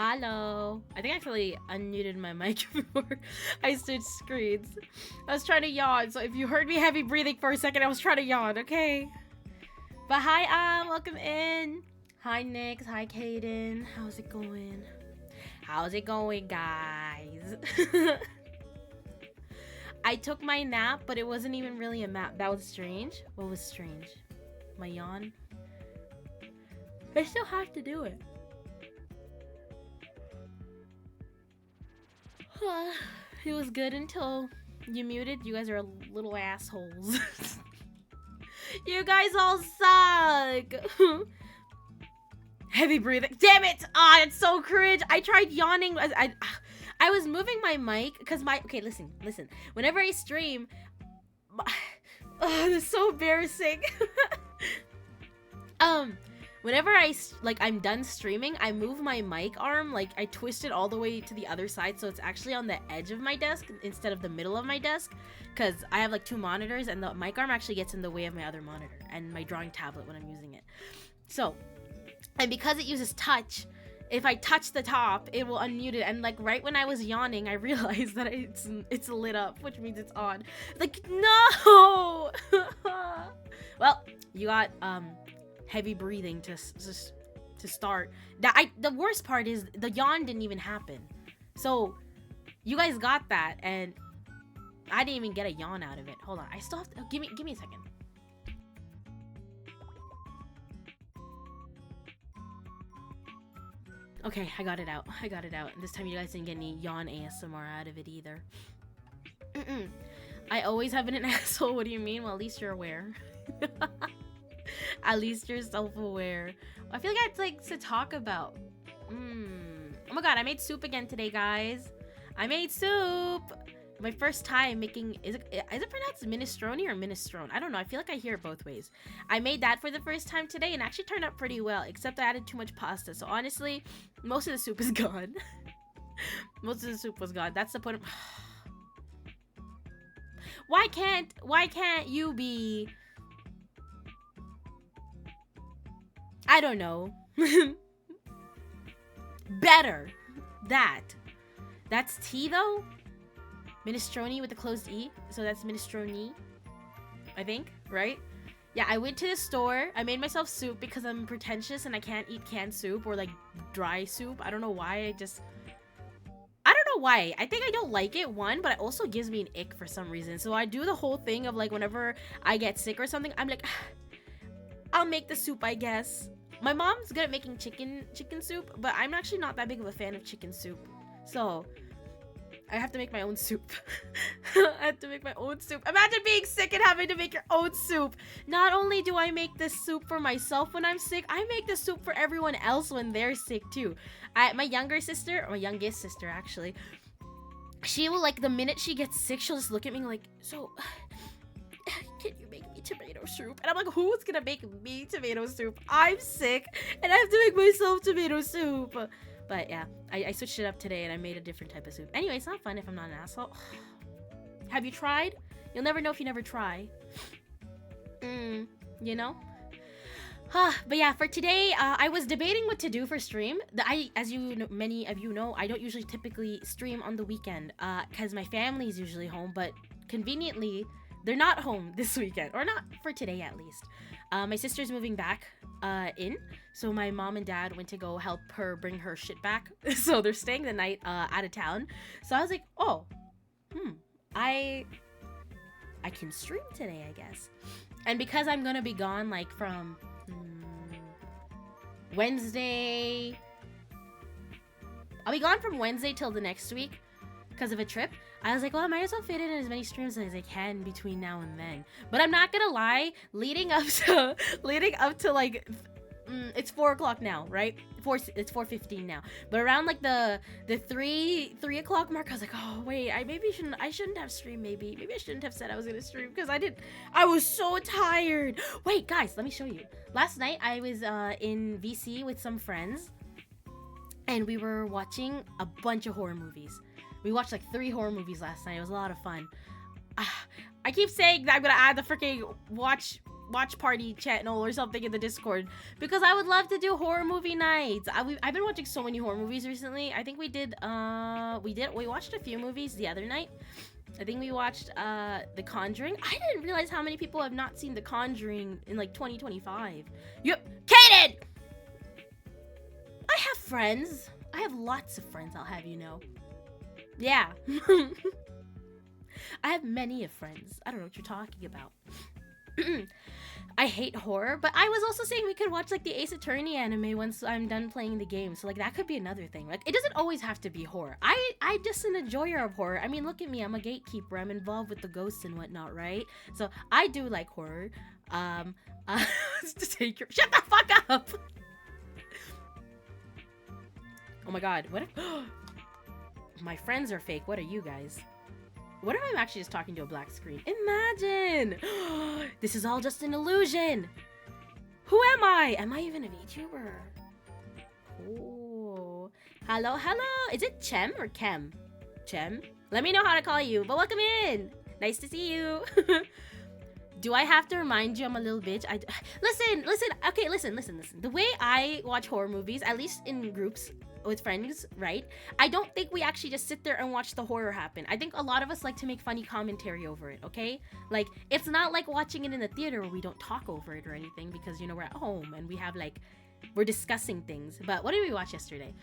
Hello. I think I actually unmuted my mic before I switched screens. I was trying to yawn, so if you heard me heavy breathing for a second, I was trying to yawn, okay? But hi, welcome in. Hi, Nix. Hi, Kaden. How's it going? How's it going, guys? I took my nap, but it wasn't even really a nap. That was strange. What was strange? My yawn? I still have to do it. It was good until you muted. You guys are little assholes. You guys all suck. Heavy breathing. Damn it! Ah, it's so cringe. I tried yawning. I was moving my mic because okay, listen. Whenever I stream, this is so embarrassing. Whenever I'm done streaming, I move my mic arm, like I twist it all the way to the other side, so it's actually on the edge of my desk instead of the middle of my desk, because I have like 2 monitors, and the mic arm actually gets in the way of my other monitor and my drawing tablet when I'm using it. So, and because it uses touch, if I touch the top, it will unmute it, and like right when I was yawning, I realized that it's lit up, which means it's on. Like, no! Well, you got, heavy breathing to start. The worst part is the yawn didn't even happen. So you guys got that, and I didn't even get a yawn out of it. Hold on, I still have to, give me a second. Okay, I got it out. This time you guys didn't get any yawn ASMR out of it either. I always have been an asshole. What do you mean? Well, at least you're aware. At least you're self-aware. I feel like I have to talk about. Oh my god, I made soup again today, guys. I made soup. My first time making, is it pronounced minestrone or minestrone? I don't know. I feel like I hear it both ways. I made that for the first time today and actually turned out pretty well, except I added too much pasta. So honestly, most of the soup is gone. Most of the soup was gone. That's the point of... Why can't you be... I don't know. Better. That's tea though? Minestrone with a closed E. So that's minestrone. I think, right? Yeah, I went to the store. I made myself soup because I'm pretentious and I can't eat canned soup or like dry soup. I don't know why. I don't know why. I think I don't like it, one, but it also gives me an ick for some reason. So I do the whole thing of like whenever I get sick or something, I'm like, I'll make the soup, I guess. My mom's good at making chicken soup, but I'm actually not that big of a fan of chicken soup. So, I have to make my own soup. I have to make my own soup. Imagine being sick and having to make your own soup. Not only do I make this soup for myself when I'm sick, I make the soup for everyone else when they're sick too. My youngest sister actually, she will, like, the minute she gets sick, she'll just look at me like, so... can you make me tomato soup? And I'm like, who's gonna make me tomato soup? I'm sick and I have to make myself tomato soup. But yeah, I switched it up today and I made a different type of soup. Anyway, it's not fun if I'm not an asshole. Have you tried? You'll never know if you never try. You know? But yeah, for today, I was debating what to do for stream. As you know, many of you know, I don't usually typically stream on the weekend because my family's usually home, but conveniently, they're not home this weekend, or not for today at least. My sister's moving back in, so my mom and dad went to go help her bring her shit back. So they're staying the night out of town. So I was like, oh, I can stream today, I guess. And because I'm gonna be gone like from Wednesday, I'll be gone from Wednesday till the next week because of a trip. I was like, well, I might as well fit in as many streams as I can between now and then. But I'm not gonna lie, leading up to like, it's 4 o'clock now, right? It's 4:15 now. But around like the 3 o'clock mark, I was like, oh wait, I shouldn't have streamed. Maybe I shouldn't have said I was gonna stream because I was so tired. Wait, guys, let me show you. Last night I was in VC with some friends, and we were watching a bunch of horror movies. We watched like 3 horror movies last night. It was a lot of fun. I keep saying that I'm gonna add the freaking watch watch party channel or something in the Discord, because I would love to do horror movie nights. I've been watching so many horror movies recently. I think we watched a few movies the other night. I think we watched The Conjuring. I didn't realize how many people have not seen The Conjuring in like 2025. Yep, Kaden! I have friends. I have lots of friends, I'll have you know. Yeah. I have many of friends. I don't know what you're talking about. I hate horror, but I was also saying we could watch like the Ace Attorney anime once I'm done playing the game. So like that could be another thing. Like it doesn't always have to be horror. I just an enjoyer of horror. I mean, look at me. I'm a gatekeeper. I'm involved with the ghosts and whatnot, right? So I do like horror. Shut the fuck up. Oh my god, what if my friends are fake? What are you guys? What if I'm actually just talking to a black screen? Imagine! This is all just an illusion! Who am I? Am I even a VTuber? Oh. Hello, hello! Is it Chem or Kem? Chem? Let me know how to call you, but welcome in! Nice to see you! Do I have to remind you I'm a little bitch? Listen! Okay, listen. The way I watch horror movies, at least in groups, with friends, right? I don't think we actually just sit there and watch the horror happen. I think a lot of us like to make funny commentary over it, okay? Like, it's not like watching it in the theater where we don't talk over it or anything because, you know, we're at home and we have like, we're discussing things. But what did we watch yesterday?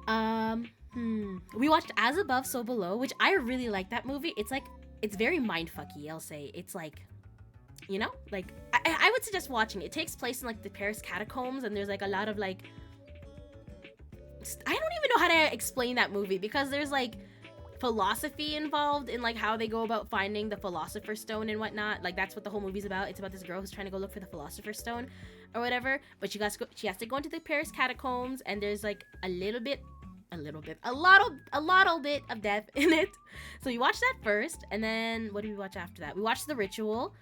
We watched As Above, So Below, which I really like that movie. It's like, it's very mindfucky, I'll say. It's like, you know, like, I would suggest watching it. It takes place in like the Paris catacombs and there's like a lot of like, I don't even know how to explain that movie because there's like philosophy involved in like how they go about finding the Philosopher's Stone and whatnot. Like that's what the whole movie's about. It's about this girl who's trying to go look for the Philosopher's Stone or whatever. But she has to go into the Paris catacombs and there's like a lot bit of death in it. So we watched that first, and then what did we watch after that? We watched The Ritual.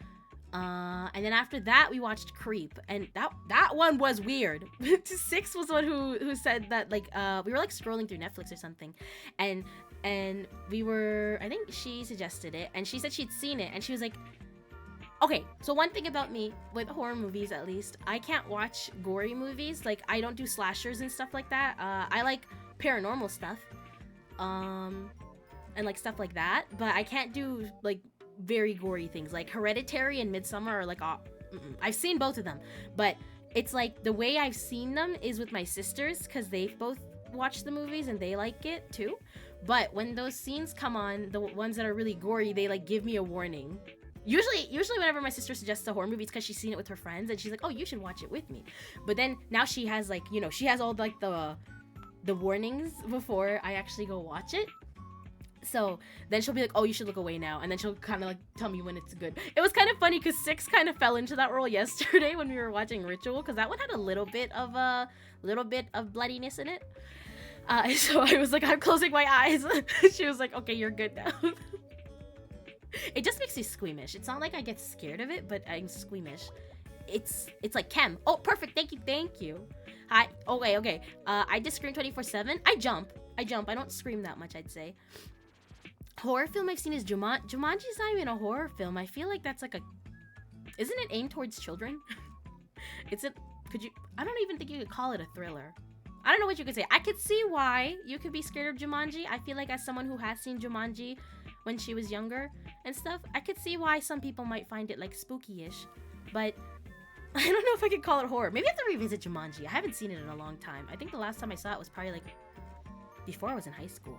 And then after that we watched Creep, and that one was weird. Six was one who said that like we were like scrolling through Netflix or something, and we were, I think she suggested it, and she said she'd seen it, and she was like, okay, so one thing about me with horror movies, at least, I can't watch gory movies. Like I don't do slashers and stuff like that. I like paranormal stuff, and like stuff like that, but I can't do like very gory things. Like Hereditary and Midsommar are like, I've seen both of them, but it's like the way I've seen them is with my sisters because they've both watched the movies and they like it too. But when those scenes come on, the ones that are really gory, they like give me a warning. Usually whenever my sister suggests a horror movie, it's because she's seen it with her friends and she's like, oh, you should watch it with me. But then now she has like, you know, she has all like the warnings before I actually go watch it. So then she'll be like, oh, you should look away now, and then she'll kind of like tell me when it's good. It was kind of funny because Six kind of fell into that role yesterday when we were watching Ritual, because that one had a little bit of bloodiness in it. So I was like, I'm closing my eyes. She was like, okay, you're good now. It just makes me squeamish. It's not like I get scared of it, but I'm squeamish. It's like Chem. Oh, perfect. Thank you. Hi. Okay. I just scream 24/7. I jump. I don't scream that much, I'd say. Horror film I've seen is Jumanji. Jumanji's not even a horror film. I feel like that's like a... Isn't it aimed towards children? I don't even think you could call it a thriller. I don't know what you could say. I could see why you could be scared of Jumanji. I feel like as someone who has seen Jumanji when she was younger and stuff, I could see why some people might find it like spooky-ish. But I don't know if I could call it horror. Maybe I have to revisit Jumanji. I haven't seen it in a long time. I think the last time I saw it was probably like before I was in high school.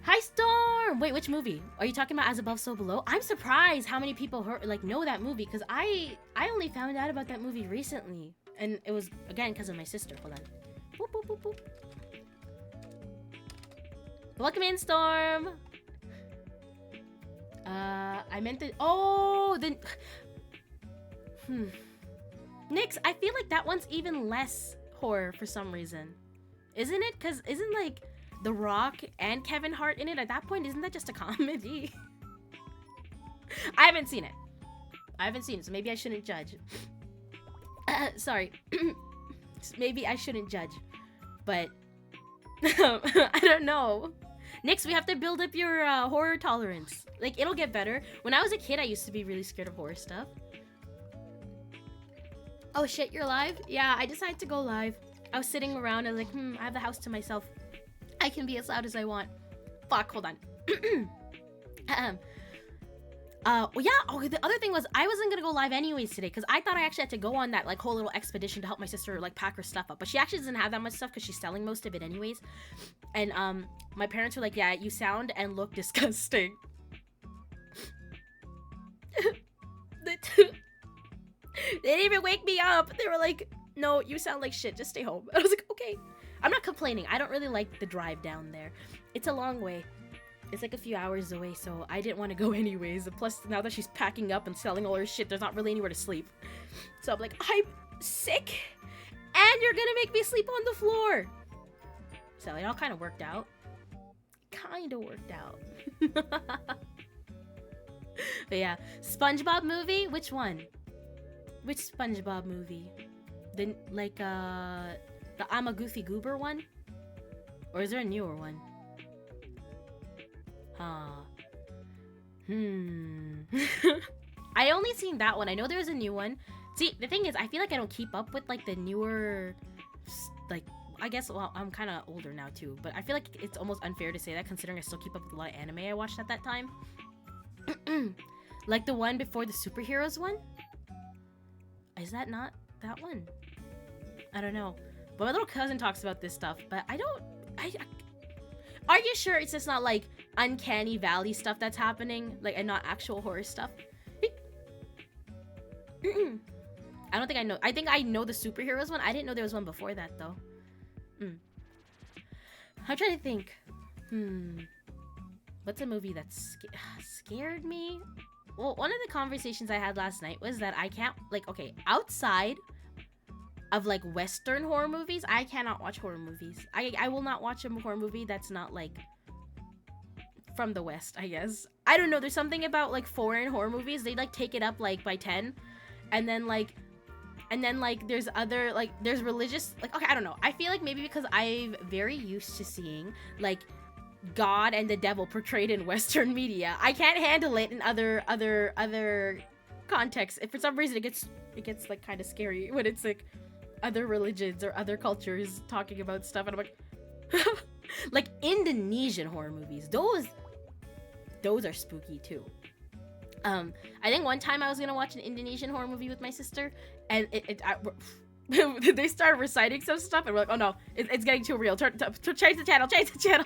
Hi Storm! Wait, which movie? Are you talking about As Above, So Below? I'm surprised how many people know that movie, because I only found out about that movie recently. And it was, again, because of my sister. Hold on. Boop, boop, boop, boop. Welcome in, Storm! I meant to... Oh, then... Nyx, I feel like that one's even less horror for some reason. Isn't it? Because isn't, like, The Rock and Kevin Hart in it? At that point, isn't that just a comedy? I haven't seen it, so maybe I shouldn't judge. Sorry. Maybe I shouldn't judge. But... I don't know. Nyx, we have to build up your horror tolerance. Like, it'll get better. When I was a kid, I used to be really scared of horror stuff. Oh shit, you're live? Yeah, I decided to go live. I was sitting around, I was like, I have the house to myself. I can be as loud as I want. Fuck, hold on. Well, yeah, the other thing was, I wasn't gonna go live anyways today, because I thought I actually had to go on that, like, whole little expedition to help my sister, like, pack her stuff up. But she actually doesn't have that much stuff, because she's selling most of it anyways. And, my parents were like, yeah, you sound and look disgusting. They didn't even wake me up. They were like, no, you sound like shit, just stay home. I was like, okay. I'm not complaining. I don't really like the drive down there. It's a long way. It's like a few hours away, so I didn't want to go anyways. Plus, now that she's packing up and selling all her shit, there's not really anywhere to sleep. So I'm like, I'm sick, and you're gonna make me sleep on the floor. So it all kind of worked out. But yeah, SpongeBob movie? Which one? Which SpongeBob movie? The, like, the I'm a Goofy Goober one? Or is there a newer one? I only seen that one. I know there's a new one. See, the thing is, I feel like I don't keep up with, like, the newer, like, I guess, well, I'm kind of older now, too. But I feel like it's almost unfair to say that, considering I still keep up with a lot of anime I watched at that time. Like the one before the superheroes one? Is that not that one? I don't know. But my little cousin talks about this stuff, but I don't... Are you sure it's just not, like, uncanny valley stuff that's happening? Like, and not actual horror stuff? I don't think I know. I think I know the superheroes one. I didn't know there was one before that, though. I'm trying to think. What's a movie that scared me? Well, one of the conversations I had last night was that I can't, like, okay, outside of, like, Western horror movies, I cannot watch horror movies. I will not watch a horror movie that's not, like, from the West, I guess. I don't know, there's something about, like, foreign horror movies. They, like, take it up, like, by 10. And then, like, there's other, like, there's religious, like, okay, I don't know. I feel like maybe because I'm very used to seeing, like, God and the devil portrayed in Western media, I can't handle it in other contexts. If for some reason it gets like kind of scary when it's like other religions or other cultures talking about stuff, and I'm like, like Indonesian horror movies. Those are spooky too. I think one time I was gonna watch an Indonesian horror movie with my sister, and they started reciting some stuff, and we're like, oh no, it's getting too real. Change the channel,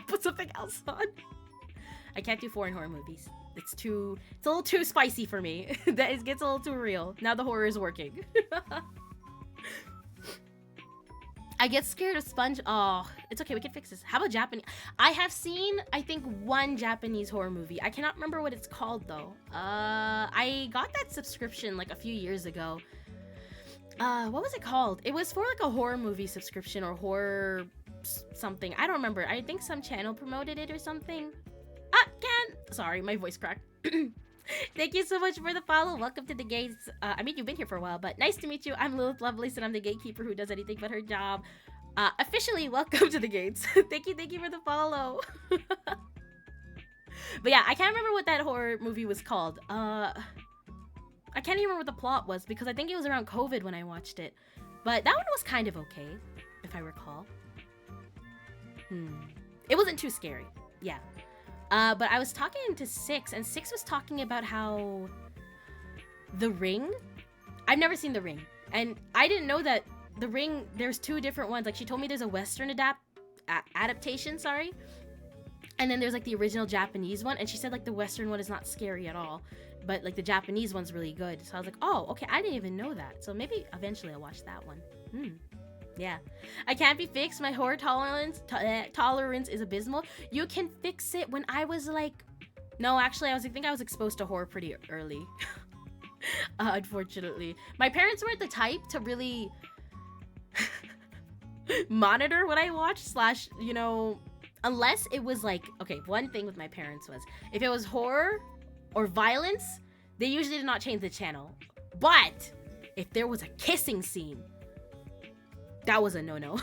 put something else on. I can't do foreign horror movies. It's a little too spicy for me. It gets a little too real. Now the horror is working. I get scared of Sponge. Oh, it's okay, we can fix this. How about Japanese? I have seen, I think, one Japanese horror movie. I cannot remember what it's called, though. I got that subscription, like, a few years ago. What was it called? It was for, like, a horror movie subscription or horror something. I don't remember. I think some channel promoted it or something. Sorry, my voice cracked. Thank you so much for the follow. Welcome to the gates. I mean, you've been here for a while, but nice to meet you. I'm Lillith Lovelace, and I'm the gatekeeper who does anything but her job. Officially, welcome to the gates. Thank you for the follow. But yeah, I can't remember what that horror movie was called. I can't even remember what the plot was, because I think it was around COVID when I watched it. But that one was kind of okay, if I recall. It wasn't too scary. Yeah. But I was talking to Six, and Six was talking about how The Ring... I've never seen The Ring. And I didn't know that The Ring, there's two different ones. Like, she told me there's a Western adaptation, sorry. And then there's, like, the original Japanese one. And she said, like, the Western one is not scary at all. But, like, the Japanese one's really good. So I was like, oh, okay, I didn't even know that. So maybe eventually I'll watch that one. Yeah. I can't be fixed. My horror tolerance is abysmal. You can fix it. When I was, like... No, actually, I think I was exposed to horror pretty early. Unfortunately. My parents weren't the type to really... monitor what I watched, / you know... Unless it was, like... Okay, one thing with my parents was... If it was horror... or violence, they usually did not change the channel. But if there was a kissing scene, that was a no-no.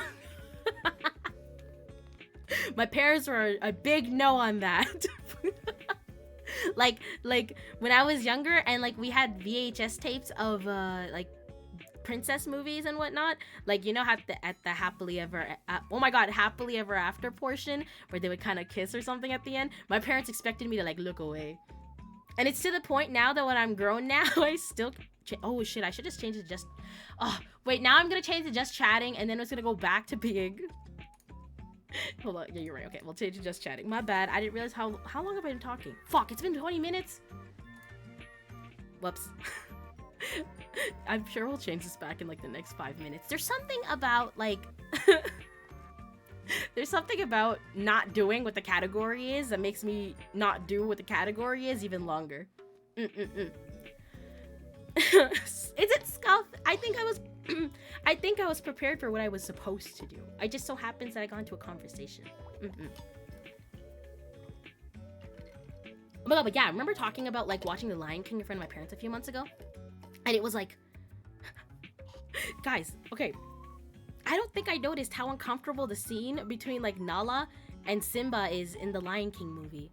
My parents were a big no on that. like when I was younger and like we had VHS tapes of like princess movies and whatnot. Like, you know, at the happily ever oh my god, happily ever after portion where they would kind of kiss or something at the end. My parents expected me to like look away, and it's to the point now that when I'm grown now, I still oh shit, I should just change it just oh wait, now I'm gonna change to just chatting, and then it's gonna go back to being hold on, yeah, you're right. Okay, we'll change to just chatting. My bad. I didn't realize how long have I been talking. Fuck, it's been 20 minutes. Whoops. I'm sure we'll change this back in like the next 5 minutes. There's something about like there's something about not doing what the category is that makes me not do what the category is even longer. Is it scuff? I think I was prepared for what I was supposed to do. I just so happens that I got into a conversation. Oh my god, but yeah, I remember talking about like watching The Lion King in front of my parents a few months ago. And it was like, guys, okay, I don't think I noticed how uncomfortable the scene between like Nala and Simba is in the Lion King movie.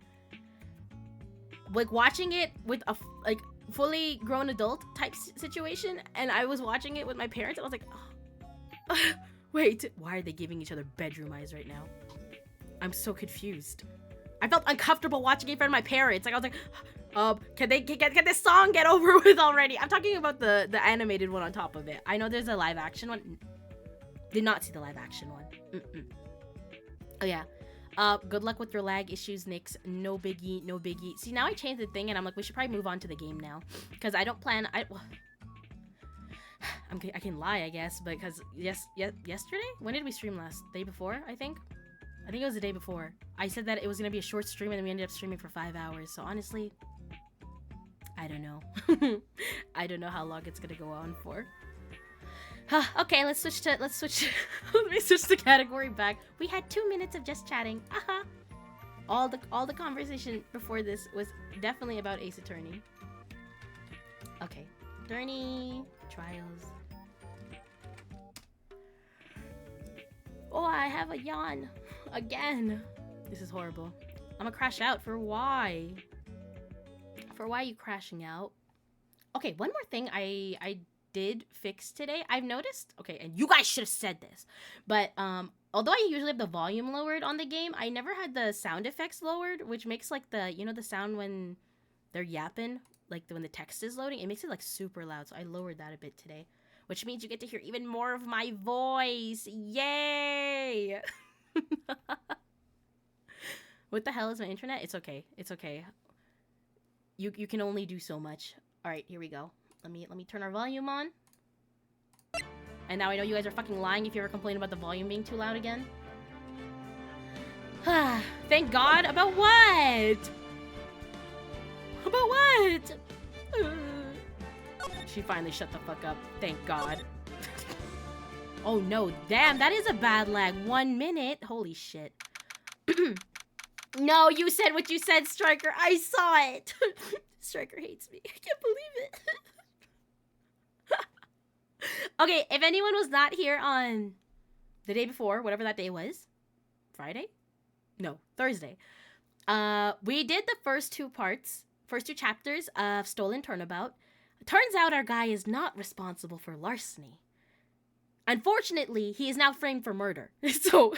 Like watching it with a like fully grown adult type situation, and I was watching it with my parents, and I was like, oh, wait, why are they giving each other bedroom eyes right now? I'm so confused. I felt uncomfortable watching it in front of my parents. Like I was like, can this song get over with already? I'm talking about the animated one on top of it. I know there's a live action one. Did not see the live action one. Oh yeah. Good luck with your lag issues, Nyx. No biggie, no biggie. See, now I changed the thing, and I'm like, we should probably move on to the game now, because I don't plan. I can lie, I guess, because yesterday. When did we stream last? Day before, I think it was the day before. I said that it was gonna be a short stream, and then we ended up streaming for 5 hours. So honestly, I don't know. I don't know how long it's gonna go on for. Okay, let's switch. Let me switch the category back. We had 2 minutes of just chatting. All the conversation before this was definitely about Ace Attorney. Okay, Attorney Trials. Oh, I have a yawn again. This is horrible. I'm gonna crash out. For why? For why are you crashing out? Okay, one more thing I did fix today. I've noticed, okay, and you guys should have said this, but although I usually have the volume lowered on the game, I never had the sound effects lowered, which makes like the, you know, the sound when they're yapping, like when the text is loading, it makes it like super loud. So I lowered that a bit today, which means you get to hear even more of my voice. Yay! What the hell is my internet? It's okay. It's okay. You can only do so much. All right, here we go. Let me turn our volume on. And now I know you guys are fucking lying if you ever complain about the volume being too loud again. Thank God. About what? About what? She finally shut the fuck up. Thank God. Oh no, damn, that is a bad lag. 1 minute. Holy shit. No, you said what you said, Striker. I saw it. Striker hates me. I can't believe it. Okay, if anyone was not here on the day before, whatever that day was, Friday? No, Thursday. We did the first two chapters of Stolen Turnabout. Turns out our guy is not responsible for larceny. Unfortunately, he is now framed for murder. So,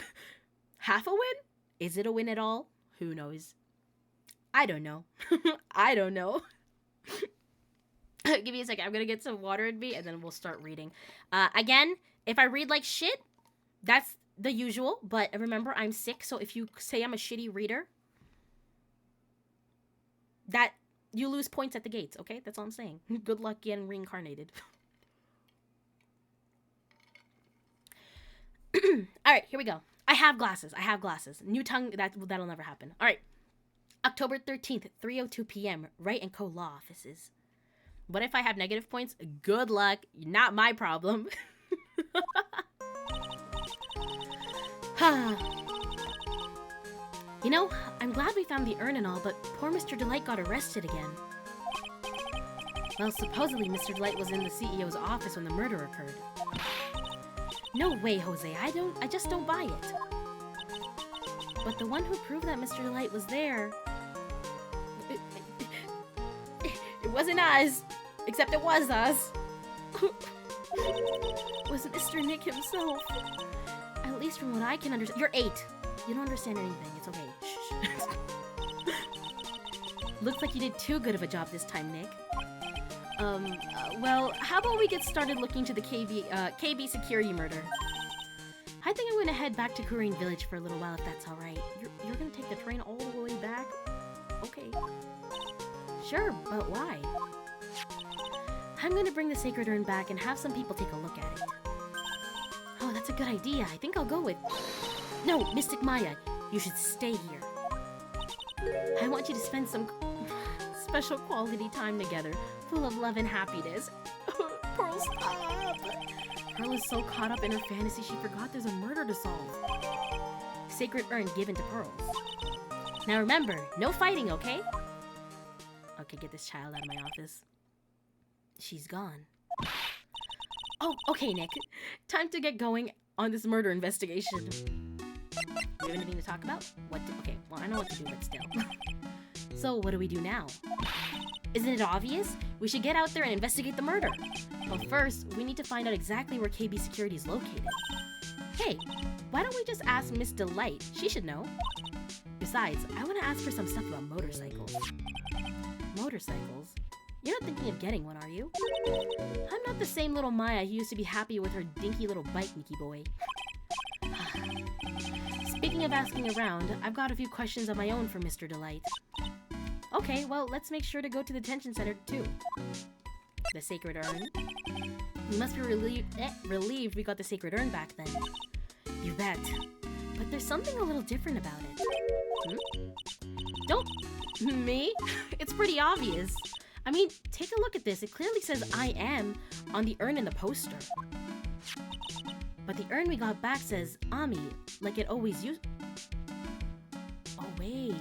half a win? Is it a win at all? Who knows? I don't know. I don't know. Give me a second. I'm gonna get some water in me, and then we'll start reading. Again, if I read like shit, that's the usual. But remember, I'm sick, so if you say I'm a shitty reader, that you lose points at the gates. Okay, that's all I'm saying. Good luck getting reincarnated. All right, here we go. I have glasses. New tongue. That'll never happen. All right. October 13th, 3:02 p.m. Wright & Co. Law Offices. What if I have negative points? Good luck. Not my problem. You know, I'm glad we found the urn and all, but poor Mr. Delight got arrested again. Well, supposedly Mr. Delight was in the CEO's office when the murder occurred. No way, Jose. I just don't buy it. But the one who proved that Mr. Delight was there... It wasn't us. Except it was us. was Mr. Nick himself. At least from what I can understand. You're 8. You don't understand anything. It's okay. Shh. Looks like you did too good of a job this time, Nick. Well, how about we get started looking to the KB security murder? I think I'm gonna head back to Kurine Village for a little while if that's alright. You're gonna take the train all the way back? Okay. Sure, but why? I'm gonna bring the sacred urn back and have some people take a look at it. Oh, that's a good idea. I think I'll go with... No, Mystic Maya, you should stay here. I want you to spend some special quality time together, full of love and happiness. Pearl, stop! Pearl is so caught up in her fantasy she forgot there's a murder to solve. Sacred urn given to Pearls. Now remember, no fighting, okay? Okay, get this child out of my office. She's gone. Oh, okay, Nick. Time to get going on this murder investigation. You have anything to talk about? Okay, well, I know what to do, but still. So, what do we do now? Isn't it obvious? We should get out there and investigate the murder. But first, we need to find out exactly where KB Security is located. Hey, why don't we just ask Miss Delight? She should know. Besides, I want to ask her some stuff about motorcycles. Motorcycles? You're not thinking of getting one, are you? I'm not the same little Maya who used to be happy with her dinky little bike, Nicky boy. Speaking of asking around, I've got a few questions of my own for Mr. Delight. Okay, well, let's make sure to go to the detention center, too. The sacred urn? You must be relieved we got the sacred urn back then. You bet. But there's something a little different about it. Don't... Me? It's pretty obvious. I mean, take a look at this. It clearly says I am on the urn in the poster. But the urn we got back says Ami, like it always used. Oh, wait.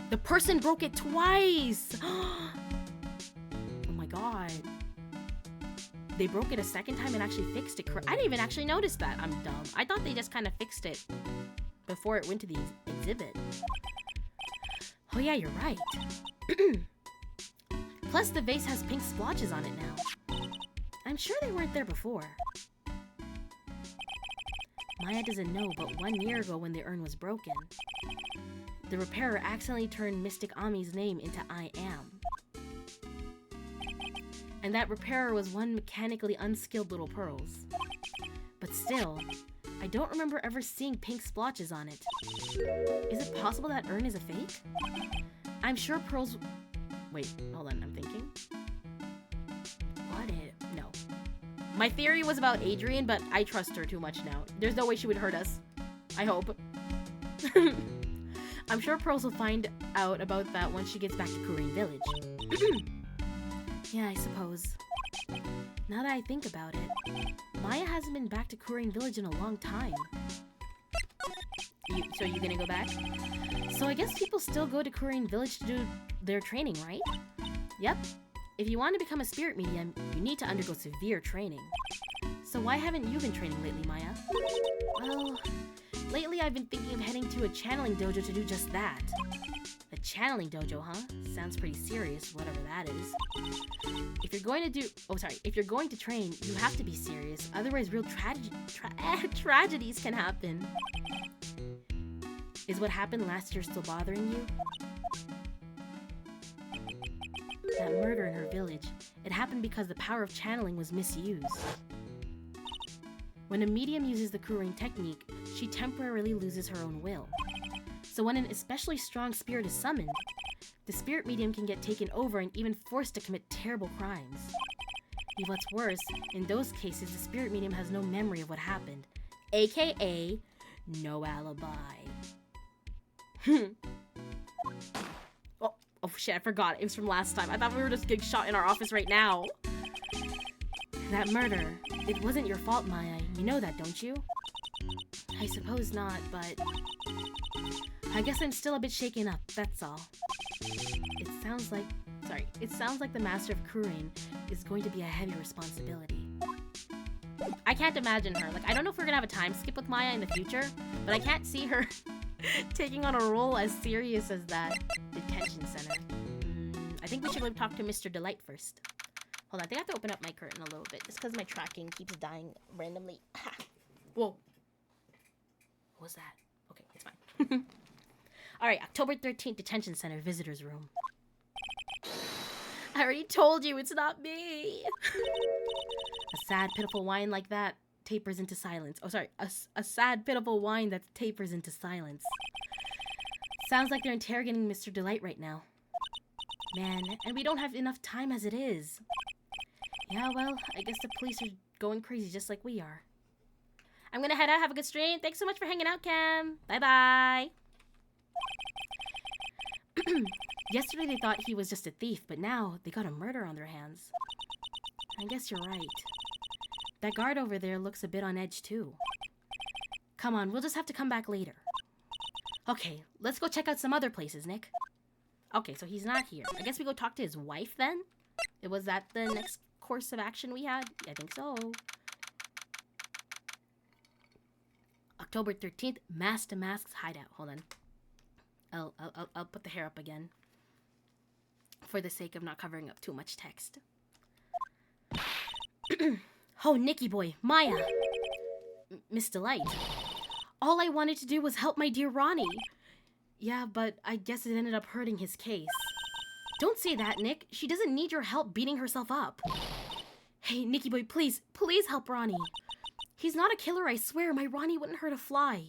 The person broke it twice! Oh my god. They broke it a second time and actually fixed it. I didn't even actually notice that. I'm dumb. I thought they just kind of fixed it before it went to the exhibit. Oh yeah, you're right. Plus, the vase has pink splotches on it now. I'm sure they weren't there before. Maya doesn't know, but 1 year ago when the urn was broken, the repairer accidentally turned Mystic Ami's name into I am. And that repairer was one mechanically unskilled little Pearls. But still, I don't remember ever seeing pink splotches on it. Is it possible that urn is a fake? I'm sure Pearls... Wait, hold on, I'm thinking. No. My theory was about Adrian, but I trust her too much now. There's no way she would hurt us. I hope. I'm sure Pearls will find out about that once she gets back to Kurine Village. Yeah, I suppose. Now that I think about it, Maya hasn't been back to Kurine Village in a long time. So you gonna go back? So I guess people still go to Kurine Village to do their training, right? Yep. If you want to become a spirit medium, you need to undergo severe training. So why haven't you been training lately, Maya? Well, lately I've been thinking of heading to a channeling dojo to do just that. A channeling dojo, huh? Sounds pretty serious, whatever that is. If you're going to train, you have to be serious. Otherwise, real tragedies can happen. Is what happened last year still bothering you? That murder in her village, it happened because the power of channeling was misused. When a medium uses the Kurine technique, she temporarily loses her own will. So when an especially strong spirit is summoned, the spirit medium can get taken over and even forced to commit terrible crimes. And what's worse, in those cases, the spirit medium has no memory of what happened, aka no alibi. Oh shit, I forgot. It was from last time. I thought we were just getting shot in our office right now. That murder, it wasn't your fault, Maya. You know that, don't you? I suppose not, but... I guess I'm still a bit shaken up, that's all. It sounds like the Master of Kurine is going to be a heavy responsibility. I can't imagine her. Like, I don't know if we're gonna have a time skip with Maya in the future, but I can't see her taking on a role as serious as that detention center. I think we should go talk to Mr. Delight first. Hold on, I think I have to open up my curtain a little bit just because my tracking keeps dying randomly. Whoa. What was that? Okay, it's fine. All right, October 13th, Detention Center, Visitor's Room. I already told you it's not me. A sad, pitiful whine like that tapers into silence. Oh, sorry. A sad, pitiful whine that tapers into silence. Sounds like they're interrogating Mr. Delight right now. Man, and we don't have enough time as it is. Yeah, well, I guess the police are going crazy just like we are. I'm gonna head out. Have a good stream. Thanks so much for hanging out, Cam. Bye-bye. Yesterday they thought he was just a thief, but now they got a murder on their hands. I guess you're right. That guard over there looks a bit on edge, too. Come on, we'll just have to come back later. Okay, let's go check out some other places, Nick. Okay, so he's not here. I guess we go talk to his wife, then? Was that the next course of action we had? I think so. October 13th, Mask to Mask's hideout. Hold on. I'll put the hair up again. For the sake of not covering up too much text. Oh, Nicky boy, Maya. Miss Delight. All I wanted to do was help my dear Ronnie. Yeah, but I guess it ended up hurting his case. Don't say that, Nick. She doesn't need your help beating herself up. Hey, Nicky boy, please help Ronnie. He's not a killer, I swear. My Ronnie wouldn't hurt a fly.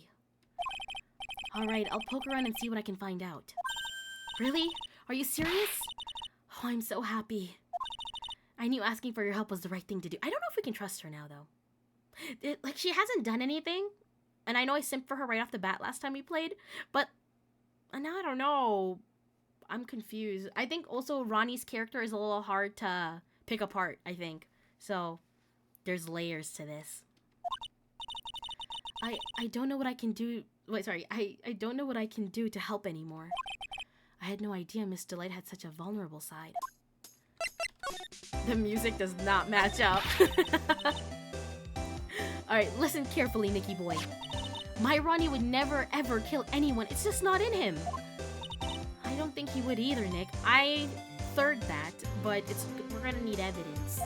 Alright, I'll poke around and see what I can find out. Really? Are you serious? Oh, I'm so happy. I knew asking for your help was the right thing to do. I don't know if we can trust her now, though. Like, she hasn't done anything. And I know I simped for her right off the bat last time we played. But now I don't know. I'm confused. I think also Ronnie's character is a little hard to pick apart, I think. So, there's layers to this. I don't know what I can do. Wait, sorry. I don't know what I can do to help anymore. I had no idea Miss Delight had such a vulnerable side. The music does not match up. Alright, listen carefully, Nicky boy. My Ronnie would never ever kill anyone. It's just not in him. I don't think he would either, Nick. I third that, but we're gonna need evidence.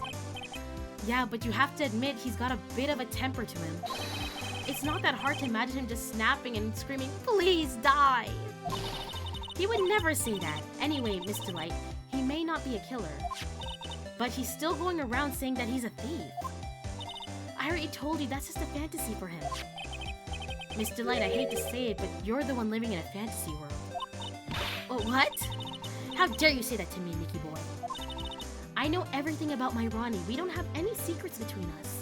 Yeah, but you have to admit he's got a bit of a temper to him. It's not that hard to imagine him just snapping and screaming, "Please die!" He would never say that. Anyway, Miss Delight, he may not be a killer, but he's still going around saying that he's a thief. I already told you that's just a fantasy for him. Miss Delight, I hate to say it, but you're the one living in a fantasy world. Oh, what? How dare you say that to me, Nicky boy? I know everything about my Ronnie. We don't have any secrets between us.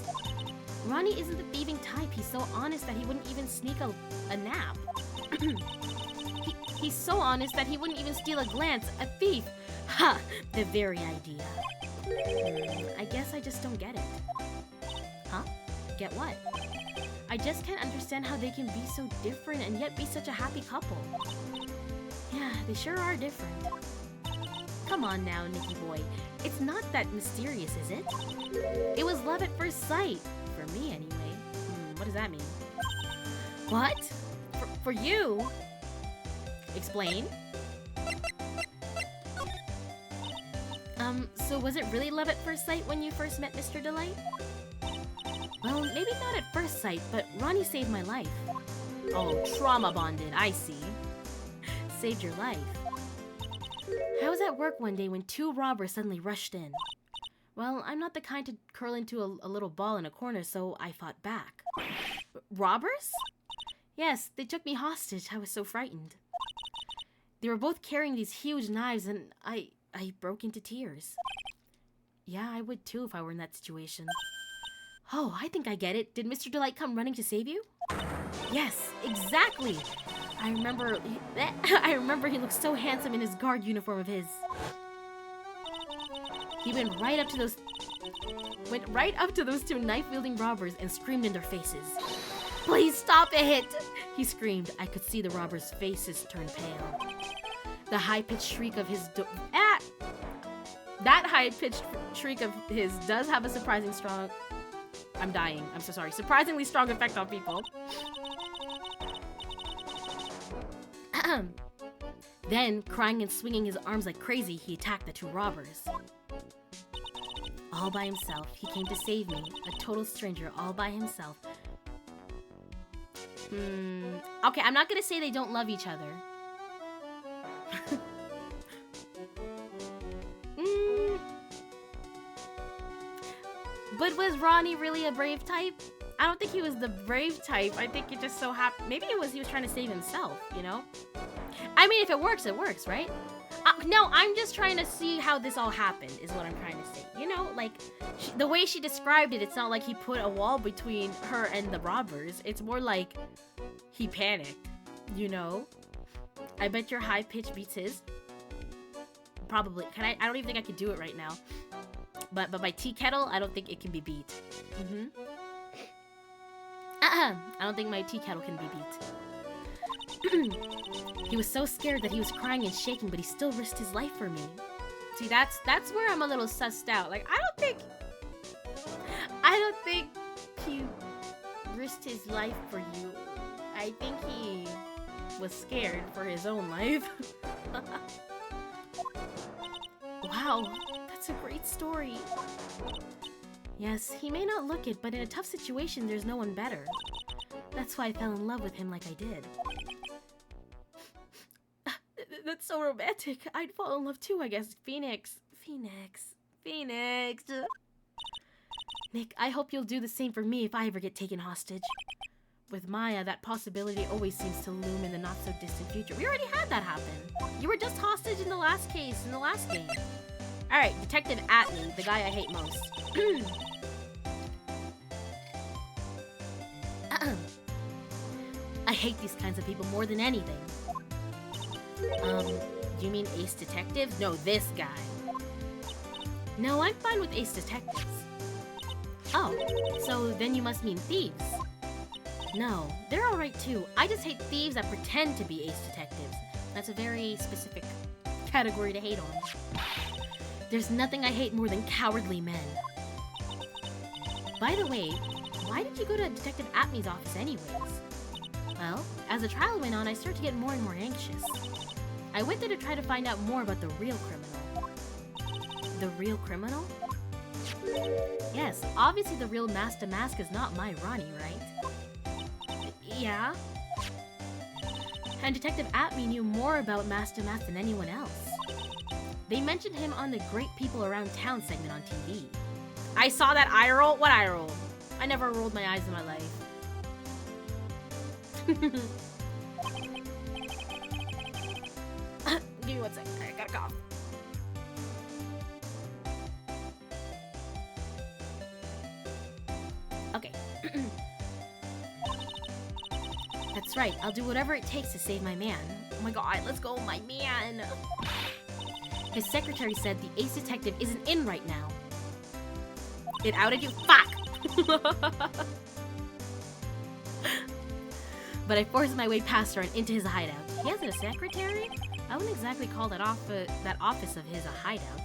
Ronnie isn't the thieving type. He's so honest that he wouldn't even sneak a nap. He's so honest that he wouldn't even steal a glance. A thief. Ha! The very idea. I guess I just don't get it. Huh? Get what? I just can't understand how they can be so different and yet be such a happy couple. Yeah, they sure are different. Come on now, Nicky boy. It's not that mysterious, is it? It was love at first sight. For me, anyway. What does that mean? What? For you? Explain. So was it really love at first sight when you first met Mr. Delight? Well, maybe not at first sight, but Ronnie saved my life. Oh, trauma bonded, I see. Saved your life. I was at work one day when 2 robbers suddenly rushed in. Well, I'm not the kind to curl into a little ball in a corner, so I fought back. Robbers? Yes, they took me hostage. I was so frightened. They were both carrying these huge knives, and I broke into tears. Yeah, I would too if I were in that situation. Oh, I think I get it. Did Mr. Delight come running to save you? Yes, exactly. I remember he looked so handsome in his guard uniform of his. He went right up to those 2 knife-wielding robbers and screamed in their faces. Please stop it! He screamed. I could see the robbers' faces turn pale. The high-pitched shriek of his That high-pitched shriek of his does have a surprisingly strong... I'm dying. I'm so sorry. Surprisingly strong effect on people. Then, crying and swinging his arms like crazy, he attacked the 2 robbers. All by himself. He came to save me. A total stranger, all by himself. Okay, I'm not gonna say they don't love each other. But was Ronnie really a brave type? I don't think he was the brave type. I think it just so happened. Maybe he was trying to save himself, you know? I mean, if it works, right? No, I'm just trying to see how this all happened, is what I'm trying to say. You know, like, the way she described it, it's not like he put a wall between her and the robbers. It's more like he panicked, you know? I bet your high pitch beats his. Probably. I don't even think I could do it right now. But my tea kettle, I don't think it can be beat. I don't think my tea kettle can be beat. He was so scared that he was crying and shaking, but he still risked his life for me. See, that's where I'm a little sussed out. Like, I don't think he risked his life for you. I think he was scared for his own life. Wow, that's a great story. Yes, he may not look it, but in a tough situation, there's no one better. That's why I fell in love with him like I did. That's so romantic. I'd fall in love too, I guess. Phoenix. Nick, I hope you'll do the same for me if I ever get taken hostage. With Maya, that possibility always seems to loom in the not-so-distant future. We already had that happen. You were just hostage in the last case, in the last game. Alright, Detective Atney, the guy I hate most. I hate these kinds of people more than anything. You mean Ace Detectives? No, this guy. No, I'm fine with Ace Detectives. Oh, so then you must mean thieves. No, they're alright too. I just hate thieves that pretend to be Ace Detectives. That's a very specific category to hate on. There's nothing I hate more than cowardly men. By the way, why did you go to Detective Atney's office anyways? Well, as the trial went on, I started to get more and more anxious. I went there to try to find out more about the real criminal. The real criminal? Yes, obviously the real Master Mask is not my Ronnie, right? Yeah? And Detective Atney knew more about Master Mask than anyone else. They mentioned him on the Great People Around Town segment on TV. I saw that eye roll? What eye roll? I never rolled my eyes in my life. Give me 1 second. I gotta cough. Okay. That's right. I'll do whatever it takes to save my man. Oh my god, let's go, my man. His secretary said the Ace Detective isn't in right now. It outed you? Fuck! But I forced my way past her and into his hideout. He has a secretary? I wouldn't exactly call that office of his a hideout.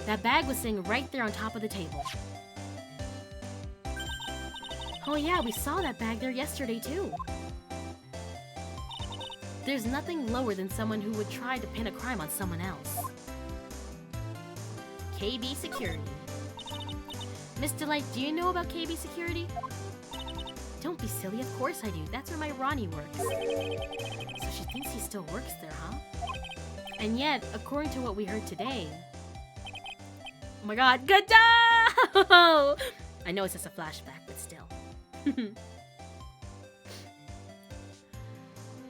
That bag was sitting right there on top of the table. Oh yeah, we saw that bag there yesterday too. There's nothing lower than someone who would try to pin a crime on someone else. KB Security. Miss Delight, do you know about KB Security? Don't be silly, of course I do. That's where my Ronnie works. So she thinks he still works there, huh? And yet, according to what we heard today... Oh my god, good job! I know it's just a flashback, but still.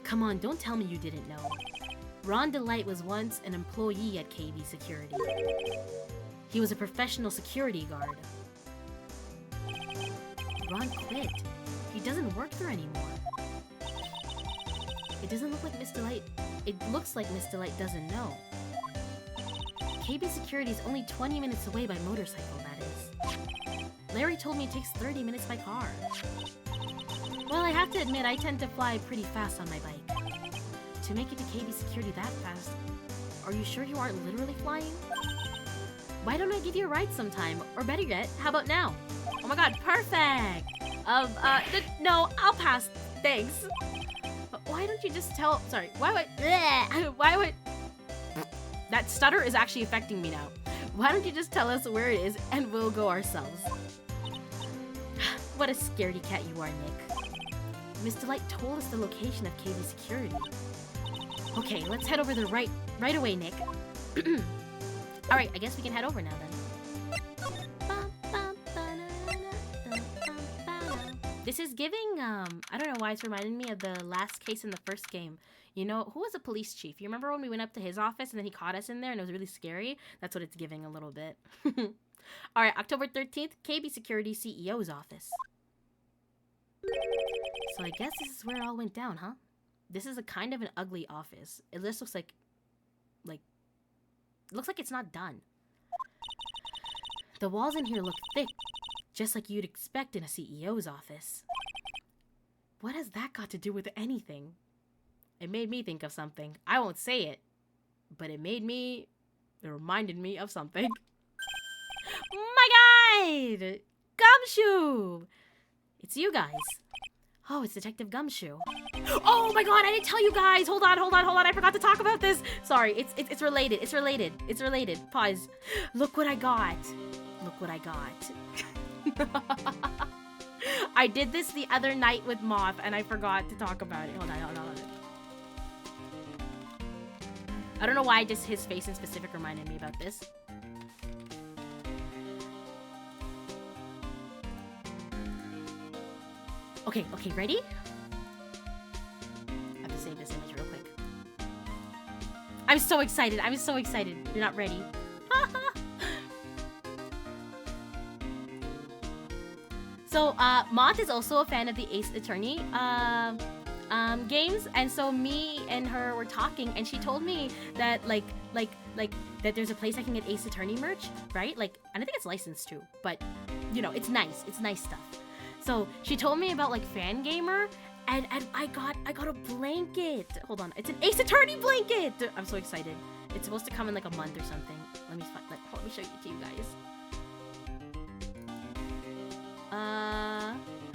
Come on, don't tell me you didn't know. Ron Delight was once an employee at KB Security. He was a professional security guard. Ron quit. He doesn't work there anymore. It doesn't look like Miss Delight. It looks like Miss Delight doesn't know. KB Security is only 20 minutes away by motorcycle, that is. Larry told me it takes 30 minutes by car. Well, I have to admit, I tend to fly pretty fast on my bike. To make it to KB Security that fast, are you sure you aren't literally flying? Why don't I give you a ride sometime? Or better yet, how about now? Oh my god, perfect! No, I'll pass, thanks. But why don't you just tell, why would, that stutter is actually affecting me now. Why don't you just tell us where it is and we'll go ourselves? What a scaredy cat you are, Nick. Miss Delight told us the location of KB security. Okay, let's head over there right away, Nick. Alright, I guess we can head over now then. This is giving, I don't know why it's reminding me of the last case in the first game. You know, who was the police chief? You remember when we went up to his office and then he caught us in there and it was really scary? That's what it's giving a little bit. Alright, October 13th, KB Security CEO's office. So I guess this is where it all went down, huh? This is a kind of an ugly office. It just looks like it looks like it's not done. The walls in here look thick, just like you'd expect in a CEO's office. What has that got to do with anything? It made me think of something. I won't say it, but it reminded me of something. My God! Gumshoe! It's you guys. Oh, it's Detective Gumshoe. Oh my God, I didn't tell you guys. Hold on. I forgot to talk about this. Sorry, it's related. It's related. Pause. Look what I got. I did this the other night with Moth and I forgot to talk about it. Hold on. I don't know why just his face in specific reminded me about this. Okay, ready? I have to save this image real quick. I'm so excited. You're not ready. So, Moth is also a fan of the Ace Attorney games, and so me and her were talking, and she told me that that there's a place I can get Ace Attorney merch, right? Like, and I think it's licensed too, but you know, it's nice stuff. So she told me about like Fangamer, and I got a blanket. Hold on, it's an Ace Attorney blanket. I'm so excited. It's supposed to come in like a month or something. Let me show you to you guys.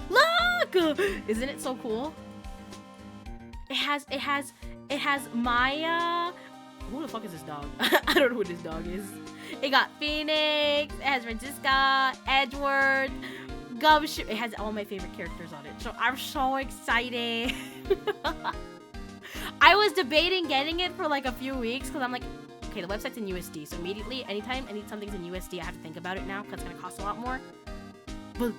Look! Isn't it so cool? It has my who the fuck is this dog? I don't know who this dog is. It got Phoenix, it has Francisca, Edward, Gumshoe. It has all my favorite characters on it. So I'm so excited. I was debating getting it for like a few weeks because I'm like, okay, the website's in USD. So immediately, anytime something's in USD, I have to think about it now because it's going to cost a lot more. But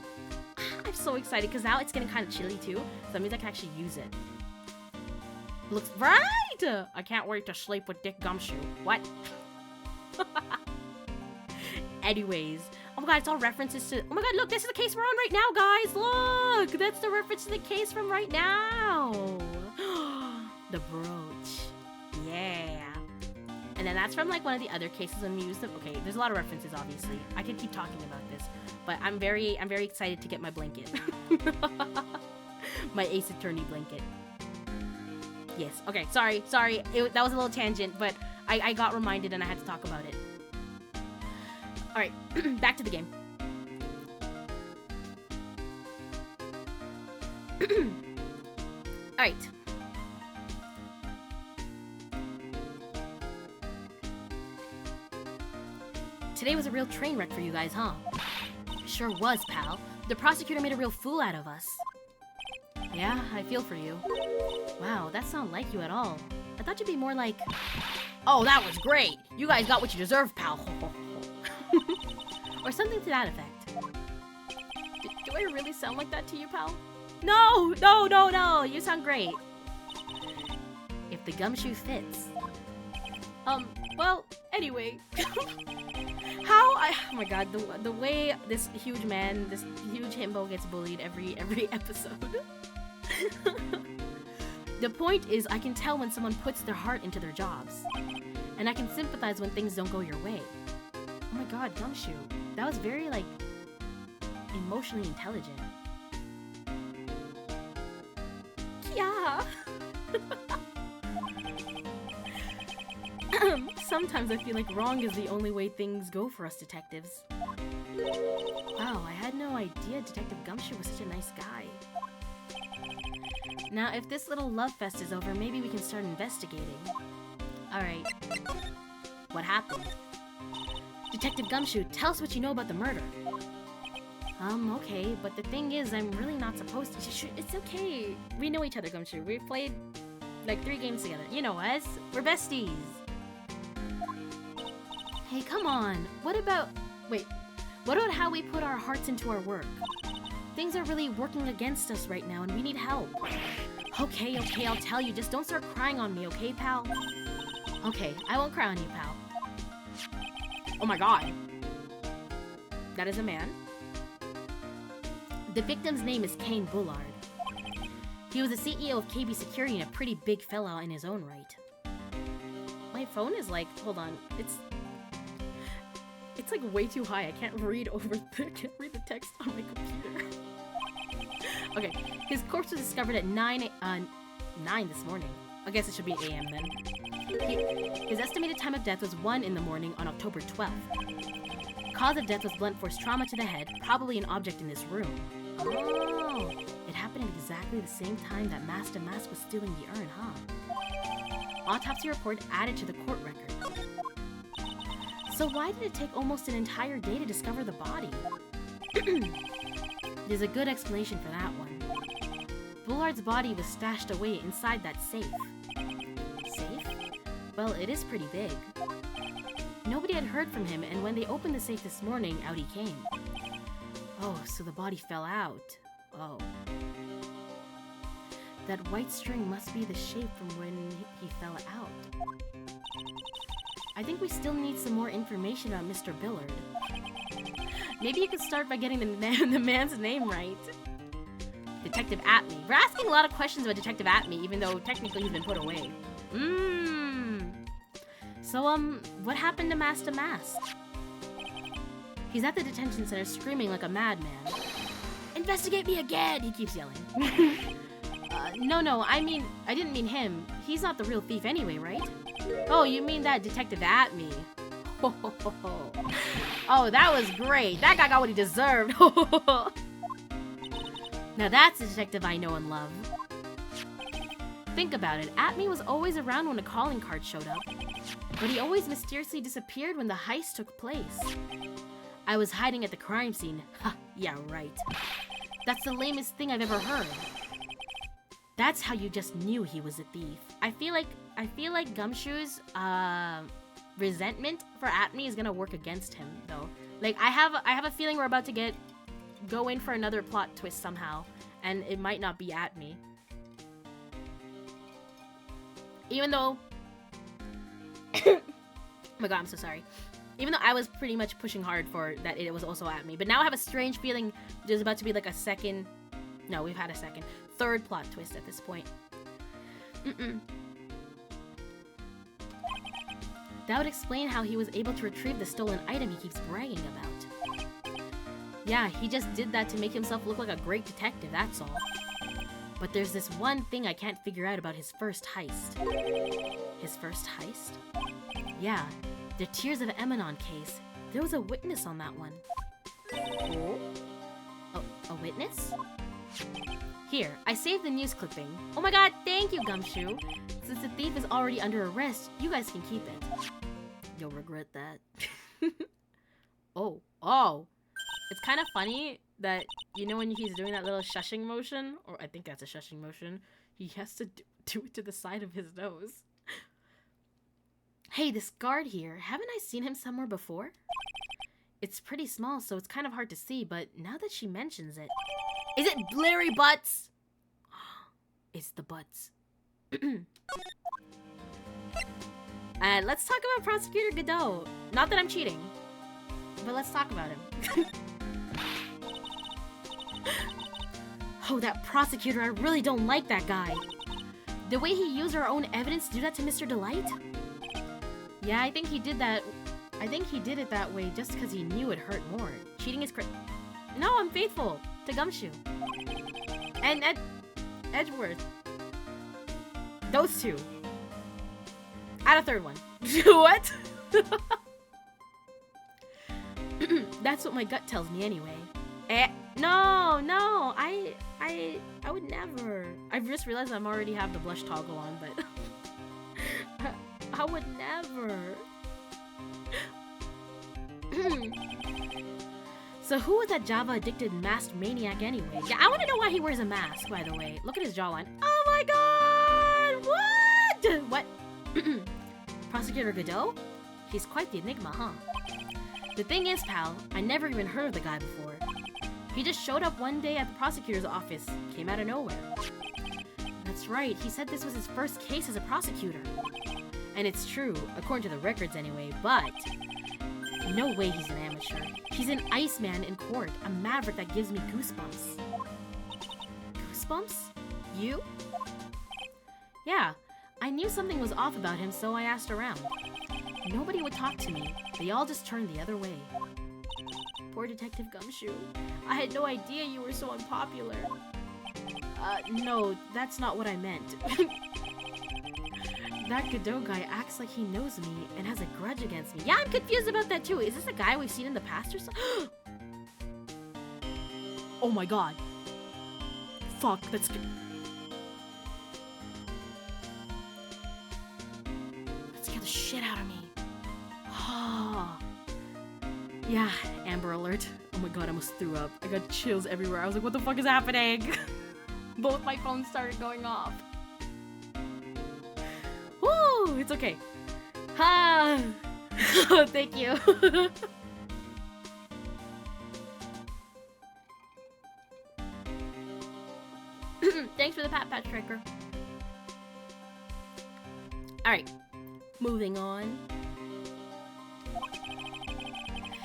I'm so excited because now it's getting kind of chilly too. So that means I can actually use it. Looks right! I can't wait to sleep with Dick Gumshoe. What? Anyways. Oh my God, it's all references to... Oh my God, look, this is the case we're on right now, guys. Look, that's the reference to the case from right now. The brooch. Yeah. And then that's from like one of the other cases when we used them. Okay, there's a lot of references, obviously. I could keep talking about this, but I'm very excited to get my blanket. My Ace Attorney blanket. Yes. Okay. Sorry. That was a little tangent, but I got reminded and I had to talk about it. All right. Back to the game. All right. Today was a real train wreck for you guys, huh? Sure was, pal. The prosecutor made a real fool out of us. Yeah, I feel for you. Wow, that's not like you at all. I thought you'd be more like... Oh, that was great! You guys got what you deserve, pal. Or something to that effect. Do I really sound like that to you, pal? No! You sound great. If the gumshoe fits. Well, anyway. Oh my God, the way this huge himbo gets bullied every episode. The point is, I can tell when someone puts their heart into their jobs. And I can sympathize when things don't go your way. Oh my God, Gumshoe. That was very, like, emotionally intelligent. Yeah. Sometimes I feel like wrong is the only way things go for us detectives. Wow, I had no idea Detective Gumshoe was such a nice guy. Now, if this little love fest is over, maybe we can start investigating. Alright. What happened? Detective Gumshoe, tell us what you know about the murder. Okay, but the thing is, I'm really not supposed to. It's okay. We know each other, Gumshoe. We've played like 3 games together. You know us. We're besties. Hey, come on. What about how we put our hearts into our work? Things are really working against us right now, and we need help. Okay, I'll tell you. Just don't start crying on me, okay, pal? Okay, I won't cry on you, pal. Oh my god. That is a man. The victim's name is Kane Bullard. He was the CEO of KB Security and a pretty big fella in his own right. My phone is like, hold on, it's like way too high. I can't read the text on my computer. Okay, his corpse was discovered at 9 this morning. I guess it should be AM then. His estimated time of death was 1 in the morning on October 12th. Cause of death was blunt force trauma to the head, probably an object in this room. Oh, it happened at exactly the same time that Master Mask was stealing the urn, huh? Autopsy report added to the court record. So why did it take almost an entire day to discover the body? There's a good explanation for that one. Bullard's body was stashed away inside that safe. Safe? Well, it is pretty big. Nobody had heard from him, and when they opened the safe this morning, out he came. Oh, so the body fell out. Oh. That white string must be the shape from when he fell out. I think we still need some more information about Mr. Billard. Maybe you could start by getting the man's name right. Detective Atme. We're asking a lot of questions about Detective Atme, even though technically he's been put away. So, what happened to Master Mask? He's at the detention center screaming like a madman. Investigate me again! He keeps yelling. No, I didn't mean him. He's not the real thief anyway, right? Oh, you mean that Detective Atme. Oh, that was great. That guy got what he deserved. Now that's a detective I know and love. Think about it. Atme was always around when a calling card showed up. But he always mysteriously disappeared when the heist took place. I was hiding at the crime scene. Ha, yeah, right. That's the lamest thing I've ever heard. That's how you just knew he was a thief. I feel like Gumshoe's resentment for Atme is gonna work against him, though. Like I have a feeling we're about to go in for another plot twist somehow, and it might not be Atme. Even though oh my god, I'm so sorry. Even though I was pretty much pushing hard for that it was also Atme, but now I have a strange feeling there's about to be like a second. No, we've had a second. Third plot twist at this point. That would explain how he was able to retrieve the stolen item he keeps bragging about. Yeah, he just did that to make himself look like a great detective, that's all. But there's this one thing I can't figure out about his first heist. His first heist? Yeah, the Tears of Emanon case. There was a witness on that one. Oh? A witness? Here, I saved the news clipping. Oh my god, thank you, Gumshoe! Since the thief is already under arrest, you guys can keep it. You'll regret that. Oh. It's kind of funny that, you know when he's doing that little shushing motion? Or I think that's a shushing motion. He has to do it to the side of his nose. Hey, this guard here, haven't I seen him somewhere before? It's pretty small, so it's kind of hard to see, but now that she mentions it... Is it Blurry Butts? It's the Butts. And let's talk about Prosecutor Godot. Not that I'm cheating, but let's talk about him. Oh, that prosecutor, I really don't like that guy. The way he used our own evidence to do that to Mr. Delight? Yeah, I think he did that. I think he did it that way just because he knew it hurt more. Cheating is No, I'm faithful to Gumshoe. And Edgeworth. Those two. Add a third one. What? That's what my gut tells me anyway. No, I would never. I've just realized I already have the blush toggle on, but I would never. So who was that Java-addicted masked maniac anyway? Yeah, I want to know why he wears a mask, by the way. Look at his jawline. Oh my god! What? What? Prosecutor Godot? He's quite the enigma, huh? The thing is, pal, I never even heard of the guy before. He just showed up one day at the prosecutor's office. Came out of nowhere. That's right, he said this was his first case as a prosecutor. And it's true, according to the records anyway, but... no way he's an amateur. He's an Iceman in court, a maverick that gives me goosebumps. Goosebumps? You? Yeah, I knew something was off about him, so I asked around. Nobody would talk to me. They all just turned the other way. Poor Detective Gumshoe. I had no idea you were so unpopular. No, that's not what I meant. That Godot guy acts like he knows me and has a grudge against me. Yeah, I'm confused about that too. Is this a guy we've seen in the past or something? Oh my god. Fuck, that's good. That scared the shit out of me. Yeah, Amber Alert. Oh my god, I almost threw up. I got chills everywhere. I was like, what the fuck is happening? Both my phones started going off. Woo! It's okay. Ha! Thank you. Thanks for the pat striker. Alright. Moving on.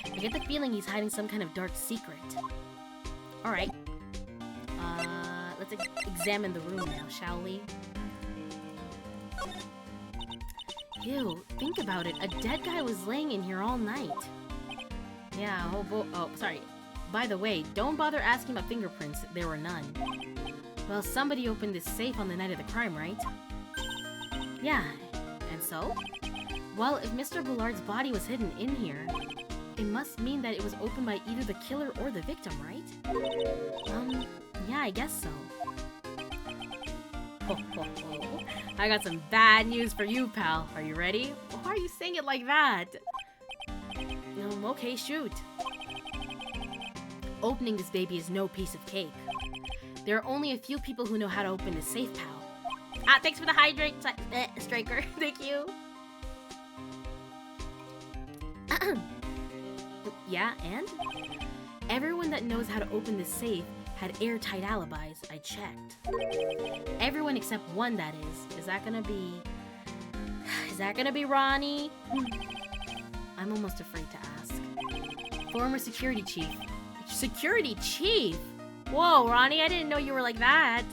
I get the feeling he's hiding some kind of dark secret. Alright. Let's examine the room now, shall we? Ew, think about it. A dead guy was laying in here all night. Yeah, oh, sorry. By the way, don't bother asking about fingerprints. There were none. Well, somebody opened this safe on the night of the crime, right? Yeah, and so? Well, if Mr. Bullard's body was hidden in here, it must mean that it was opened by either the killer or the victim, right? Yeah, I guess so. Ho, ho, ho. I got some bad news for you, pal. Are you ready? Why are you saying it like that? Okay, shoot. Opening this baby is no piece of cake. There are only a few people who know how to open this safe, pal. Ah, thanks for the hydrate, striker. Thank you. Yeah, and? Everyone that knows how to open this safe had airtight alibis. I checked. Everyone except one, that is. Is that gonna be Ronnie? I'm almost afraid to ask. Former security chief. Security chief? Whoa, Ronnie, I didn't know you were like that.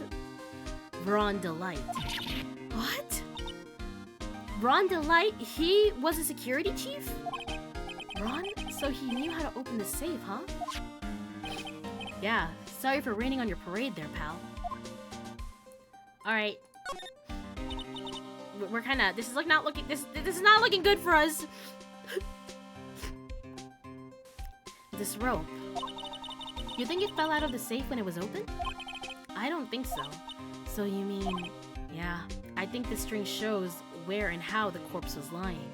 Ron Delight. What? Ron Delight? He was a security chief? Ron? So he knew how to open the safe, huh? Yeah, sorry for raining on your parade there, pal. Alright. We're kinda, this is not looking good for us. This rope. You think it fell out of the safe when it was open? I don't think so. So you mean, yeah, I think the string shows where and how the corpse was lying.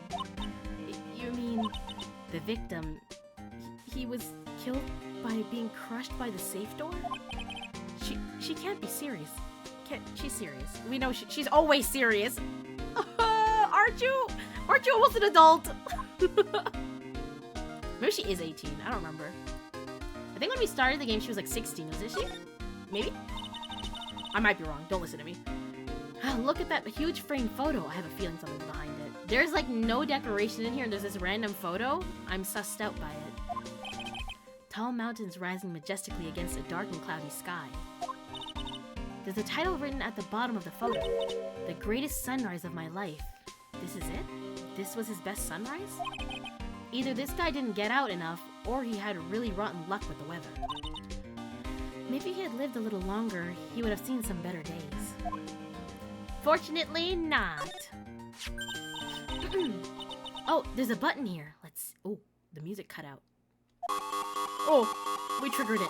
You mean the victim, he was killed by being crushed by the safe door? She can't be serious. She's serious. We know she's always serious. Aren't you almost an adult? Maybe she is 18. I don't remember. I think when we started the game, she was like 16, wasn't she? Maybe? I might be wrong. Don't listen to me. Look at that huge framed photo. I have a feeling something's behind it. There's like no decoration in here, and there's this random photo. I'm sussed out by it. Tall mountains rising majestically against a dark and cloudy sky. There's a title written at the bottom of the photo. The greatest sunrise of my life. This is it? This was his best sunrise? Either this guy didn't get out enough, or he had really rotten luck with the weather. Maybe if he had lived a little longer, he would have seen some better days. Fortunately, not. Oh, there's a button here. Oh, the music cut out. Oh, we triggered it.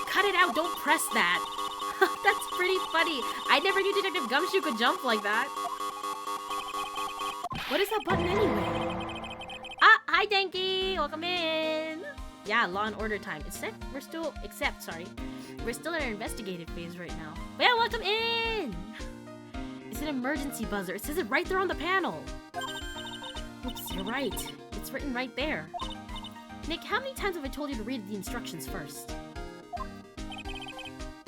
Cut it out, don't press that. That's pretty funny. I never knew Detective Gumshoe could jump like that. What is that button anyway? Hi Hi, Denki! Welcome in! Yeah, Law and Order time. We're still in our investigative phase right now. But yeah, welcome in! It's an emergency buzzer. It says it right there on the panel. Oops, you're right. It's written right there. Nick, how many times have I told you to read the instructions first?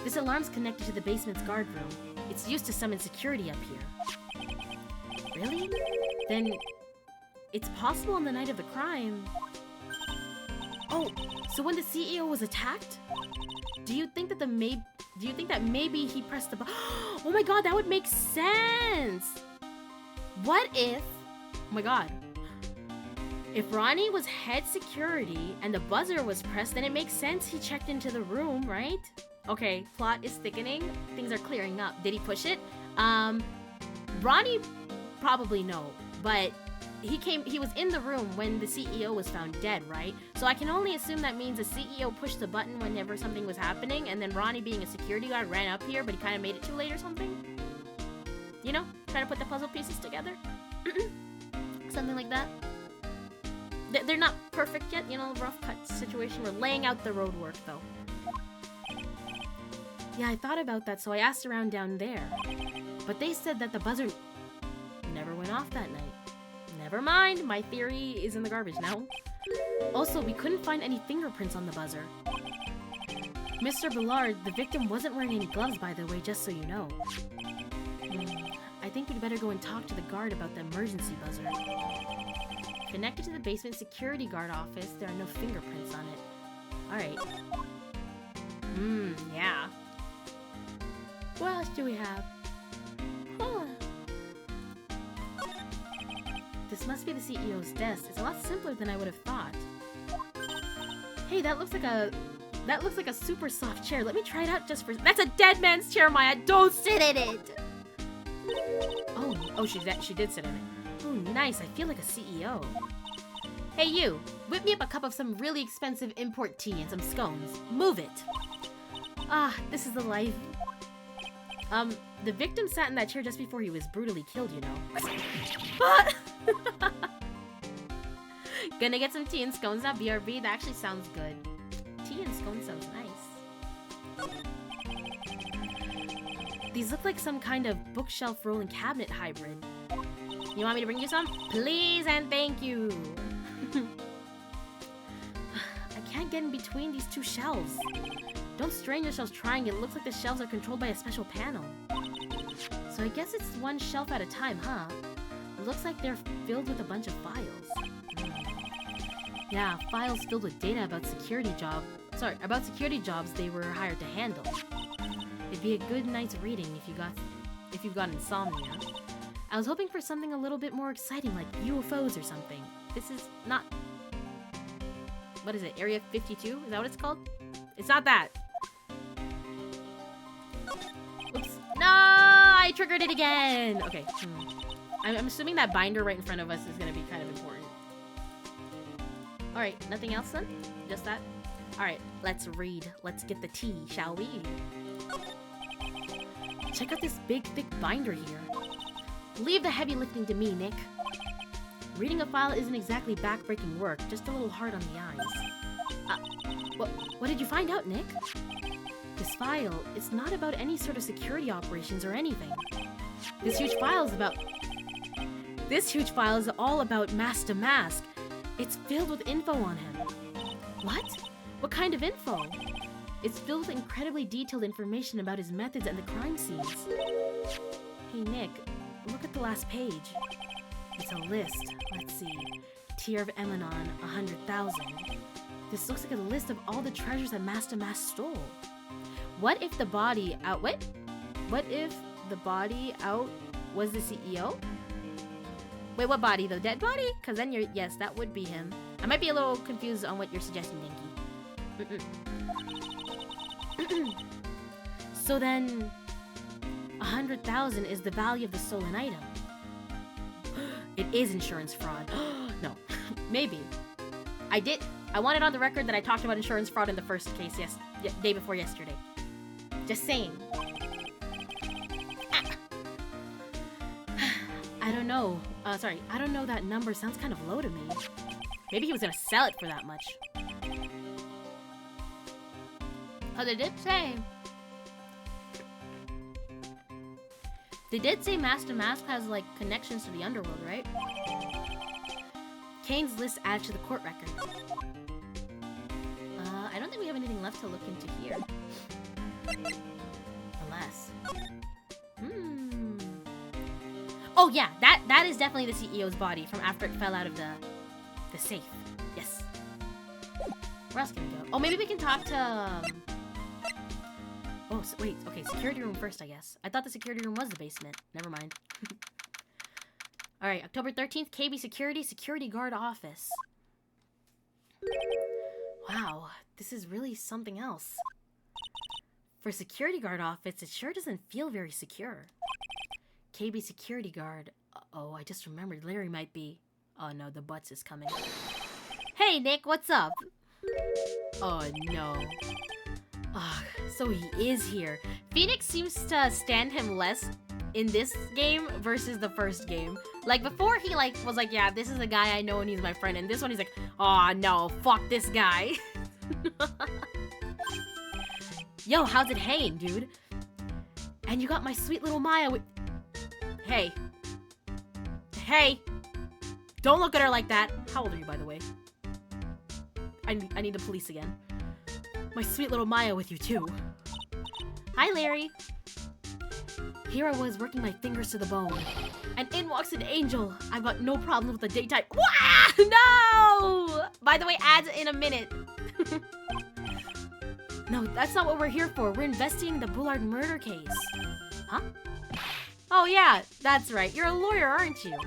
This alarm's connected to the basement's guard room. It's used to summon security up here. Really? Then it's possible on the night of the crime. Oh, so when the CEO was attacked? Do you think that maybe he pressed the button? Oh my god, that would make sense! What if... Oh my god. If Ronnie was head security and the buzzer was pressed, then it makes sense he checked into the room, right? Okay, plot is thickening. Things are clearing up. Did he push it? Ronnie probably no, but he was in the room when the CEO was found dead, right? So I can only assume that means the CEO pushed the button whenever something was happening, and then Ronnie, being a security guard, ran up here, but he kind of made it too late or something? You know? Trying to put the puzzle pieces together? Something like that. They're not perfect yet, you know, rough cut situation. We're laying out the road work, though. Yeah, I thought about that, so I asked around down there. But they said that the buzzer never went off that night. Never mind, my theory is in the garbage now. Also, we couldn't find any fingerprints on the buzzer. Mr. Ballard, the victim wasn't wearing any gloves, by the way, just so you know. I think we'd better go and talk to the guard about the emergency buzzer. Connected to the basement security guard office, there are no fingerprints on it. Alright. Yeah. What else do we have? Huh. This must be the CEO's desk. It's a lot simpler than I would have thought. Hey, that looks like a super soft chair. Let me try it out just for... That's a dead man's chair, Maya! Don't sit in it! Oh, she did sit in it. Oh, nice. I feel like a CEO. Hey, you. Whip me up a cup of some really expensive import tea and some scones. Move it. Ah, this is the life. The victim sat in that chair just before he was brutally killed, you know. Gonna get some tea and scones now, BRB. That actually sounds good. Tea and scones sounds nice. These look like some kind of bookshelf rolling cabinet hybrid. You want me to bring you some? Please and thank you. I can't get in between these two shelves. Don't strain yourselves trying. It looks like the shelves are controlled by a special panel. So I guess it's one shelf at a time, huh? It looks like they're filled with a bunch of files. Yeah, files filled with data about security jobs they were hired to handle. It'd be a good night's reading if you've got insomnia. I was hoping for something a little bit more exciting, like UFOs or something. This is not... What is it, Area 52? Is that what it's called? It's not that. Oops. No! I triggered it again! Okay. I'm assuming that binder right in front of us is going to be kind of important. Alright, nothing else then? Just that? Alright, let's read. Let's get the tea, shall we? Check out this big, thick binder here. Leave the heavy lifting to me, Nick. Reading a file isn't exactly back-breaking work, just a little hard on the eyes. What did you find out, Nick? This file, it's not about any sort of security operations or anything. This huge file is all about Master Mask. It's filled with info on him. What? What kind of info? It's filled with incredibly detailed information about his methods and the crime scenes. Hey, Nick, look at the last page. It's a list. Let's see. Tier of Emanon, 100,000. This looks like a list of all the treasures that Master Mask stole. What if the body out... What if the body out was the CEO? Wait, what body? The dead body? Because then you're... Yes, that would be him. I might be a little confused on what you're suggesting, Dinky. So then... 100,000 is the value of the stolen item. It is insurance fraud. No. Maybe. I wanted on the record that I talked about insurance fraud in the first case day before yesterday. Just saying. I don't know. I don't know, that number sounds kind of low to me. Maybe he was gonna sell it for that much. Oh, they did say... They did say Master Mask has, like, connections to the underworld, right? Kane's list added to the court record. I don't think we have anything left to look into here. Alas. Oh yeah, that is definitely the CEO's body from after it fell out of the safe. Yes. Where else can we go? Oh, maybe we can talk to... Oh, so, wait. Okay, security room first, I guess. I thought the security room was the basement. Never mind. Alright, October 13th, KB Security Guard Office. Wow, this is really something else. For security guard office, it sure doesn't feel very secure. KB Security Guard. Uh-oh, I just remembered Larry might be... Oh no, the butts is coming. Hey, Nick, what's up? Oh no. Ugh, so he is here. Phoenix seems to stand him less in this game versus the first game. Like, before he, like, was like, yeah, this is a guy I know and he's my friend. And this one he's like, oh no, fuck this guy. Yo, how's it hanging, dude? And you got my sweet little Maya with... Hey. Hey. Don't look at her like that. How old are you, by the way? I need the police again. My sweet little Maya with you, too. Hi, Larry. Here I was working my fingers to the bone. And in walks an angel. I've got no problem with the daytime. Wah! No! By the way, ads in a minute. No, that's not what we're here for. We're investigating the Bullard murder case. Huh? Oh yeah, that's right. You're a lawyer, aren't you?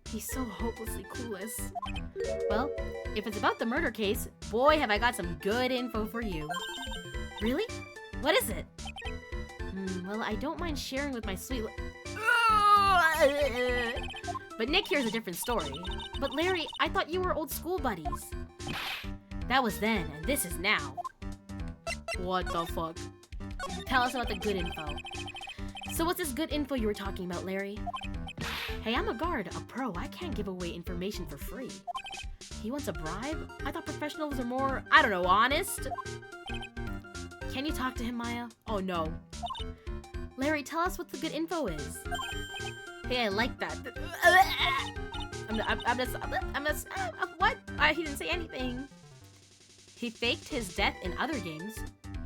He's so hopelessly clueless. Well, if it's about the murder case, boy, have I got some good info for you. Really? What is it? Well, I don't mind sharing with my sweet... But Nick here's a different story. But Larry, I thought you were old school buddies. That was then, and this is now. What the fuck? Tell us about the good info. So what's this good info you were talking about, Larry? Hey, I'm a guard, a pro. I can't give away information for free. He wants a bribe? I thought professionals are more, I don't know, honest? Can you talk to him, Maya? Oh no. Larry, tell us what the good info is. Hey, I like that. What? He didn't say anything. He faked his death in other games.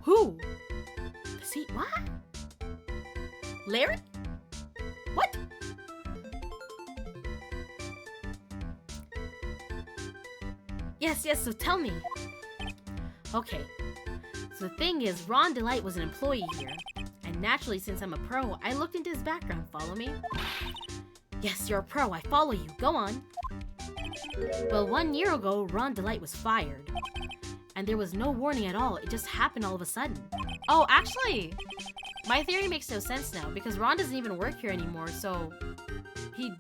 Who? See, what? Larry? What? Yes, so tell me. Okay. So the thing is, Ron Delight was an employee here. And naturally, since I'm a pro, I looked into his background. Follow me? Yes, you're a pro. I follow you. Go on. Well, 1 year ago, Ron Delight was fired. And there was no warning at all. It just happened all of a sudden. Oh, actually, my theory makes no sense now, because Ron doesn't even work here anymore, so he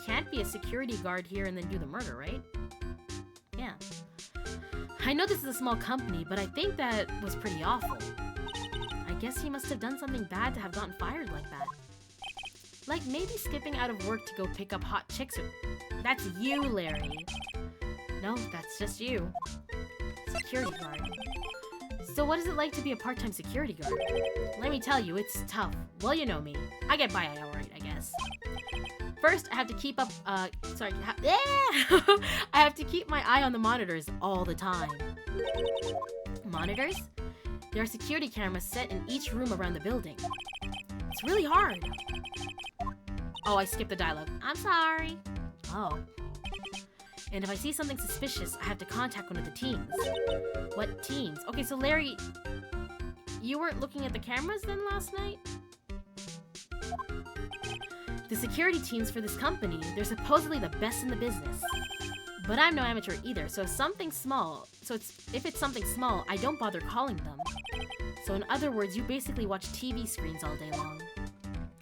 can't be a security guard here and then do the murder, right? Yeah. I know this is a small company, but I think that was pretty awful. I guess he must have done something bad to have gotten fired like that. Like maybe skipping out of work to go pick up hot chicks or... That's you, Larry. No, that's just you. Security guard. So what is it like to be a part-time security guard? Let me tell you, it's tough. Well, you know me. I get by alright, I guess. First, I have to keep up, I have to keep my eye on the monitors all the time. Monitors? There are security cameras set in each room around the building. It's really hard. Oh, I skipped the dialogue. I'm sorry. Oh. And if I see something suspicious, I have to contact one of the teams. What teams? Okay, so Larry, you weren't looking at the cameras then last night? The security teams for this company, they're supposedly the best in the business. But I'm no amateur either, so if it's something small, I don't bother calling them. So in other words, you basically watch TV screens all day long.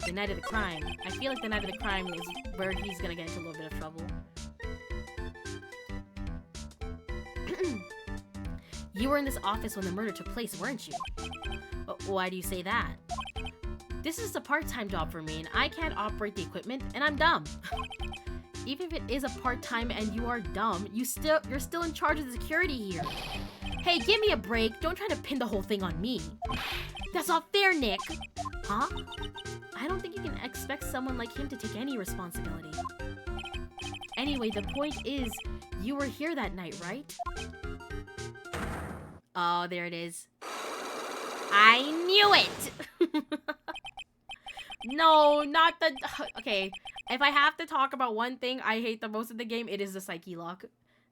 The night of the crime. I feel like the night of the crime is where he's gonna get into a little bit of trouble. You were in this office when the murder took place, weren't you? Why do you say that? This is a part-time job for me, and I can't operate the equipment, and I'm dumb. even if it is a part-time and you are dumb, you're still in charge of the security here. Hey, give me a break. Don't try to pin the whole thing on me. That's not fair, Nick. Huh? I don't think you can expect someone like him to take any responsibility. Anyway, the point is, you were here that night, right? Oh, there it is. I knew it! No, not the... Okay, if I have to talk about one thing I hate the most in the game, it is the psyche lock.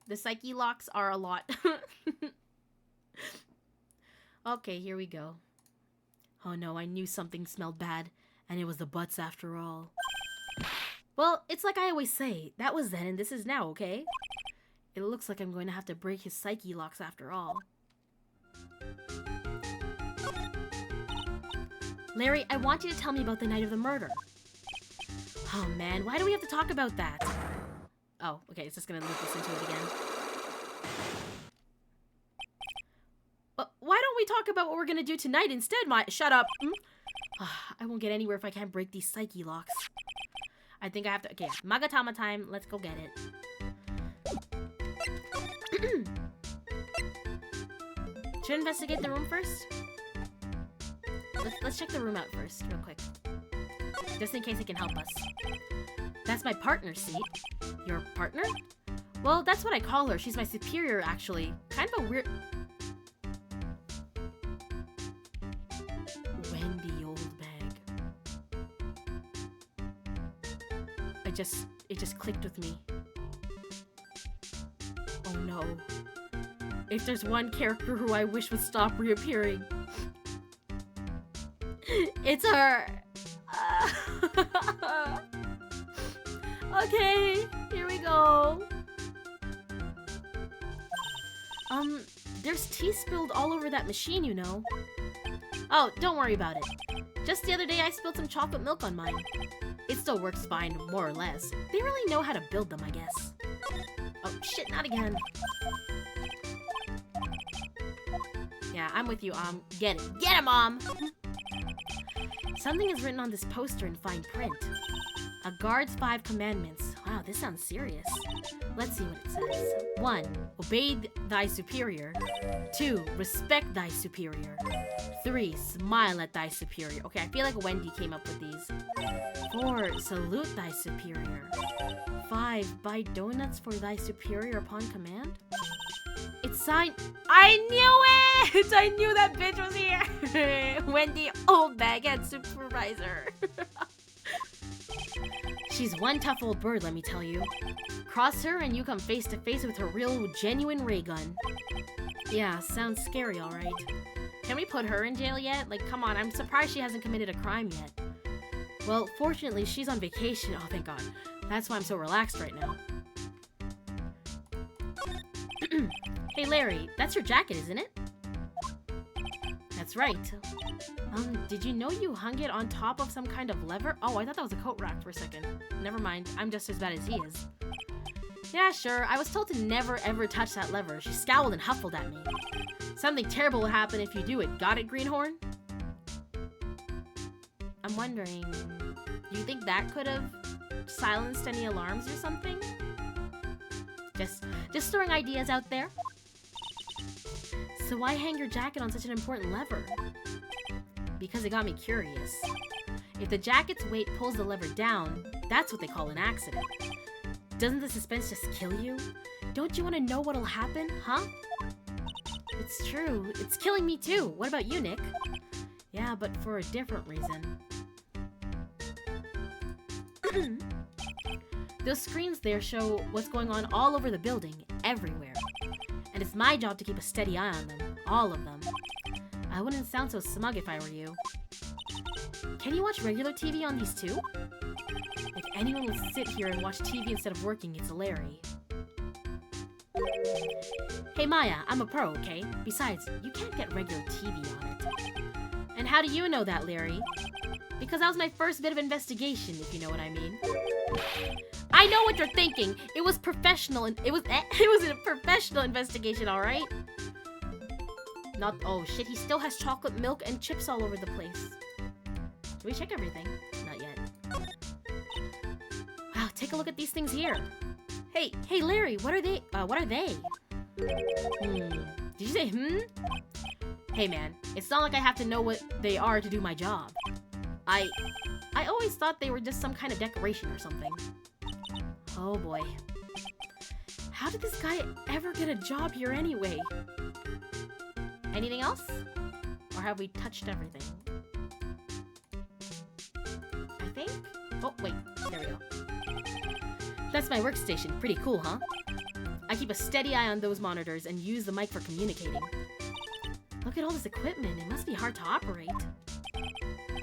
The psyche locks are a lot. Okay, here we go. Oh no, I knew something smelled bad, and it was the butts after all. Well, it's like I always say, that was then and this is now, okay? It looks like I'm going to have to break his psyche locks after all. Larry, I want you to tell me about the night of the murder. Oh man, why do we have to talk about that? Oh, okay, it's just gonna loop us into it again. Why don't we talk about what we're gonna do tonight instead, Shut up! I won't get anywhere if I can't break these psyche locks. I think I have to- Okay, Magatama time, let's go get it. Should I investigate the room first? Let's check the room out first, real quick. Just in case it can help us. That's my partner's seat. Your partner? Well, that's what I call her. She's my superior, actually. Kind of a weird... Wendy, old bag. It just clicked with me. Oh no. If there's one character who I wish would stop reappearing, it's her. Okay, here we go. There's tea spilled all over that machine, you know. Oh, don't worry about it. Just the other day I spilled some chocolate milk on mine. It still works fine, more or less. They really know how to build them, I guess. Oh, shit, not again. Yeah, I'm with you, Get it. Get it, Mom! Something is written on this poster in fine print. A guard's 5 commandments. Wow, this sounds serious. Let's see what it says. 1. Obey thy superior. 2. Respect thy superior. 3. Smile at thy superior. Okay, I feel like Wendy came up with these. 4. Salute thy superior. 5. Buy donuts for thy superior upon command. It's signed. I knew it! I knew that bitch was here! Wendy, old baghead supervisor. She's one tough old bird, let me tell you. Cross her and you come face to face with her real, genuine ray gun. Yeah, sounds scary, alright. Can we put her in jail yet? Like, come on, I'm surprised she hasn't committed a crime yet. Well, fortunately, she's on vacation. Oh, thank God. That's why I'm so relaxed right now. Hey, Larry, that's your jacket, isn't it? That's right. Did you know you hung it on top of some kind of lever? Oh, I thought that was a coat rack for a second. Never mind, I'm just as bad as he is. Yeah, sure, I was told to never ever touch that lever. She scowled and huffled at me. Something terrible will happen if you do it. Got it, Greenhorn? I'm wondering, do you think that could have silenced any alarms or something? Just throwing ideas out there. So why hang your jacket on such an important lever? Because it got me curious. If the jacket's weight pulls the lever down, that's what they call an accident. Doesn't the suspense just kill you? Don't you want to know what'll happen, huh? It's true. It's killing me too. What about you, Nick? Yeah, but for a different reason. Those screens there show what's going on all over the building, everywhere. And it's my job to keep a steady eye on them, all of them. I wouldn't sound so smug if I were you. Can you watch regular TV on these too? If anyone would sit here and watch TV instead of working, it's Larry. Hey Maya, I'm a pro, okay? Besides, you can't get regular TV on it. And how do you know that, Larry? Because that was my first bit of investigation, if you know what I mean. I know what you're thinking. It was professional, and it was a professional investigation, all right? Not. Oh shit! He still has chocolate milk and chips all over the place. Did we check everything? Not yet. Wow, take a look at these things here. Hey, Larry, what are they? Did you say Hey man, it's not like I have to know what they are to do my job. I always thought they were just some kind of decoration or something. Oh boy. How did this guy ever get a job here anyway? Anything else? Or have we touched everything? I think? Oh, wait. There we go. That's my workstation. Pretty cool, huh? I keep a steady eye on those monitors and use the mic for communicating. Look at all this equipment. It must be hard to operate.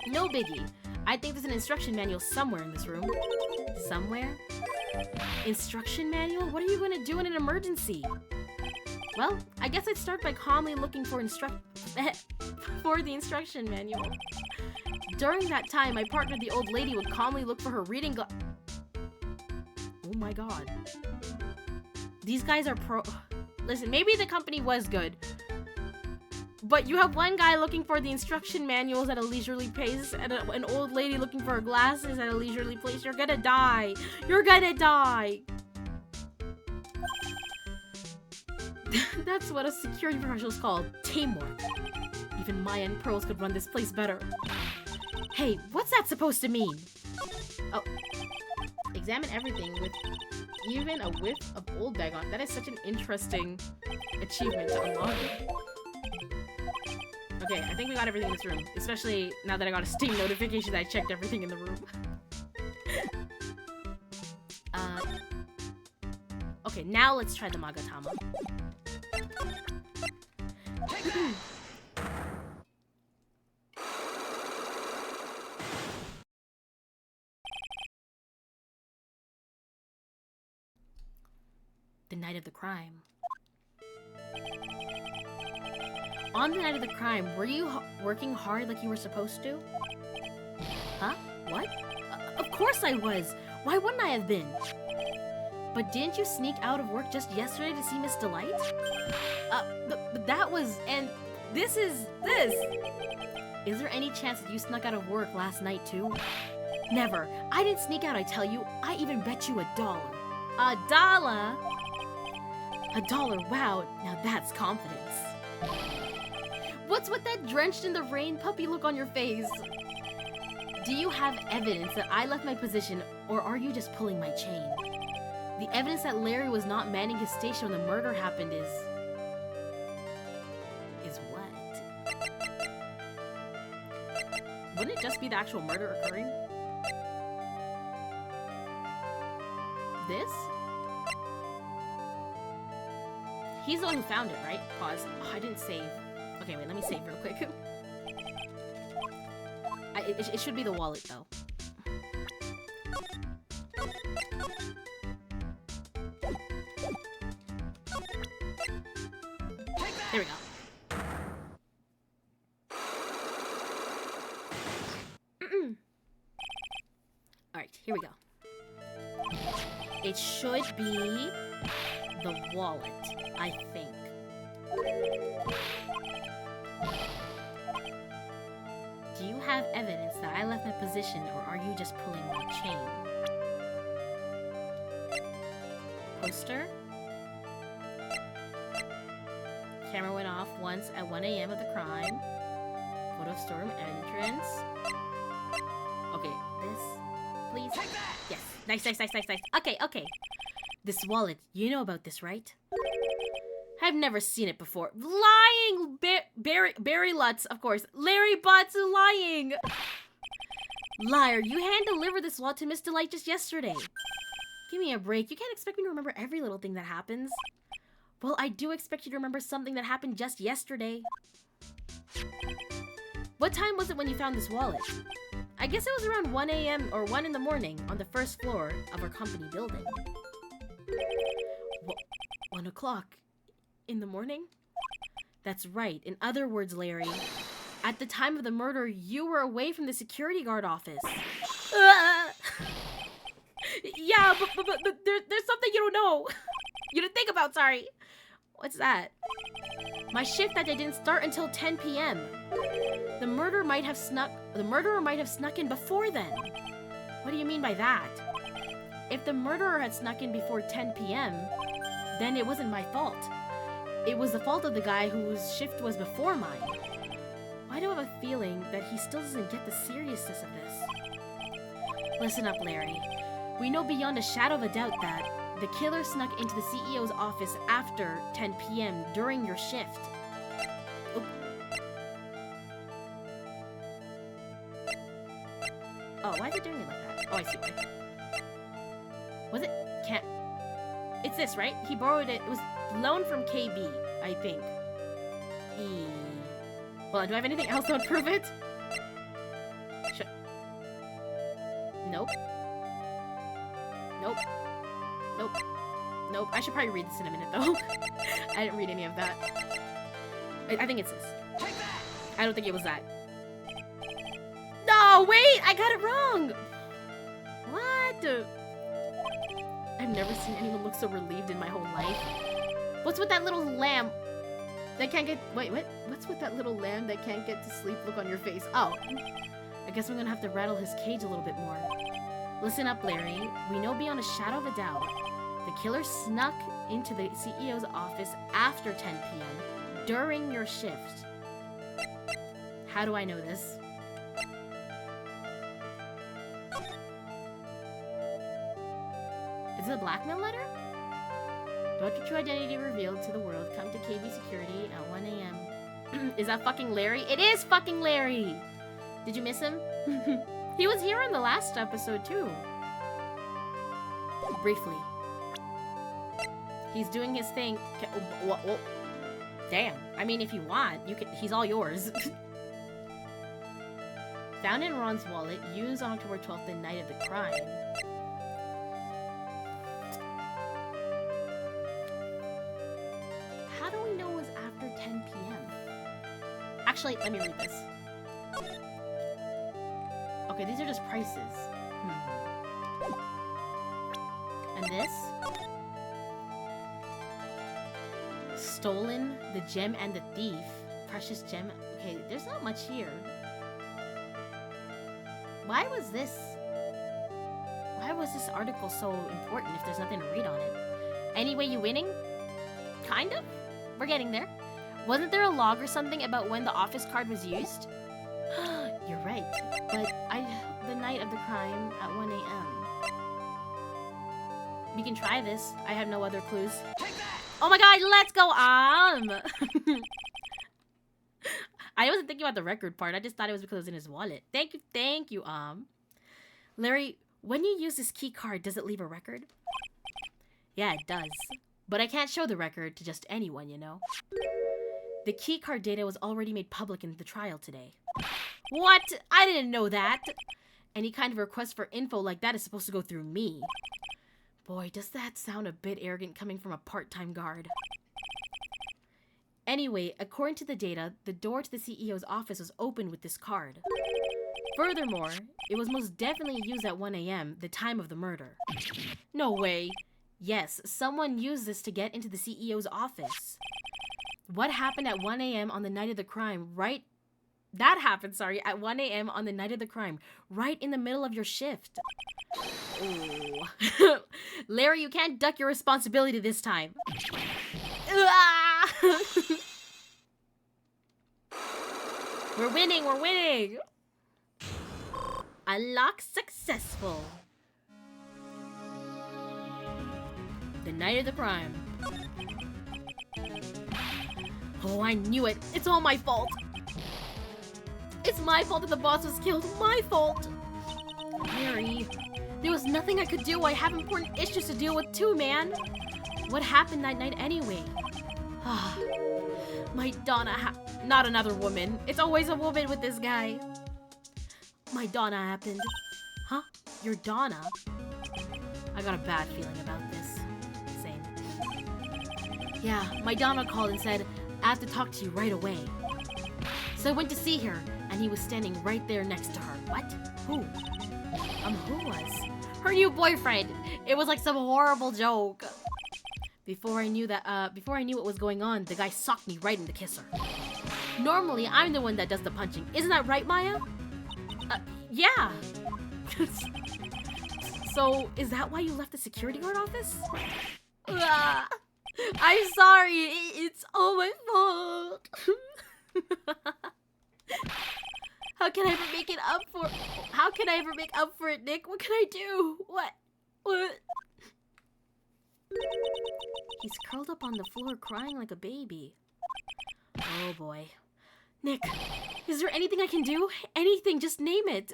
No biggie. I think there's an instruction manual somewhere in this room. Somewhere? Instruction manual? What are you going to do in an emergency? Well, I guess I'd start by calmly looking for the instruction manual. During that time, my partner, the old lady, would calmly look for her reading Oh my god. These guys are Listen, maybe the company was good. But you have one guy looking for the instruction manuals at a leisurely pace, and an old lady looking for her glasses at a leisurely pace. You're gonna die. You're gonna die. That's what a security professional is called. Teamwork. Even Maya and Pearls could run this place better. Hey, what's that supposed to mean? Oh. Examine everything with even a whiff of old bag on. That is such an interesting achievement to unlock. Okay, I think we got everything in this room. Especially now that I got a Steam notification that I checked everything in the room. Okay, now let's try the Magatama. The night of the crime. On the night of the crime, were you working hard like you were supposed to? Huh? What? Of course I was! Why wouldn't I have been? But didn't you sneak out of work just yesterday to see Miss Delight? But that was... and this is... this! Is there any chance that you snuck out of work last night too? Never. I didn't sneak out, I tell you. I even bet you $1. $1? $1, wow. Now that's confidence. What's with that drenched in the rain puppy look on your face? Do you have evidence that I left my position, or are you just pulling my chain? The evidence that Larry was not manning his station when the murder happened is what? Wouldn't it just be the actual murder occurring? This? He's the one who found it, right? Pause. Oh, I didn't save. Okay, wait, let me save real quick. It should be the wallet, though. There we go. Alright, here we go. It should be the wallet, I think. Do you have evidence that I left my position, or are you just pulling my chain? Poster? Camera went off once at 1 a.m. of the crime. Photo storm entrance. Okay, this, please. Yes, nice. Okay. This wallet, you know about this, right? I've never seen it before. Lying! Barry Lutz, of course. Larry Butts lying! Liar, you hand-delivered this wallet to Miss Delight just yesterday. Give me a break. You can't expect me to remember every little thing that happens. Well, I do expect you to remember something that happened just yesterday. What time was it when you found this wallet? I guess it was around 1 a.m. or 1 in the morning on the first floor of our company building. 1 o'clock in the morning? That's right. In other words, Larry, at the time of the murder, you were away from the security guard office. Yeah, but there's something you don't know. You didn't think about, sorry. What's that? My shift that day didn't start until 10 p.m. The murderer might have snuck in before then. What do you mean by that? if the murderer had snuck in before 10 p.m., then it wasn't my fault. It was the fault of the guy whose shift was before mine. Why do I have a feeling that he still doesn't get the seriousness of this? Listen up, Larry. We know beyond a shadow of a doubt that the killer snuck into the CEO's office after 10 p.m. during your shift. Oh, why is it doing it like that? Oh, I see why. Was it? Can't. It's this, right? He borrowed it. It was loaned from KB, I think. Well, do I have anything else that would prove it? Nope. Nope. Nope. Nope. I should probably read this in a minute, though. I didn't read any of that. I think it's this. I don't think it was that. No, wait! I got it wrong! What? I've never seen anyone look so relieved in my whole life. What's with that little lamb that can't get... Wait, what? What's with that little lamb that can't get to sleep look on your face? Oh. I guess I'm gonna have to rattle his cage a little bit more. Listen up, Larry. We know beyond a shadow of a doubt the killer snuck into the CEO's office after 10 p.m. during your shift. How do I know this? Is it a blackmail letter? Don't your true identity revealed to the world. Come to KB Security at 1 a.m. Is that fucking Larry? It is fucking Larry! Did you miss him? He was here in the last episode too. Briefly. He's doing his thing. Damn. I mean, if you want, you can. He's all yours. Found in Ron's wallet, used on October 12th, the night of the crime. How do we know it was after 10 p.m.? Actually, let me read this. Okay, these are just prices. And this? Stolen, the gem and the thief. Precious gem. Okay, there's not much here. Why was this article so important if there's nothing to read on it? Anyway, you winning? Kind of? We're getting there. Wasn't there a log or something about when the office card was used? You're right. But the night of the crime at 1 a.m. We can try this. I have no other clues. Oh my god, let's go, I wasn't thinking about the record part. I just thought it was because it was in his wallet. Thank you, Larry, when you use this key card, does it leave a record? Yeah, it does. But I can't show the record to just anyone, you know? The key card data was already made public in the trial today. What? I didn't know that! Any kind of request for info like that is supposed to go through me. Boy, does that sound a bit arrogant coming from a part-time guard. Anyway, according to the data, the door to the CEO's office was open with this card. Furthermore, it was most definitely used at 1 a.m., the time of the murder. No way. Yes, someone used this to get into the CEO's office. What happened at 1 a.m. on the night of the crime, That happened, at 1 a.m. on the night of the crime, right in the middle of your shift. Oh. Larry, you can't duck your responsibility this time. We're winning! Unlock successful. The night of the crime. Oh, I knew it. It's all my fault. It's my fault that the boss was killed. My fault. Larry, there was nothing I could do. I have important issues to deal with too, man. What happened that night anyway? My Donna not another woman. It's always a woman with this guy. My Donna happened. Huh? Your Donna? I got a bad feeling about this. Same. Yeah, my Donna called and said, I have to talk to you right away. So I went to see her, and he was standing right there next to her. What? Who? Who was? Her new boyfriend. It was like some horrible joke. Before I knew what was going on, the guy socked me right in the kisser. Normally, I'm the one that does the punching. Isn't that right, Maya? Yeah. So, is that why you left the security guard office? I'm sorry. It's all my fault. How can I ever make it up for? How can I ever make up for it, Nick? What can I do? What? He's curled up on the floor crying like a baby. Oh boy. Nick, is there anything I can do? Anything, just name it.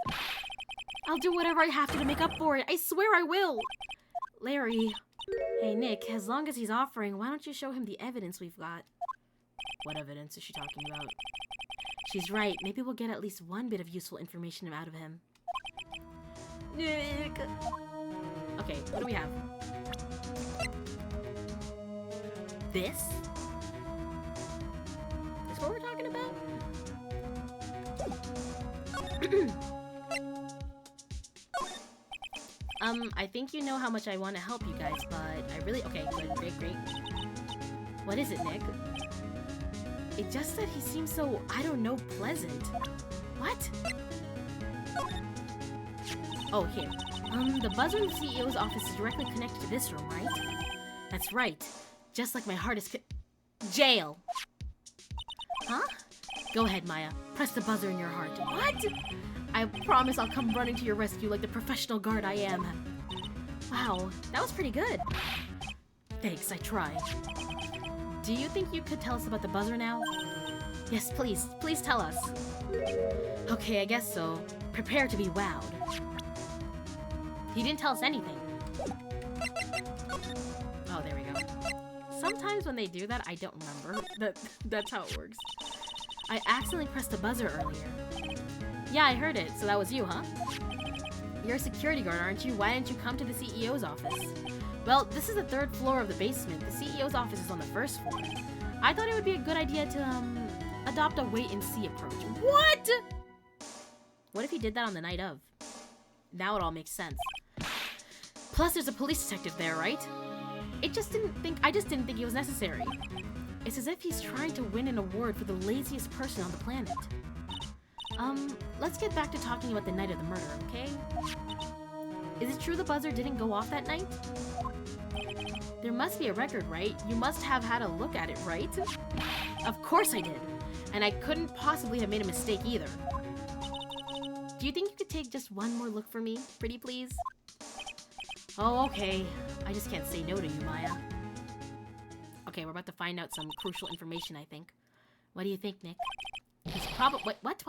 I'll do whatever I have to make up for it. I swear I will. Larry. Hey, Nick, as long as he's offering, why don't you show him the evidence we've got? What evidence is she talking about? She's right. Maybe we'll get at least one bit of useful information out of him. Nick. Okay, what do we have? This? Is what we're talking about? I think you know how much I want to help you guys, but I really... Okay, good, great. What is it, Nick? It's just that he seems so, I don't know, pleasant. What? Oh, here. The buzzer in the CEO's office is directly connected to this room, right? That's right. Just like my heart is jail. Huh? Go ahead, Maya. Press the buzzer in your heart. What? I promise I'll come running to your rescue like the professional guard I am. Wow, that was pretty good. Thanks, I tried. Do you think you could tell us about the buzzer now? Yes, please. Please tell us. Okay, I guess so. Prepare to be wowed. He didn't tell us anything. Oh, there we go. Sometimes when they do that, I don't remember. That's how it works. I accidentally pressed the buzzer earlier. Yeah, I heard it. So that was you, huh? You're a security guard, aren't you? Why didn't you come to the CEO's office? Well, this is the 3rd floor of the basement. The CEO's office is on the 1st floor. I thought it would be a good idea to, adopt a wait-and-see approach. What? What if he did that on the night of? Now it all makes sense. Plus, there's a police detective there, right? I just didn't think it was necessary. It's as if he's trying to win an award for the laziest person on the planet. Let's get back to talking about the night of the murder, okay? Is it true the buzzer didn't go off that night? There must be a record, right? You must have had a look at it, right? Of course I did. And I couldn't possibly have made a mistake either. Do you think you could take just one more look for me, pretty please? Oh, okay. I just can't say no to you, Maya. Okay, we're about to find out some crucial information, I think. What do you think, Nick? He's probably... What?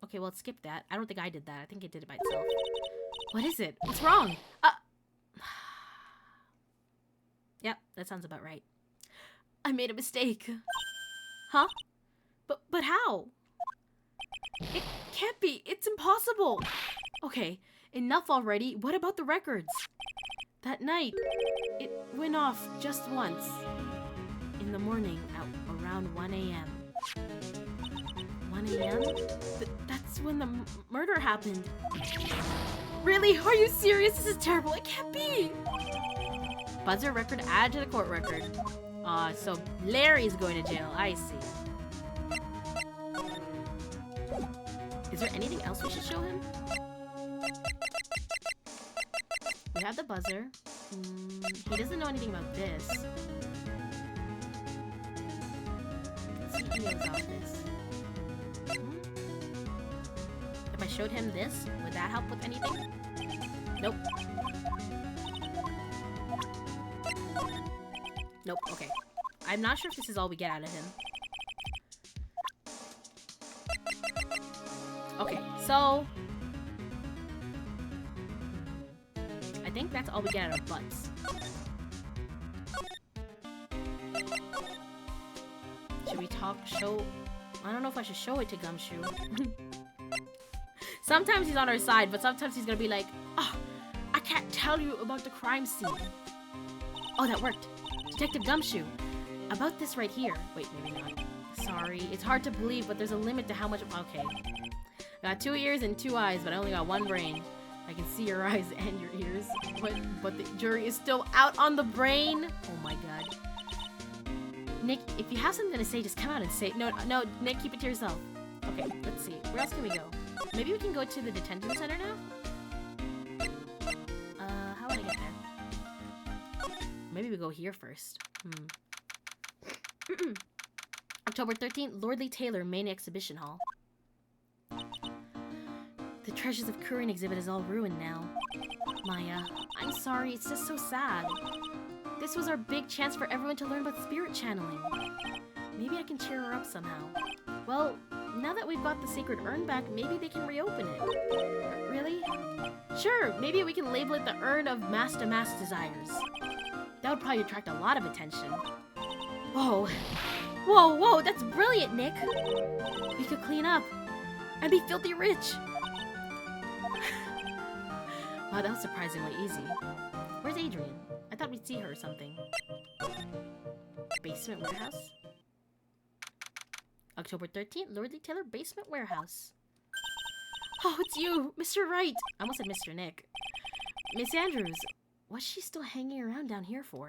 Okay, well, skip that. I don't think I did that. I think it did it by itself. What is it? What's wrong? Yep, that sounds about right. I made a mistake. Huh? But how? It can't be. It's impossible. Okay, enough already. What about the records? That night, it went off just once. In the morning, at around 1 a.m. 1 a.m.? That's when the murder happened. Really? Are you serious? This is terrible. It can't be. Buzzer record added to the court record. So Larry's going to jail. I see. Is there anything else we should show him? We have the buzzer. He doesn't know anything about this. CEO's office. If I showed him this, would that help with anything? Nope. Nope, okay. I'm not sure if this is all we get out of him. Okay, so... I think that's all we get out of Butts. Should we show... I don't know if I should show it to Gumshoe. Sometimes he's on our side, but sometimes he's gonna be like, oh, I can't tell you about the crime scene. Oh, that worked. Detective Gumshoe. About this right here. Wait, maybe not. Sorry. It's hard to believe, but there's a limit to how much... Okay. I got 2 ears and 2 eyes, but I only got 1 brain. I can see your eyes and your ears, but the jury is still out on the brain. Oh my god. Nick, if you have something to say, just come out and say it. No, Nick, keep it to yourself. Okay, let's see. Where else can we go? Maybe we can go to the detention center now? maybe we go here first. October 13th, Lordly Taylor Main Exhibition Hall. The Treasures of Kurin exhibit is all ruined now. Maya, I'm sorry, it's just so sad. This was our big chance for everyone to learn about spirit channeling. Maybe I can cheer her up somehow. Well, now that we've got the sacred urn back, maybe they can reopen it. Really? Sure, maybe we can label it the Urn of Master Desires. That would probably attract a lot of attention. Whoa. Whoa, that's brilliant, Nick. We could clean up and be filthy rich. Wow, that was surprisingly easy. Where's Adrian? I thought we'd see her or something. Basement warehouse? October 13th, Lordly Taylor Basement Warehouse. Oh, it's you, Mr. Wright. I almost said Mr. Nick. Miss Andrews, what's she still hanging around down here for?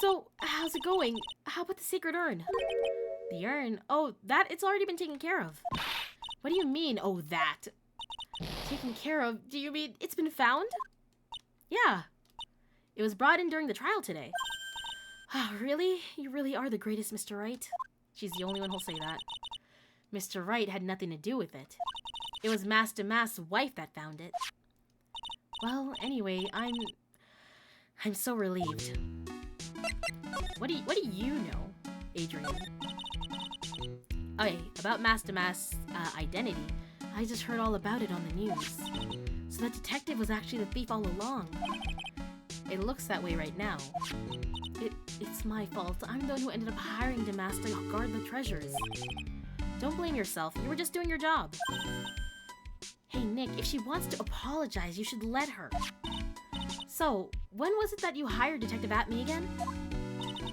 So, how's it going? How about the sacred urn? The urn? Oh, it's already been taken care of. What do you mean, oh, that? Taken care of? Do you mean it's been found? Yeah. It was brought in during the trial today. Oh, really? You really are the greatest, Mr. Wright. She's the only one who'll say that. Mr. Wright had nothing to do with it. It was Master Mass's wife that found it. Well, anyway, I'm so relieved. What do you know, Adrian? Okay, about Master Mass's identity. I just heard all about it on the news. So that detective was actually the thief all along. It looks that way right now. It's my fault. I'm the one who ended up hiring Damas to guard the treasures. Don't blame yourself. You were just doing your job. Hey, Nick, if she wants to apologize, you should let her. So, when was it that you hired Detective Atme again?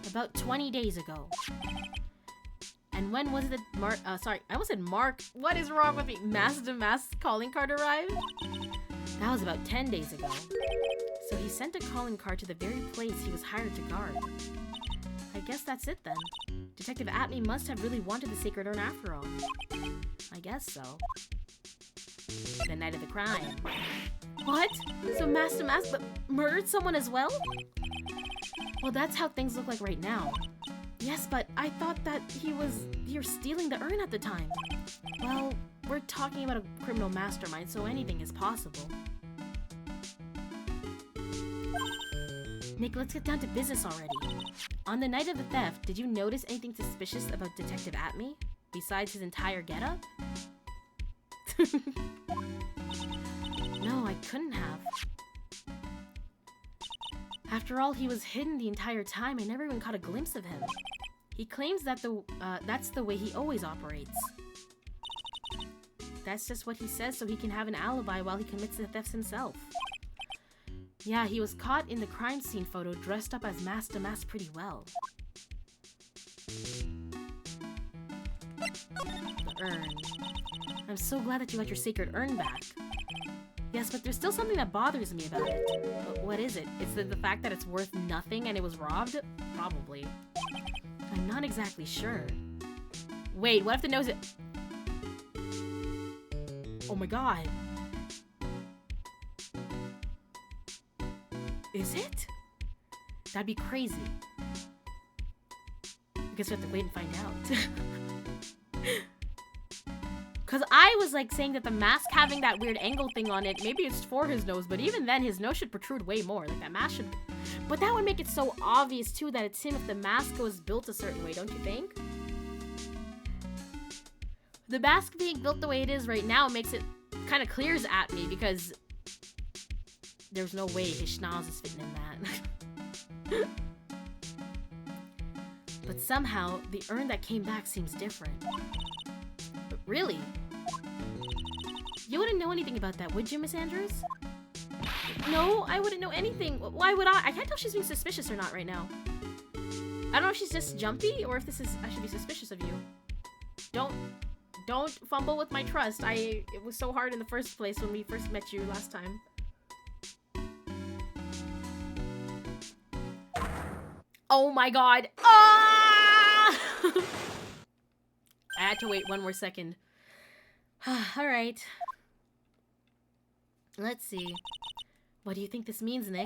About 20 days ago. And when was it that sorry, I almost said Mark. What is wrong with me? Master Mass calling card arrived? That was about 10 days ago. So he sent a calling card to the very place he was hired to guard. I guess that's it then. Detective Atme must have really wanted the sacred urn after all. I guess so. The night of the crime. What? So Master Mass murdered someone as well? Well, that's how things look like right now. Yes, but I thought that you're stealing the urn at the time. Well, we're talking about a criminal mastermind, so anything is possible. Nick, let's get down to business already. On the night of the theft, did you notice anything suspicious about Detective Atme, besides his entire getup? No, I couldn't have. After all, he was hidden the entire time. I never even caught a glimpse of him. He claims that that's the way he always operates. That's just what he says so he can have an alibi while he commits the thefts himself. Yeah, he was caught in the crime scene photo dressed up as Master Mass pretty well. The urn. I'm so glad that you got your sacred urn back. Yes, but there's still something that bothers me about it. What is it? It's the fact that it's worth nothing and it was robbed? Probably. I'm not exactly sure. Wait, what if the nose... Oh my god. Is it? That'd be crazy. I guess we have to wait and find out. Because I was like saying that the mask having that weird angle thing on it, maybe it's for his nose, but even then his nose should protrude way more. Like that mask should... But that would make it so obvious too that it's him if the mask was built a certain way, don't you think? The mask being built the way it is right now makes it kind of clears at me because there's no way his schnoz is fitting in that. But somehow, the urn that came back seems different. But really? You wouldn't know anything about that, would you, Miss Andrews? No, I wouldn't know anything. Why would I? I can't tell if she's being suspicious or not right now. I don't know if she's just jumpy or if this is... I should be suspicious of you. Don't fumble with my trust. It was so hard in the first place when we first met you last time. Oh my god. Ah! I had to wait one more second. Alright. Let's see. What do you think this means, Nick?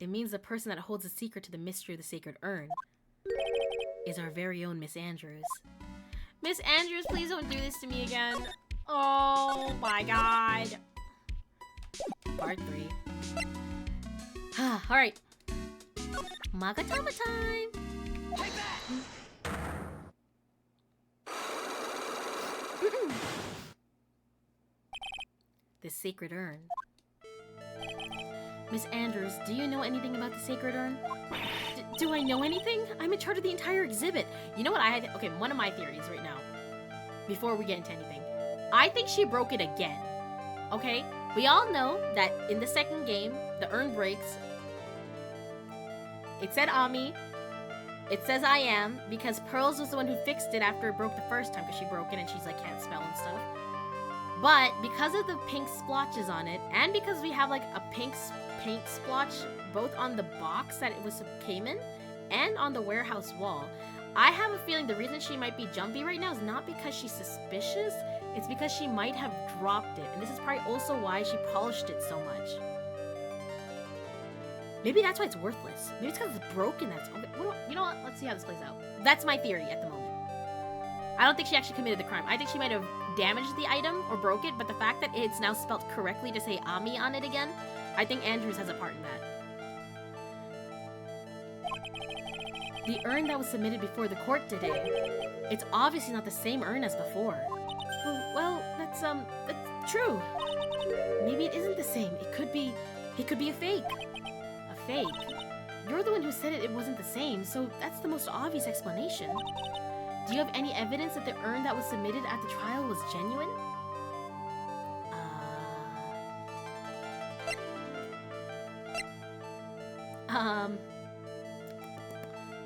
It means the person that holds the secret to the mystery of the sacred urn is our very own Miss Andrews. Miss Andrews, please don't do this to me again. Oh my god. Part 3. Alright. Magatama time! Take that! The sacred urn. Miss Andrews, do you know anything about the sacred urn? Do I know anything? I'm in charge of the entire exhibit. You know what I had? Okay, one of my theories right now, before we get into anything. I think she broke it again. Okay? We all know that in the second game, the urn breaks. It said Ami. It says I am, because Pearls was the one who sixed it after it broke the first time, because she broke it and she's like, can't spell and stuff. But because of the pink splotches on it, and because we have like a pink paint splotch both on the box that it came in and on the warehouse wall, I have a feeling the reason she might be jumpy right now is not because she's suspicious, it's because she might have dropped it. And this is probably also why she polished it so much. Maybe that's why it's worthless. Maybe it's because it's broken. You know what? Let's see how this plays out. That's my theory at the moment. I don't think she actually committed the crime. I think she might have damaged the item or broke it, but the fact that it's now spelled correctly to say Ami on it again, I think Andrews has a part in that. The urn that was submitted before the court today. It's obviously not the same urn as before. Well, that's true. Maybe it isn't the same. It could be a fake. A fake? You're the one who said it wasn't the same, so that's the most obvious explanation. Do you have any evidence that the urn that was submitted at the trial was genuine?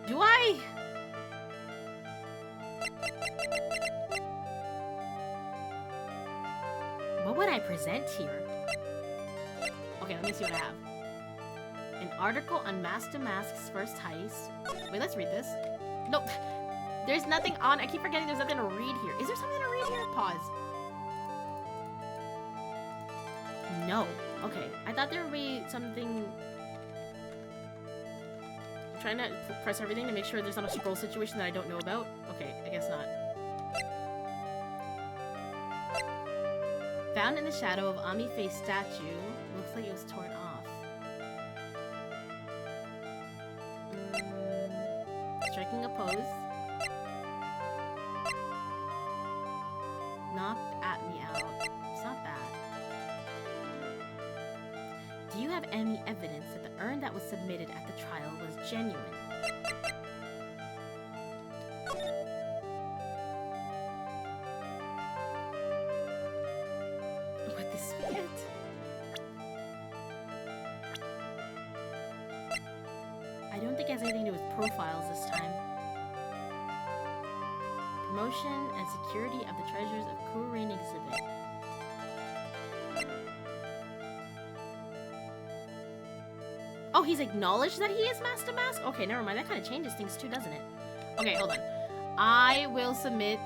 Do I? What would I present here? Okay, let me see what I have. An article on Master Mask's first heist. Wait, let's read this. Nope. There's nothing on. I keep forgetting there's nothing to read here. Is there something to read here? Pause. No. Okay. I thought there would be something. I'm trying to press everything to make sure there's not a scroll situation that I don't know about. Okay, I guess not. Found in the shadow of Ami Face statue. Looks like it was torn off. Striking a pose. Knocked at me out. It's not that. Do you have any evidence that the urn that was submitted at the trial was genuine? Would this be it? I don't think it has anything to do with profiles this time. Promotion and security of the treasures of Kurin exhibit. Oh, he's acknowledged that he is Master Mask? Okay, never mind. That kind of changes things too, doesn't it? Okay, hold on. I will submit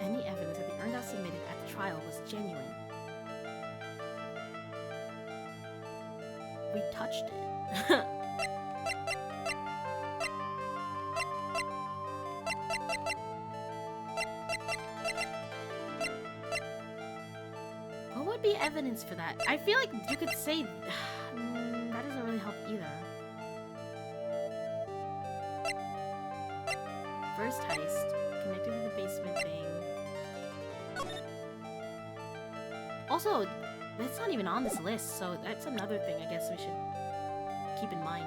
any evidence that the urn that was submitted at the trial was genuine. We touched it. What would be evidence for that? I feel like you could say that doesn't really help either. First heist, connected to the basement thing. Also, that's not even on this list, so that's another thing I guess we should keep in mind.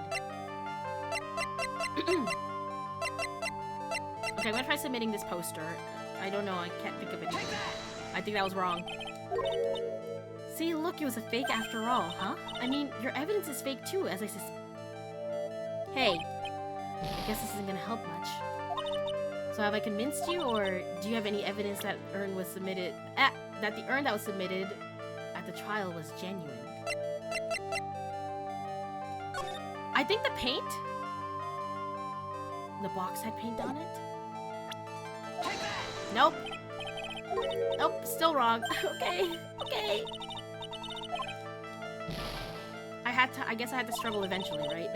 Okay, I'm gonna try submitting this poster. I don't know, I can't think of anything. I think that was wrong. See, look, it was a fake after all, huh? I mean, your evidence is fake too, as I said. Hey, I guess this isn't gonna help much. So have I convinced you, or do you have any evidence that urn was submitted, that the urn that was submitted at the trial was genuine? I think the paint? The box had paint on it? Nope. Nope, still wrong. Okay, okay. I guess I had to struggle eventually, right?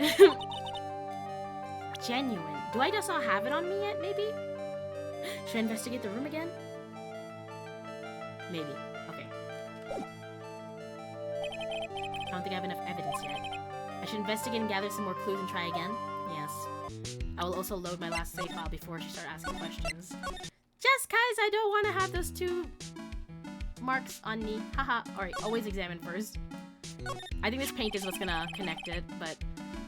Genuine. Do I just not have it on me yet, maybe? Should I investigate the room again? Maybe. Okay. I don't think I have enough evidence yet. I should investigate and gather some more clues and try again? Yes. I will also load my last save file before she starts asking questions. Just cause I don't want to have those 2 marks on me. Haha. Alright, always examine first. I think this paint is what's gonna connect it, but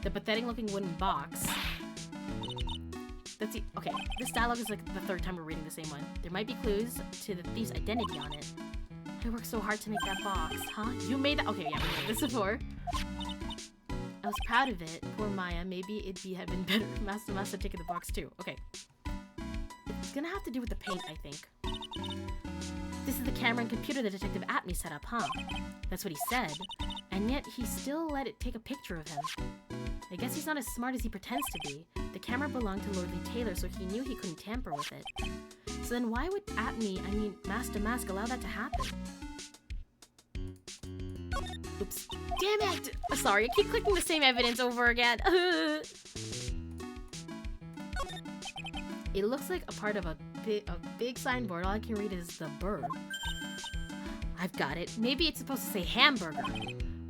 the pathetic looking wooden box. That's the okay. This dialogue is like the 3rd time we're reading the same one. There might be clues to the thief's identity on it. I worked so hard to make that box, huh? You made that? Okay, yeah, we made this before. I was proud of it. Poor Maya. Maybe it'd have been better if Master had taken the box too. Okay. It's gonna have to do with the paint, I think. This is the camera and computer that Detective Atme set up, huh? That's what he said. And yet, he still let it take a picture of him. I guess he's not as smart as he pretends to be. The camera belonged to Lord Lee Taylor, so he knew he couldn't tamper with it. So then why would Master Mask allow that to happen? Oops. Damn it! Sorry, I keep clicking the same evidence over again. It looks like a part of a big signboard. All I can read is the bird. I've got it. Maybe it's supposed to say hamburger.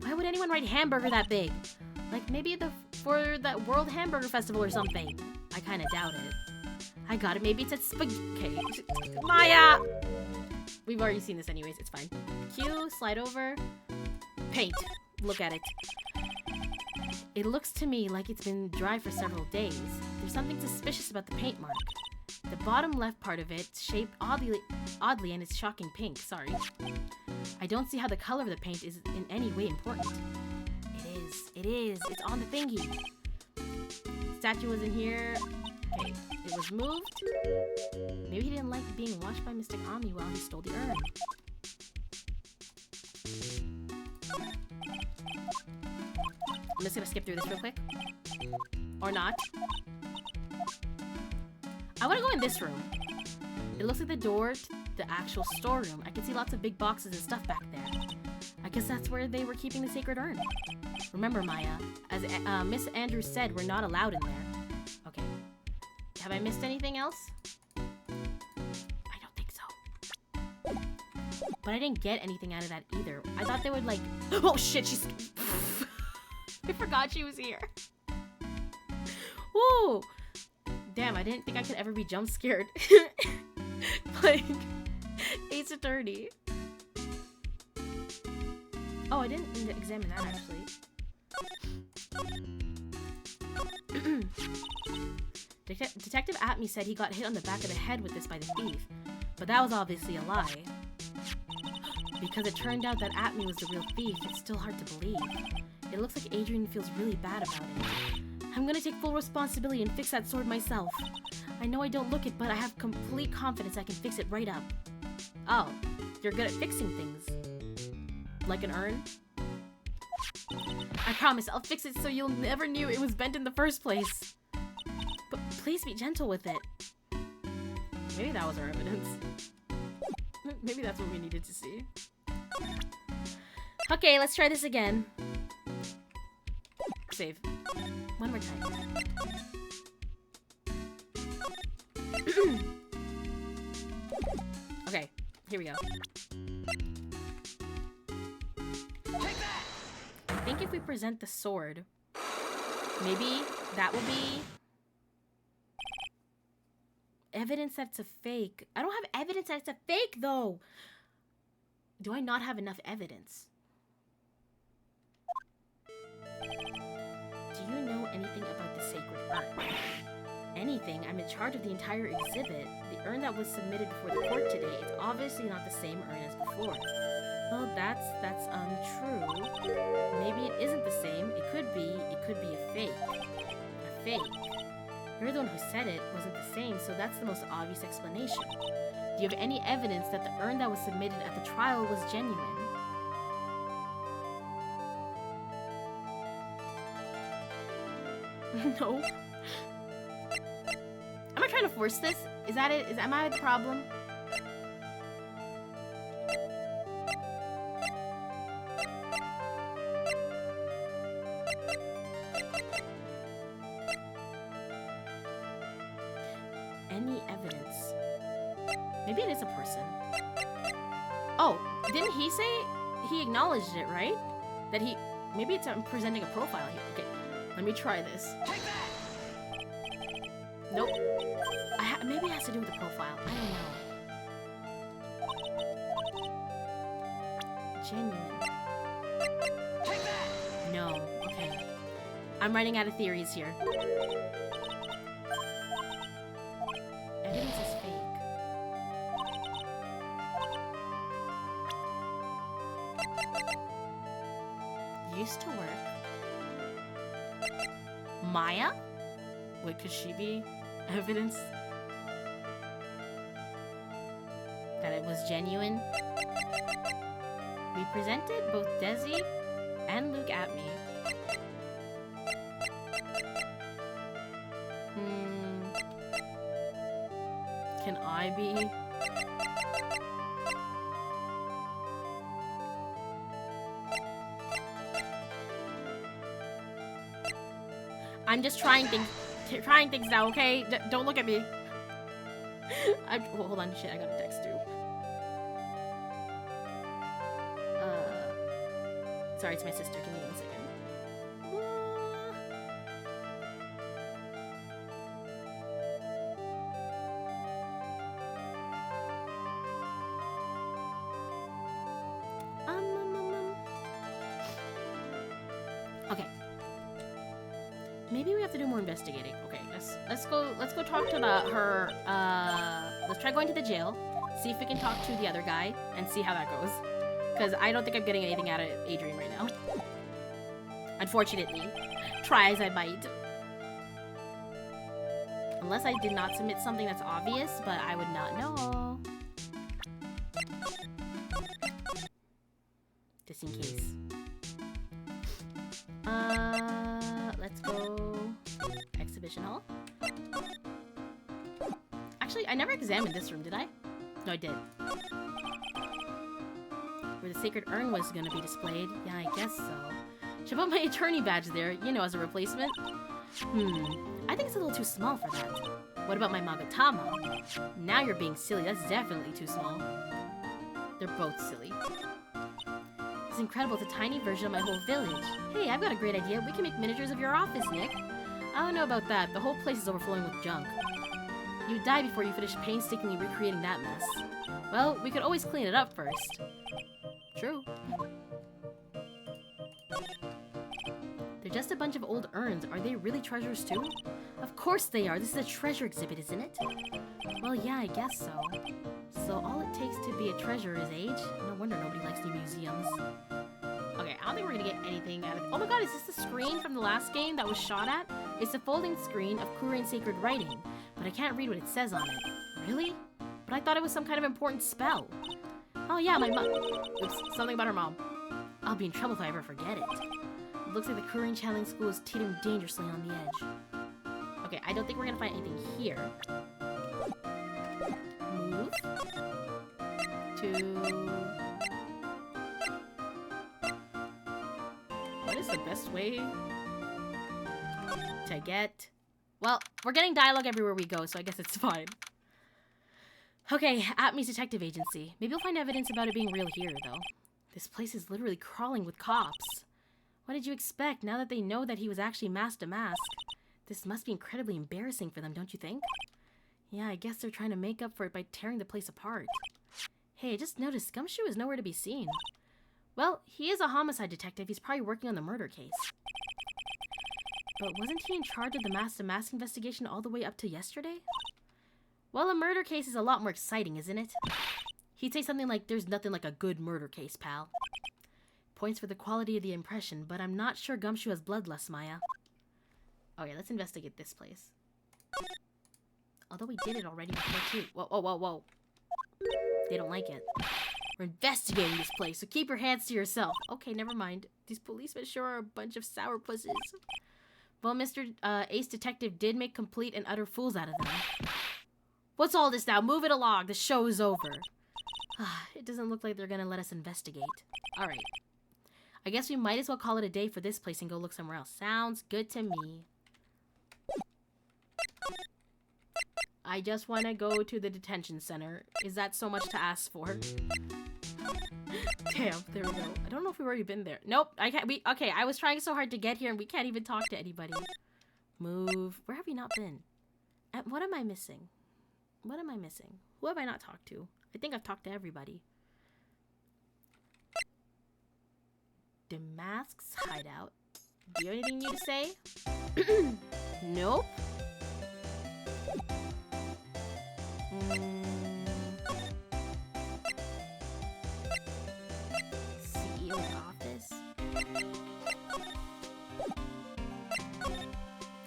Why would anyone write hamburger that big? Like maybe for the World Hamburger Festival or something. I kind of doubt it. I got it. Maybe it said spaghetti. Maya! We've already seen this anyways. It's fine. Q, slide over. Paint. Look at it. It looks to me like it's been dry for several days. There's something suspicious about the paint mark. The bottom left part of it's shaped oddly and it's shocking pink. Sorry. I don't see how the color of the paint is in any way important. It is. It's on the thingy. Statue was in here. Okay, it was moved. Maybe he didn't like being watched by Mr. Ami while he stole the urn. I'm just gonna skip through this real quick. Or not. I wanna go in this room. It looks like the door to the actual storeroom. I can see lots of big boxes and stuff back there. I guess that's where they were keeping the sacred urn. Remember, Maya, as Miss Andrews said, we're not allowed in there. Okay. Have I missed anything else? I don't think so. But I didn't get anything out of that either. I thought they would like... Oh shit, she's... I forgot she was here. Woo! Damn, I didn't think I could ever be jump scared. Like, Ace Attorney. Oh, I didn't examine that actually. Detective Atme said he got hit on the back of the head with this by the thief, but that was obviously a lie. Because it turned out that Atme was the real thief, it's still hard to believe. It looks like Adrian feels really bad about it. I'm gonna take full responsibility and fix that sword myself. I know I don't look it, but I have complete confidence I can fix it right up. Oh, you're good at fixing things. Like an urn? I promise, I'll fix it so you'll never knew it was bent in the first place. But please be gentle with it. Maybe that was our evidence. Maybe that's what we needed to see. Okay, let's try this again. Save. One more time. Okay, here we go. I think if we present the sword, maybe that will be evidence that it's a fake. I don't have evidence that it's a fake, though. Do I not have enough evidence? Do you know anything about the sacred urn? Anything? I'm in charge of the entire exhibit. The urn that was submitted before the court today, it's obviously not the same urn as before. Well, that's untrue. Maybe it isn't the same. It could be a fake. A fake. You're the one who said it wasn't the same, so that's the most obvious explanation. Do you have any evidence that the urn that was submitted at the trial was genuine? No. Am I trying to force this? Is that it? Am I the problem? any evidence. Maybe it is a person. Oh, didn't he say he acknowledged it, right? That he... Maybe it's presenting a profile here. Okay, let me try this. Nope. Maybe it has to do with the profile. I don't know. Genuine. No. Okay. I'm running out of theories here. Evidence is fake. Used to work. Maya? Wait, could she be evidence that it was genuine? We presented both Desi and Luke at me. Can I be? I'm just trying things now, okay? Don't look at me. Oh, hold on, shit, I got a text too. Sorry, it's my sister. Give me 1 second. Okay. Maybe we have to do more investigating. Okay, let's go talk to let's try going to the jail, see if we can talk to the other guy, and see how that goes. Because I don't think I'm getting anything out of Adrian right now. Unfortunately. Try as I might. Unless I did not submit something that's obvious, but I would not know. Just in case. Let's go... Exhibition hall? Actually, I never examined this room, did I? No, I did. Where the sacred urn was gonna be displayed. Yeah, I guess so. Should put my attorney badge there, you know, as a replacement. I think it's a little too small for that. What about my Magatama? Now you're being silly, that's definitely too small. They're both silly. It's incredible, it's a tiny version of my whole village. Hey, I've got a great idea, we can make miniatures of your office, Nick. I don't know about that, the whole place is overflowing with junk. You'd die before you finish painstakingly recreating that mess. Well, we could always clean it up first. True. They're just a bunch of old urns. Are they really treasures too? Of course they are. This is a treasure exhibit, isn't it? Well, yeah, I guess so. So all it takes to be a treasure is age? No wonder nobody likes new museums. Okay, I don't think we're gonna get anything out of it. Oh my god, is this the screen from the last game that was shot at? It's a folding screen of Kurian sacred writing, but I can't read what it says on it. Really? But I thought it was some kind of important spell. Oh yeah, my mom. Oops, something about her mom. I'll be in trouble if I ever forget it. It looks like the Kurian channeling school is teetering dangerously on the edge. Okay, I don't think we're gonna find anything here. Move. To... What is the best way to get... Well, we're getting dialogue everywhere we go, so I guess it's fine. Okay, Atmy's detective agency. Maybe we'll find evidence about it being real here, though. This place is literally crawling with cops. What did you expect, now that they know that he was actually masked to mask? This must be incredibly embarrassing for them, don't you think? Yeah, I guess they're trying to make up for it by tearing the place apart. Hey, I just noticed Gumshoe is nowhere to be seen. Well, he is a homicide detective. He's probably working on the murder case. But wasn't he in charge of the mask-to-mask investigation all the way up to yesterday? Well, a murder case is a lot more exciting, isn't it? He'd say something like, there's nothing like a good murder case, pal. Points for the quality of the impression, but I'm not sure Gumshoe has bloodlust, Maya. Okay, let's investigate this place. Although we did it already before, too. Whoa, whoa, whoa, whoa. They don't like it. We're investigating this place, so keep your hands to yourself. Okay, never mind. These policemen sure are a bunch of sourpusses. Well, Mr. Ace Detective did make complete and utter fools out of them. What's all this now? Move it along. The show is over. It doesn't look like they're gonna let us investigate. Alright. I guess we might as well call it a day for this place and go look somewhere else. Sounds good to me. I just want to go to the detention center. Is that so much to ask for? Damn, there we go. I don't know if we've already been there. Nope, I can't. Okay, I was trying so hard to get here and we can't even talk to anybody. Move. Where have we not been? What am I missing? What am I missing? Who have I not talked to? I think I've talked to everybody. Damask's hideout. Do you have anything new to say? Nope. CEO's office.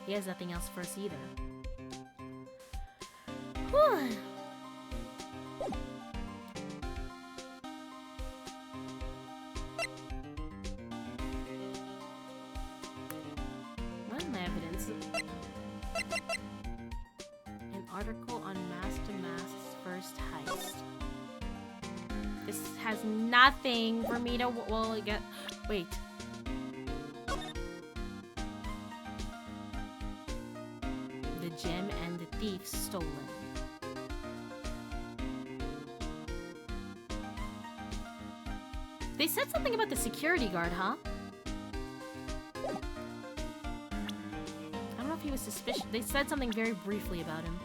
He has nothing else for us either. Whew. What my evidence? An article on Mask's first heist. This has nothing for me to get. Wait. The gem and the thief stolen. They said something about the security guard, huh? I don't know if he was suspicious. They said something very briefly about him.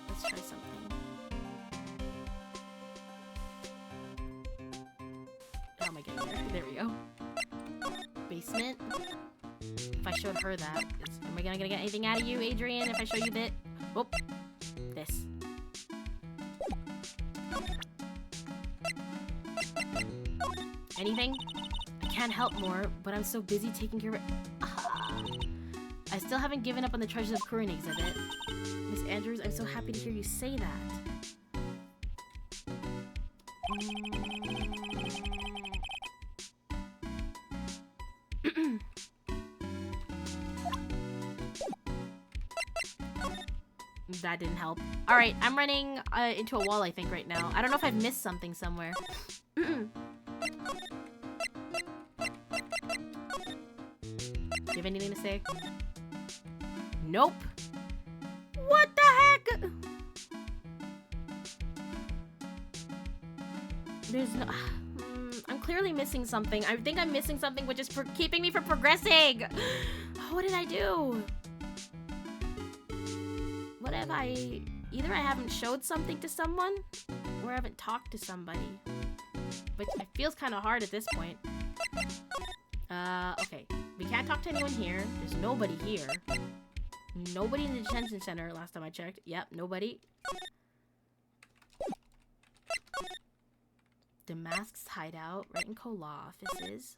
Let's try something. How am I getting there? There we go. Basement. If I showed her that, am I gonna get anything out of you, Adrian? If I show you that? Whoop. This. Anything? I can't help more, but I'm so busy taking care of it. I still haven't given up on the Treasures of Kurin exhibit. Miss Andrews, I'm so happy to hear you say that. That didn't help. Alright, I'm running into a wall, I think, right now. I don't know if I've missed something somewhere. You have anything to say? Nope. What the heck? There's no... I'm clearly missing something. I think I'm missing something which is keeping me from progressing. What did I do? What have I... Either I haven't showed something to someone, or I haven't talked to somebody. Which it feels kind of hard at this point. Okay. We can't talk to anyone here. There's nobody here. Nobody in the detention center last time I checked. Yep, nobody. Damask's hideout, right in Law offices.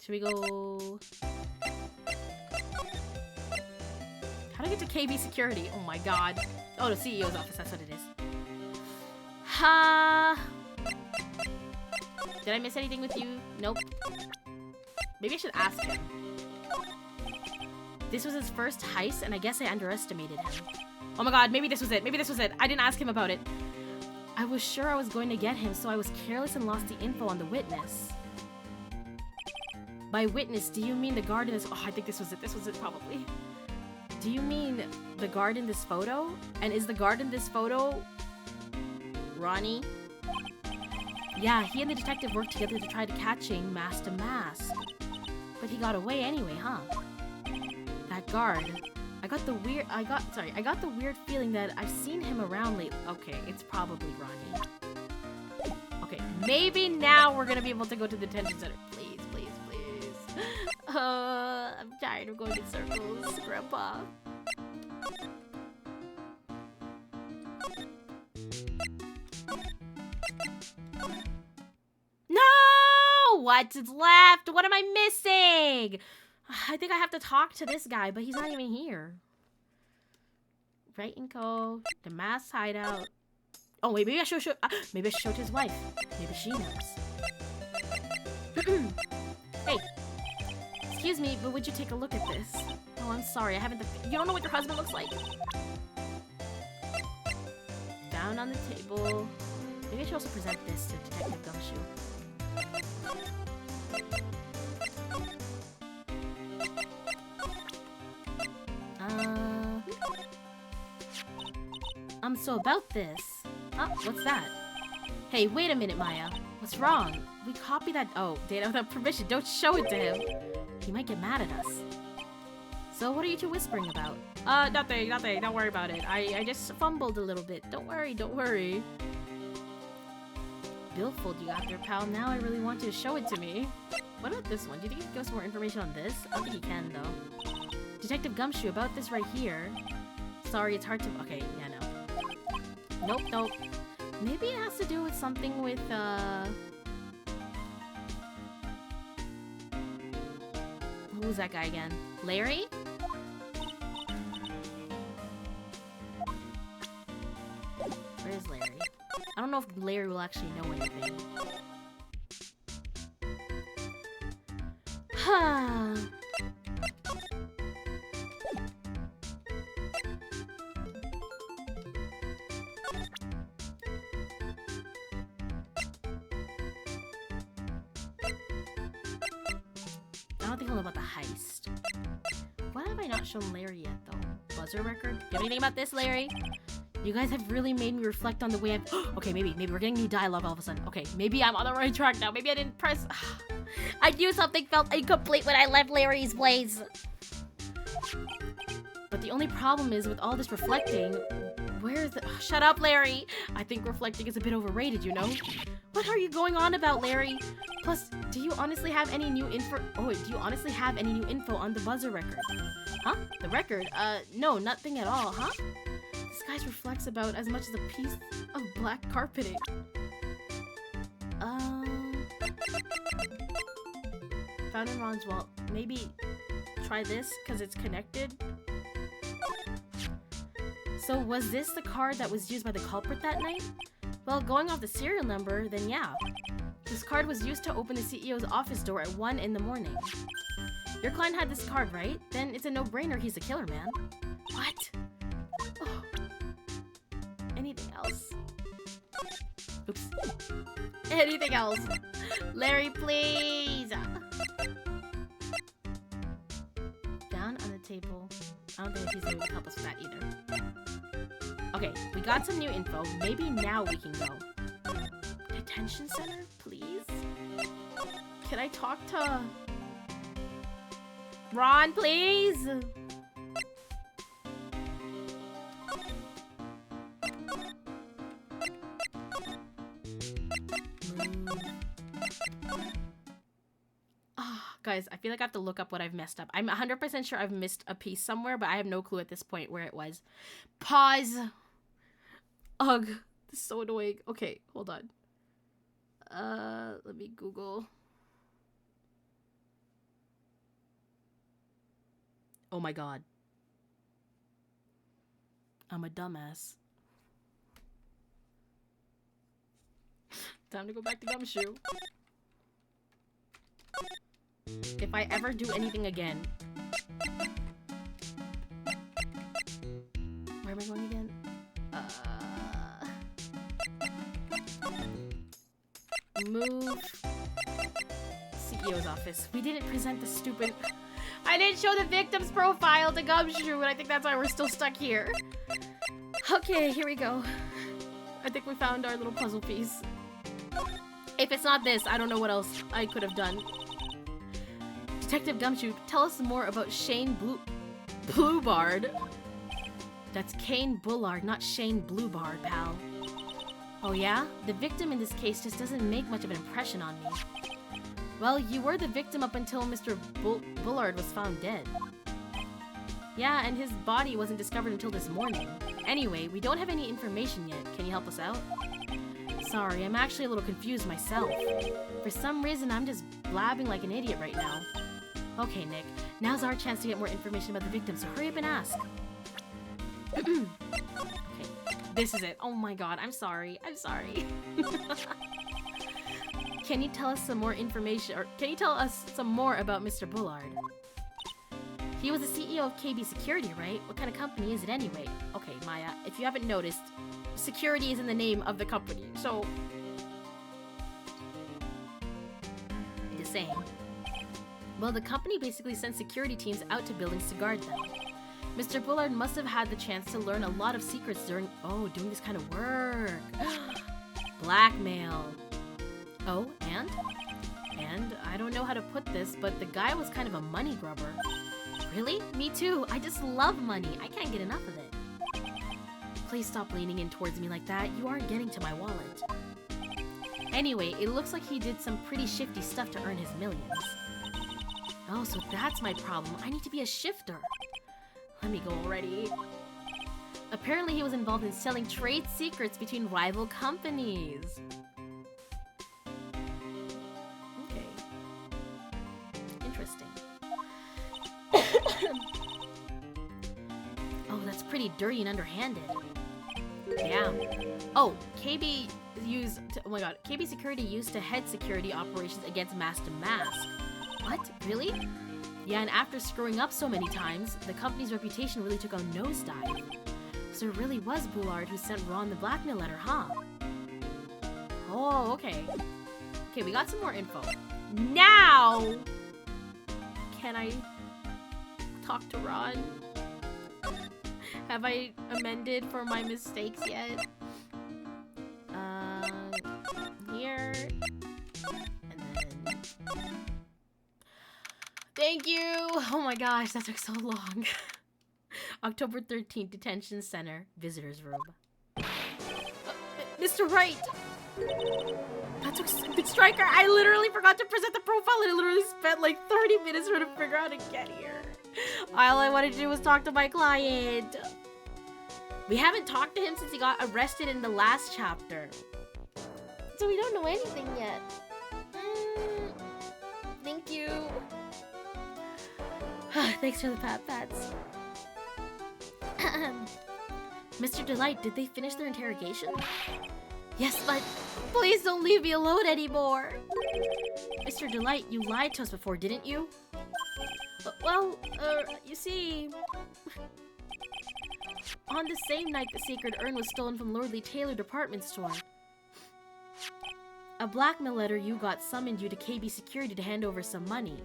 Should we go... How do I get to KB security? Oh my god. Oh, the CEO's office, that's what it is. Ha! Did I miss anything with you? Nope. Maybe I should ask him. This was his first heist, and I guess I underestimated him. Oh my god, maybe this was it. Maybe this was it. I didn't ask him about it. I was sure I was going to get him, so I was careless and lost the info on the witness. By witness, do you mean the guard in this... Oh, I think this was it. This was it, probably. Do you mean the guard in this photo? And is the guard in this photo... Ronnie? Yeah, he and the detective worked together to try to catching Mask to Mask. But he got away anyway, huh? That guard. I got the weird feeling that I've seen him around lately. Okay, it's probably Ronnie. Okay, maybe now we're gonna be able to go to the detention center. Please, please, please. I'm tired of going in circles, Grandpa. No! What's left? What am I missing? I think I have to talk to this guy, but he's not even here. Right and go. The Mask's hideout. Oh wait, maybe I should show. Maybe I should show it to his wife. Maybe she knows. Hey, excuse me, but would you take a look at this? Oh, I'm sorry, I haven't. You don't know what your husband looks like. Down on the table. Maybe I should also present this to Detective Gumshoe. So about this. What's that? Hey, wait a minute, Maya. What's wrong? We copied that. Oh, data without permission. Don't show it to him. He might get mad at us. So, what are you two whispering about? Nothing. Don't worry about it. I just fumbled a little bit. Don't worry. Billfold you got there, pal. Now I really want you to show it to me. What about this one? Do you think he can give us more information on this? I don't think he can, though. Detective Gumshoe, about this right here. Sorry, it's hard to... Okay, yeah, no. Nope. Maybe it has to do with something with, Who's that guy again? Larry? Where's Larry? I don't know if Larry will actually know anything. Ha. I don't think he'll know about the heist. What have I not shown Larry yet, though? Buzzer record? You have anything about this, Larry? You guys have really made me reflect on the way I've... Okay, maybe we're getting new dialogue all of a sudden. Okay, maybe I'm on the right track now. Maybe I didn't press... I knew something felt incomplete when I left Larry's place. But the only problem is with all this reflecting... Where is the... Shut up, Larry! I think reflecting is a bit overrated, you know? What are you going on about, Larry? Plus, do you honestly have any new info? Oh, wait, do you honestly have any new info on the buzzer record? Huh? The record? No, nothing at all, huh? This guy's reflects about as much as a piece of black carpeting. Found in Ron's wallet. Maybe try this, because it's connected? So was this the card that was used by the culprit that night? Well, going off the serial number, then yeah. This card was used to open the CEO's office door at 1 in the morning. Your client had this card, right? Then it's a no-brainer he's a killer, man. What? Oh. Anything else? Oops. Anything else? Larry, please! Down on the table. I don't think he's able to help us with that either. Okay, we got some new info. Maybe now we can go. Detention center, please? Can I talk to... Ron, please? Guys, I feel like I have to look up what I've messed up. I'm 100% sure I've missed a piece somewhere, but I have no clue at this point where it was. Pause. Ugh, this is so annoying. Okay, hold on. Let me Google. Oh my god. I'm a dumbass. Time to go back to Gumshoe. If I ever do anything again. Where am I going again? Move. CEO's office. We didn't present the stupid... I didn't show the victim's profile to Gumshoe, and I think that's why we're still stuck here. Okay, here we go. I think we found our little puzzle piece. If it's not this, I don't know what else I could have done. Detective Gumshoe, tell us more about Shane Bluebard. That's Kane Bullard, not Shane Bluebard, pal. Oh yeah? The victim in this case just doesn't make much of an impression on me. Well, you were the victim up until Mr. Bullard was found dead. Yeah, and his body wasn't discovered until this morning. Anyway, we don't have any information yet. Can you help us out? Sorry, I'm actually a little confused myself. For some reason, I'm just blabbing like an idiot right now. Okay, Nick. Now's our chance to get more information about the victim, so hurry up and ask. Okay, this is it. Oh my god, I'm sorry. I'm sorry. Can you tell us some more information, or can you tell us some more about Mr. Bullard? He was the CEO of KB Security, right? What kind of company is it anyway? Okay, Maya, if you haven't noticed, security is in the name of the company, so... Just saying. Well, the company basically sent security teams out to buildings to guard them. Mr. Bullard must have had the chance to learn a lot of secrets during... Oh, doing this kind of work. Blackmail. Oh, and? And I don't know how to put this, but the guy was kind of a money grubber. Really? Me too. I just love money. I can't get enough of it. Please stop leaning in towards me like that. You aren't getting to my wallet. Anyway, it looks like he did some pretty shifty stuff to earn his millions. Oh, so that's my problem. I need to be a shifter. Let me go already. Apparently he was involved in selling trade secrets between rival companies. Okay. Interesting. Oh, that's pretty dirty and underhanded. Yeah. Oh, KB Security used to head security operations against Mask to Mask. What? Really? Yeah, and after screwing up so many times, the company's reputation really took a nosedive. So it really was Bullard who sent Ron the blackmail letter, huh? Oh, okay. Okay, we got some more info. Now! Can I talk to Ron? Have I amended for my mistakes yet? Here. And then... Thank you! Oh my gosh, that took so long. October 13th, Detention Center, Visitor's Room. Mr. Wright! That took so good, Striker! I literally forgot to present the profile and I literally spent like 30 minutes trying to figure out how to get here. All I wanted to do was talk to my client. We haven't talked to him since he got arrested in the last chapter. So we don't know anything yet. Thank you. Thanks for the pat-pats. Mr. Delight, did they finish their interrogation? Yes, but please don't leave me alone anymore. Mr. Delight, you lied to us before, didn't you? You see... On the same night the sacred urn was stolen from Lordly Taylor department store, a blackmail letter you got summoned you to KB Security to hand over some money.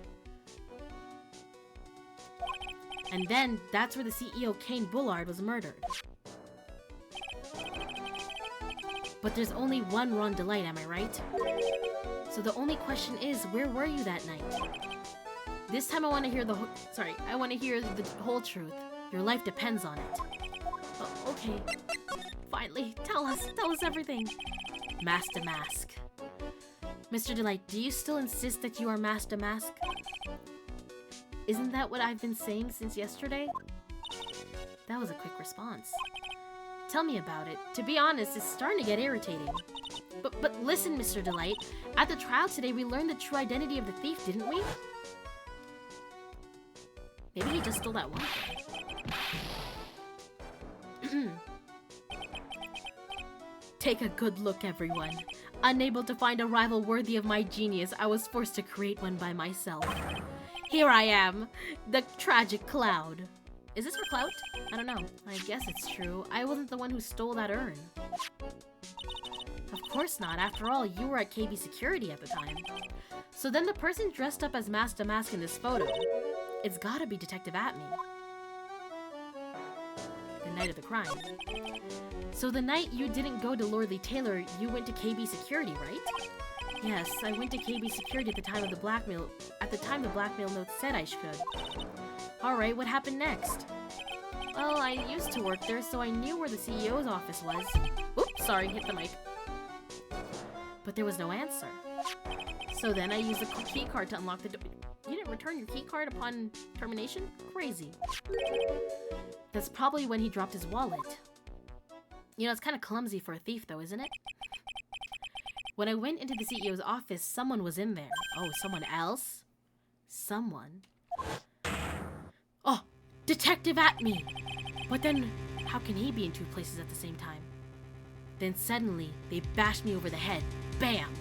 And then, that's where the CEO Kane Bullard was murdered. But there's only one Ron Delight, am I right? So the only question is, where were you that night? This time I want to hear the whole truth. Your life depends on it. Oh, okay. Finally, tell us everything. Mask to Mask. Mr. Delight, do you still insist that you are Mask to Mask? Isn't that what I've been saying since yesterday? That was a quick response. Tell me about it. To be honest, it's starting to get irritating. But listen, Mr. Delight. At the trial today, we learned the true identity of the thief, didn't we? Maybe he just stole that one thing. Take a good look, everyone. Unable to find a rival worthy of my genius, I was forced to create one by myself. Here I am, the tragic Cloud. Is this for clout? I don't know. I guess it's true. I wasn't the one who stole that urn. Of course not. After all, you were at KB Security at the time. So then the person dressed up as Mask to Mask in this photo, it's gotta be Detective Atme. The night of the crime. So the night you didn't go to Lordly Taylor, you went to KB Security, right? Yes, I went to KB Security at the time of the blackmail. At the time the blackmail note said I should. Alright, what happened next? Well, I used to work there, so I knew where the CEO's office was. Oops, sorry, hit the mic. But there was no answer. So then I used a key card to unlock the door. You didn't return your key card upon termination? Crazy. That's probably when he dropped his wallet. You know, it's kind of clumsy for a thief though, isn't it? When I went into the CEO's office, someone was in there. Oh, someone else? Someone? Oh, Detective Atme! But then, how can he be in two places at the same time? Then suddenly, they bashed me over the head. Bam!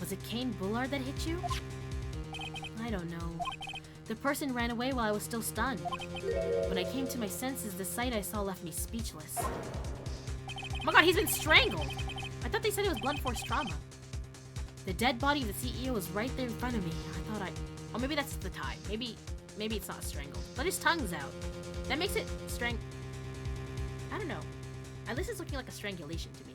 Was it Kane Bullard that hit you? I don't know. The person ran away while I was still stunned. When I came to my senses, the sight I saw left me speechless. Oh my god, he's been strangled! I thought they said it was blunt force trauma. The dead body of the CEO was right there in front of me. I thought oh, maybe that's the tie. Maybe it's not strangled. But his tongue's out. That makes it I don't know. At least it's looking like a strangulation to me.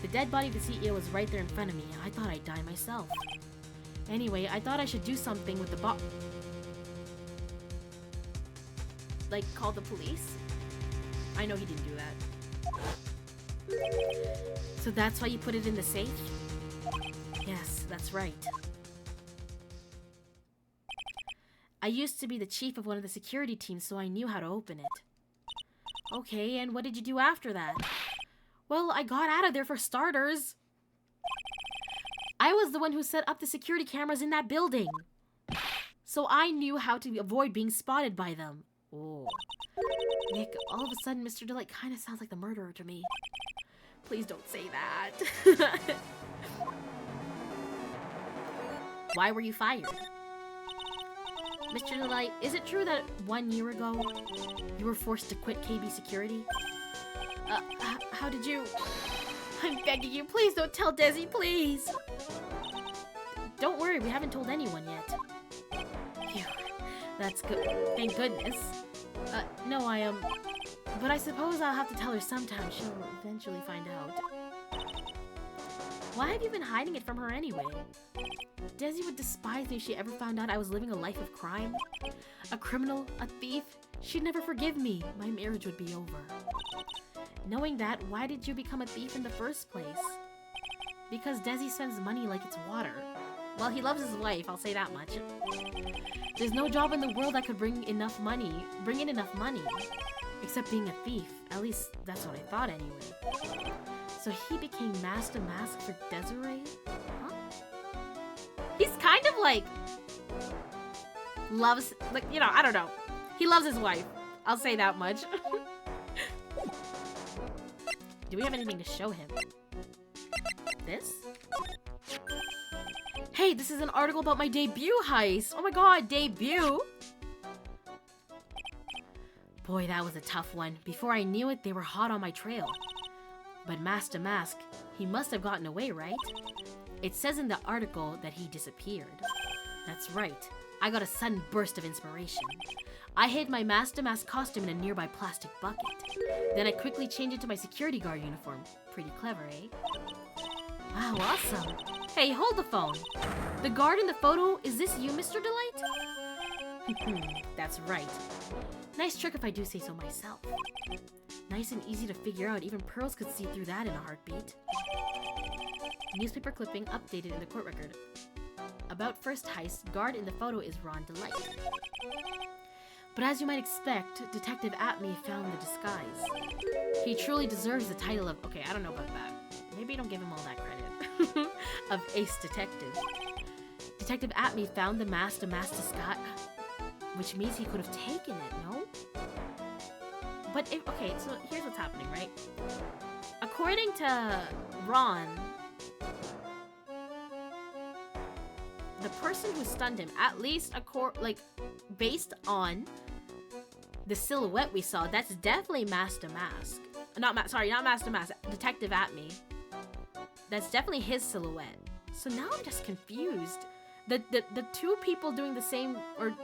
The dead body of the CEO was right there in front of me. I thought I'd die myself. Anyway, I thought I should do something with the like, call the police? I know he didn't do that. So that's why you put it in the safe? Yes, that's right. I used to be the chief of one of the security teams, so I knew how to open it. Okay, and what did you do after that? Well, I got out of there for starters. I was the one who set up the security cameras in that building. So I knew how to avoid being spotted by them. Oh. Nick, all of a sudden, Mr. Delight kind of sounds like the murderer to me. Please don't say that. Why were you fired? Mr. Delight, is it true that 1 year ago, you were forced to quit KB Security? How did you... I'm begging you, please don't tell Desi, please! Don't worry, we haven't told anyone yet. Phew, that's good. Thank goodness. No, but I suppose I'll have to tell her sometime. She'll eventually find out. Why have you been hiding it from her anyway? Desi would despise me if she ever found out I was living a life of crime. A criminal, a thief. She'd never forgive me. My marriage would be over. Knowing that, why did you become a thief in the first place? Because Desi spends money like it's water. Well, he loves his wife, I'll say that much. There's no job in the world that could bring in enough money. Except being a thief. At least, that's what I thought anyway. So he became Master Mask for Desiree? Huh? He's kind of like... loves... like, you know, I don't know. He loves his wife. I'll say that much. Do we have anything to show him? This? Hey, this is an article about my debut heist. Oh my god, debut? Boy, that was a tough one. Before I knew it, they were hot on my trail. But Master Mask, he must have gotten away, right? It says in the article that he disappeared. That's right. I got a sudden burst of inspiration. I hid my Master Mask costume in a nearby plastic bucket. Then I quickly changed into my security guard uniform. Pretty clever, eh? Wow, awesome. Hey, hold the phone. The guard in the photo, is this you, Mr. Delight? That's right. Nice trick if I do say so myself. Nice and easy to figure out. Even pearls could see through that in a heartbeat. Newspaper clipping updated in the court record. About first heist, guard in the photo is Ron Delight. But as you might expect, Detective Atme found the disguise. He truly deserves the title of... okay, I don't know about that. Maybe don't give him all that credit. Of Ace Detective. Detective Atme found the Master Mask disguise... which means he could have taken it, no? But if... okay, so here's what's happening, right? According to Ron... the person who stunned him, at least based on the silhouette we saw, that's definitely Master Mask. Not Master Mask, Detective Atme. That's definitely his silhouette. So now I'm just confused. The two people doing the same, or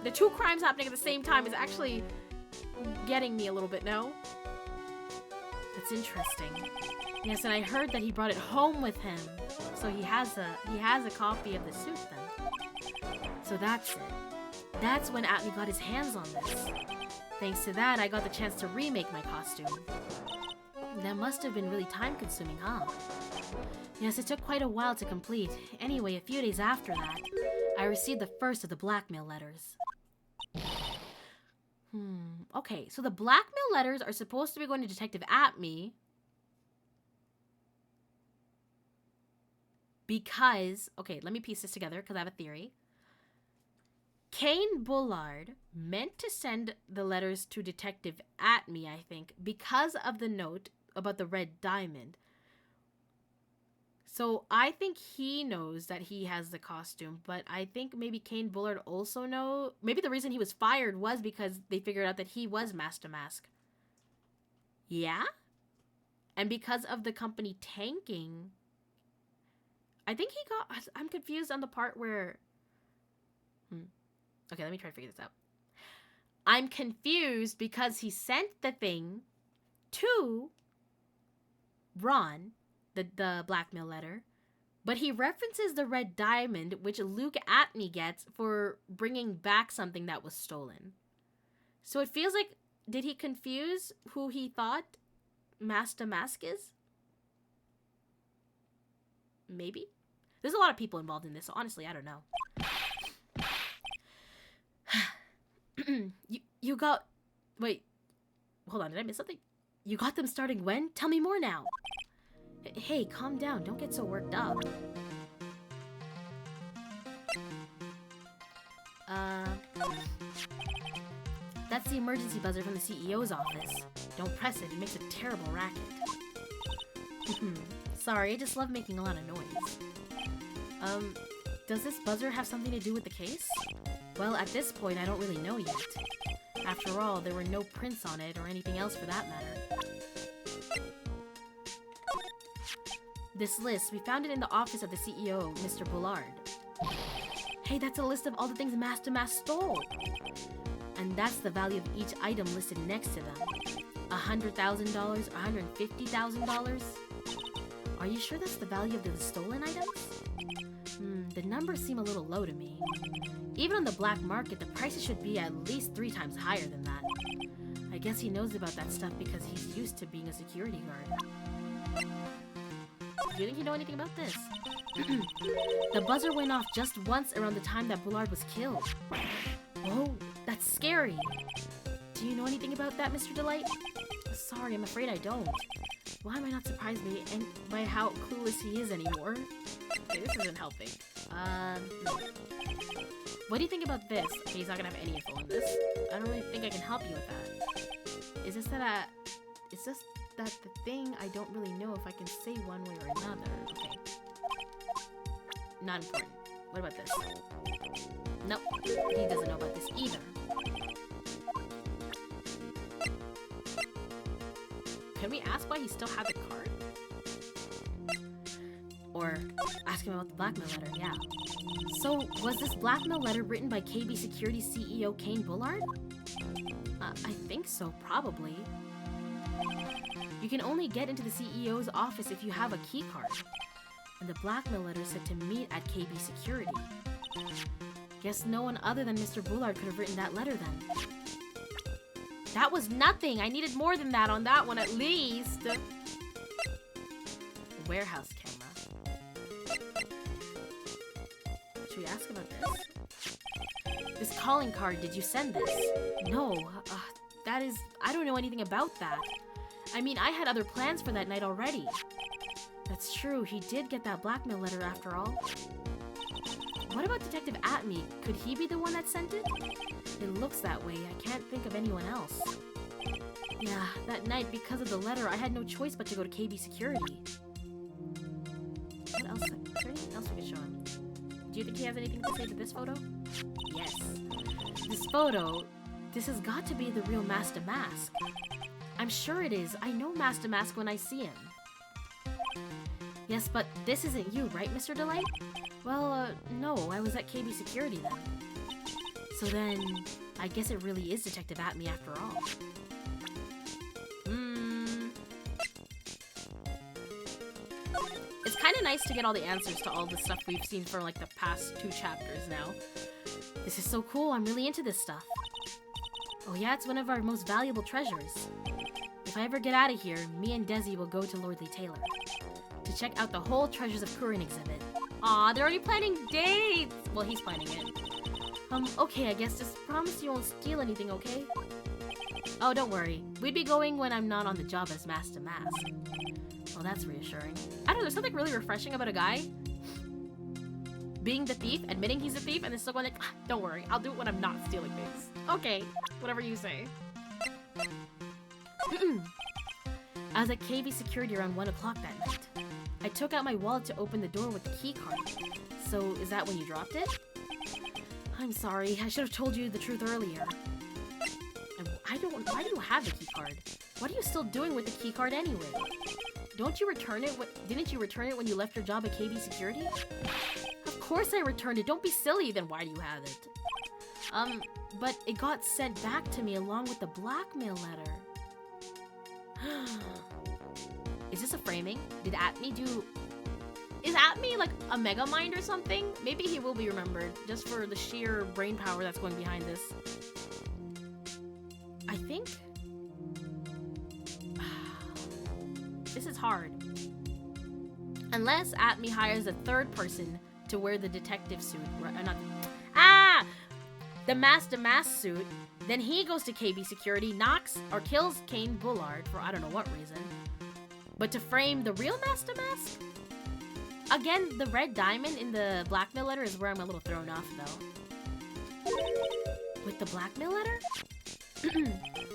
the two crimes happening at the same time is actually getting me a little bit, no? That's interesting. Yes, and I heard that he brought it home with him. So he has a copy of the suit then. So that's it. That's when Atme got his hands on this. Thanks to that, I got the chance to remake my costume. That must have been really time-consuming, huh? Yes, it took quite a while to complete. Anyway, a few days after that, I received the first of the blackmail letters. Okay, so the blackmail letters are supposed to be going to Detective Atme because... okay, let me piece this together because I have a theory. Kane Bullard meant to send the letters to Detective Atme, I think, because of the note about the red diamond. So I think he knows that he has the costume, but I think maybe Kane Bullard also know. Maybe the reason he was fired was because they figured out that he was Master Mask. Yeah? And because of the company tanking, I think he got... I'm confused on the part where... Okay, let me try to figure this out. I'm confused because he sent the thing to Ron, the blackmail letter, but he references the red diamond, which Luke Atney gets for bringing back something that was stolen. So it feels like, did he confuse who he thought Master Mask is? Maybe? There's a lot of people involved in this, so honestly, I don't know. You got... Wait. Hold on, did I miss something? You got them starting when? Tell me more now. Hey, calm down. Don't get so worked up. That's the emergency buzzer from the CEO's office. Don't press it. It makes a terrible racket. Sorry, I just love making a lot of noise. Does this buzzer have something to do with the case? Well, at this point, I don't really know yet. After all, there were no prints on it or anything else for that matter. This list, we found it in the office of the CEO, Mr. Bullard. Hey, that's a list of all the things Master Mask stole. And that's the value of each item listed next to them. $100,000, $150,000? Are you sure that's the value of the stolen items? The numbers seem a little low to me. Even on the black market, the prices should be at least 3 times higher than that. I guess he knows about that stuff because he's used to being a security guard. Do you think you know anything about this? The buzzer went off just once around the time that Bullard was killed. Whoa, that's scary. Do you know anything about that, Mr. Delight? Sorry, I'm afraid I don't. Why am I not surprised by how clueless he is anymore? Okay, this isn't helping. What do you think about this? Okay, he's not gonna have any info on this. I don't really think I can help you with that. Is this that the thing I don't really know if I can say one way or another. Okay. Not important. What about this? Nope. He doesn't know about this either. Can we ask why he still had the card? Or ask him about the blackmail letter, yeah. So, was this blackmail letter written by KB Security CEO Kane Bullard? I think so, probably. You can only get into the CEO's office if you have a key card. And the blackmail letter said to meet at KB Security. Guess no one other than Mr. Bullard could have written that letter then. That was nothing! I needed more than that on that one at least! Warehouse camera. Should we ask about this? This calling card, did you send this? No, that is... I don't know anything about that. I mean, I had other plans for that night already. That's true, he did get that blackmail letter after all. What about Detective Atme? Could he be the one that sent it? It looks that way. I can't think of anyone else. Yeah, that night, because of the letter, I had no choice but to go to KB Security. What else? Is there anything else we could show him? Do you think he has anything to say to this photo? Yes. This photo, this has got to be the real Master Mask. I'm sure it is. I know Master Mask when I see him. Yes, but this isn't you, right, Mr. Delight? Well, no, I was at KB Security then. So then, I guess it really is Detective Atme after all. It's kind of nice to get all the answers to all the stuff we've seen for like the past 2 chapters now. This is so cool, I'm really into this stuff. Oh yeah, it's one of our most valuable treasures. If I ever get out of here, me and Desi will go to Lordly Taylor to check out the whole Treasures of Kurin exhibit. Aw, they're already planning dates! Well, he's planning it. Okay, I guess just promise you won't steal anything, okay? Oh, don't worry. We'd be going when I'm not on the job as Master Mask. Well, that's reassuring. I don't know, there's something really refreshing about a guy being the thief, admitting he's a thief, and then still going like, don't worry, I'll do it when I'm not stealing things. Okay, whatever you say. I was at KB Security around 1 o'clock that night. I took out my wallet to open the door with the key card. So, is that when you dropped it? I'm sorry, I should have told you the truth earlier. Why do you have the key card? What are you still doing with the key card anyway? Didn't you return it when you left your job at KB Security? Of course I returned it, don't be silly, then why do you have it? But it got sent back to me along with the blackmail letter. Is this a framing? Did Atme do... Is Atme like a mega mind or something? Maybe he will be remembered, just for the sheer brain power that's going behind this. I think... This is hard. Unless Atme hires a third person to wear the detective suit. The mask suit. Then he goes to KB Security, knocks or kills Kane Bullard for I don't know what reason. But to frame the real Master Mask? Again, the red diamond in the blackmail letter is where I'm a little thrown off, though. With the blackmail letter?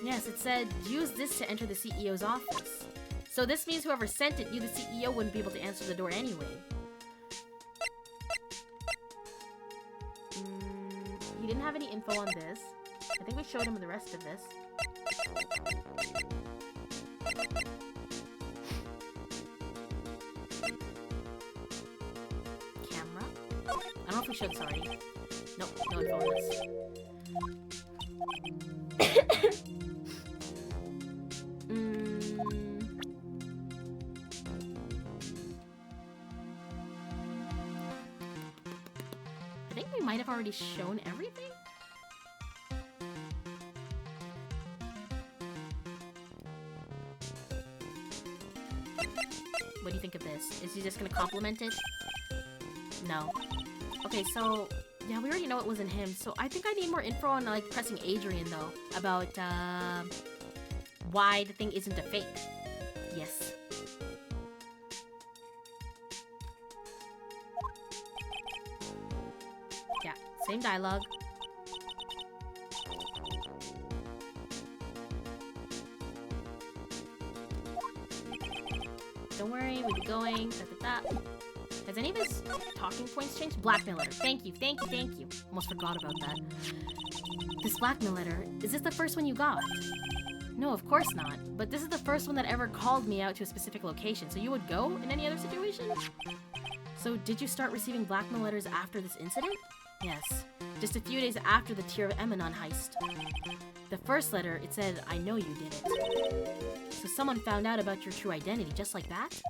Yes, it said, use this to enter the CEO's office. So this means whoever sent it knew the CEO wouldn't be able to answer the door anyway. He didn't have any info on this. I think we showed him the rest of this. Camera? I don't know if we showed this already. Nope, no info on this. I think we might have already shown everything? What do you think of this? Is he just gonna compliment it? No. Okay, so... Yeah, we already know it wasn't him, so I think I need more info on, like, pressing Adrian, though. About, why the thing isn't a fake. Yes. Yeah, same dialogue. Don't worry, we'll be going. Has any of his talking points changed? Blackmail letter. Thank you, thank you, thank you. Almost forgot about that. This blackmail letter, is this the first one you got? No, of course not. But this is the first one that ever called me out to a specific location. So you would go in any other situation? So did you start receiving blackmail letters after this incident? Yes. Just a few days after the Tear of Emanon heist. The first letter, it said, I know you did it. So someone found out about your true identity just like that?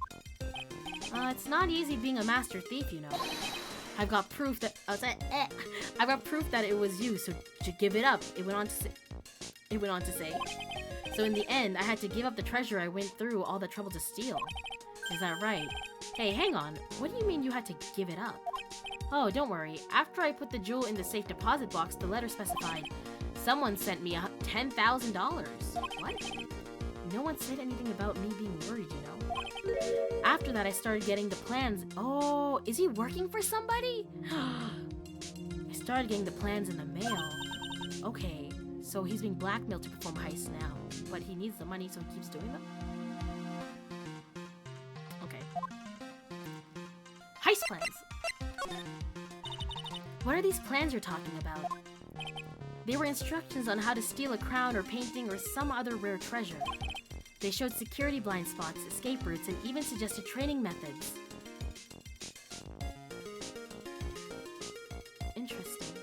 It's not easy being a master thief, you know. I've got proof that I've got proof that it was you, so to give it up, it went on to say. So in the end, I had to give up the treasure I went through all the trouble to steal. Is that right? Hey, hang on. What do you mean you had to give it up? Oh, don't worry. After I put the jewel in the safe deposit box, the letter specified, someone sent me $10,000. What? No one said anything about me being worried, you know. After that, I started getting the plans. Oh, is he working for somebody? I started getting the plans in the mail. Okay, so he's being blackmailed to perform heists now. But he needs the money, so he keeps doing them? Okay. Heist plans! What are these plans you're talking about? They were instructions on how to steal a crown or painting or some other rare treasure. They showed security blind spots, escape routes, and even suggested training methods. Interesting.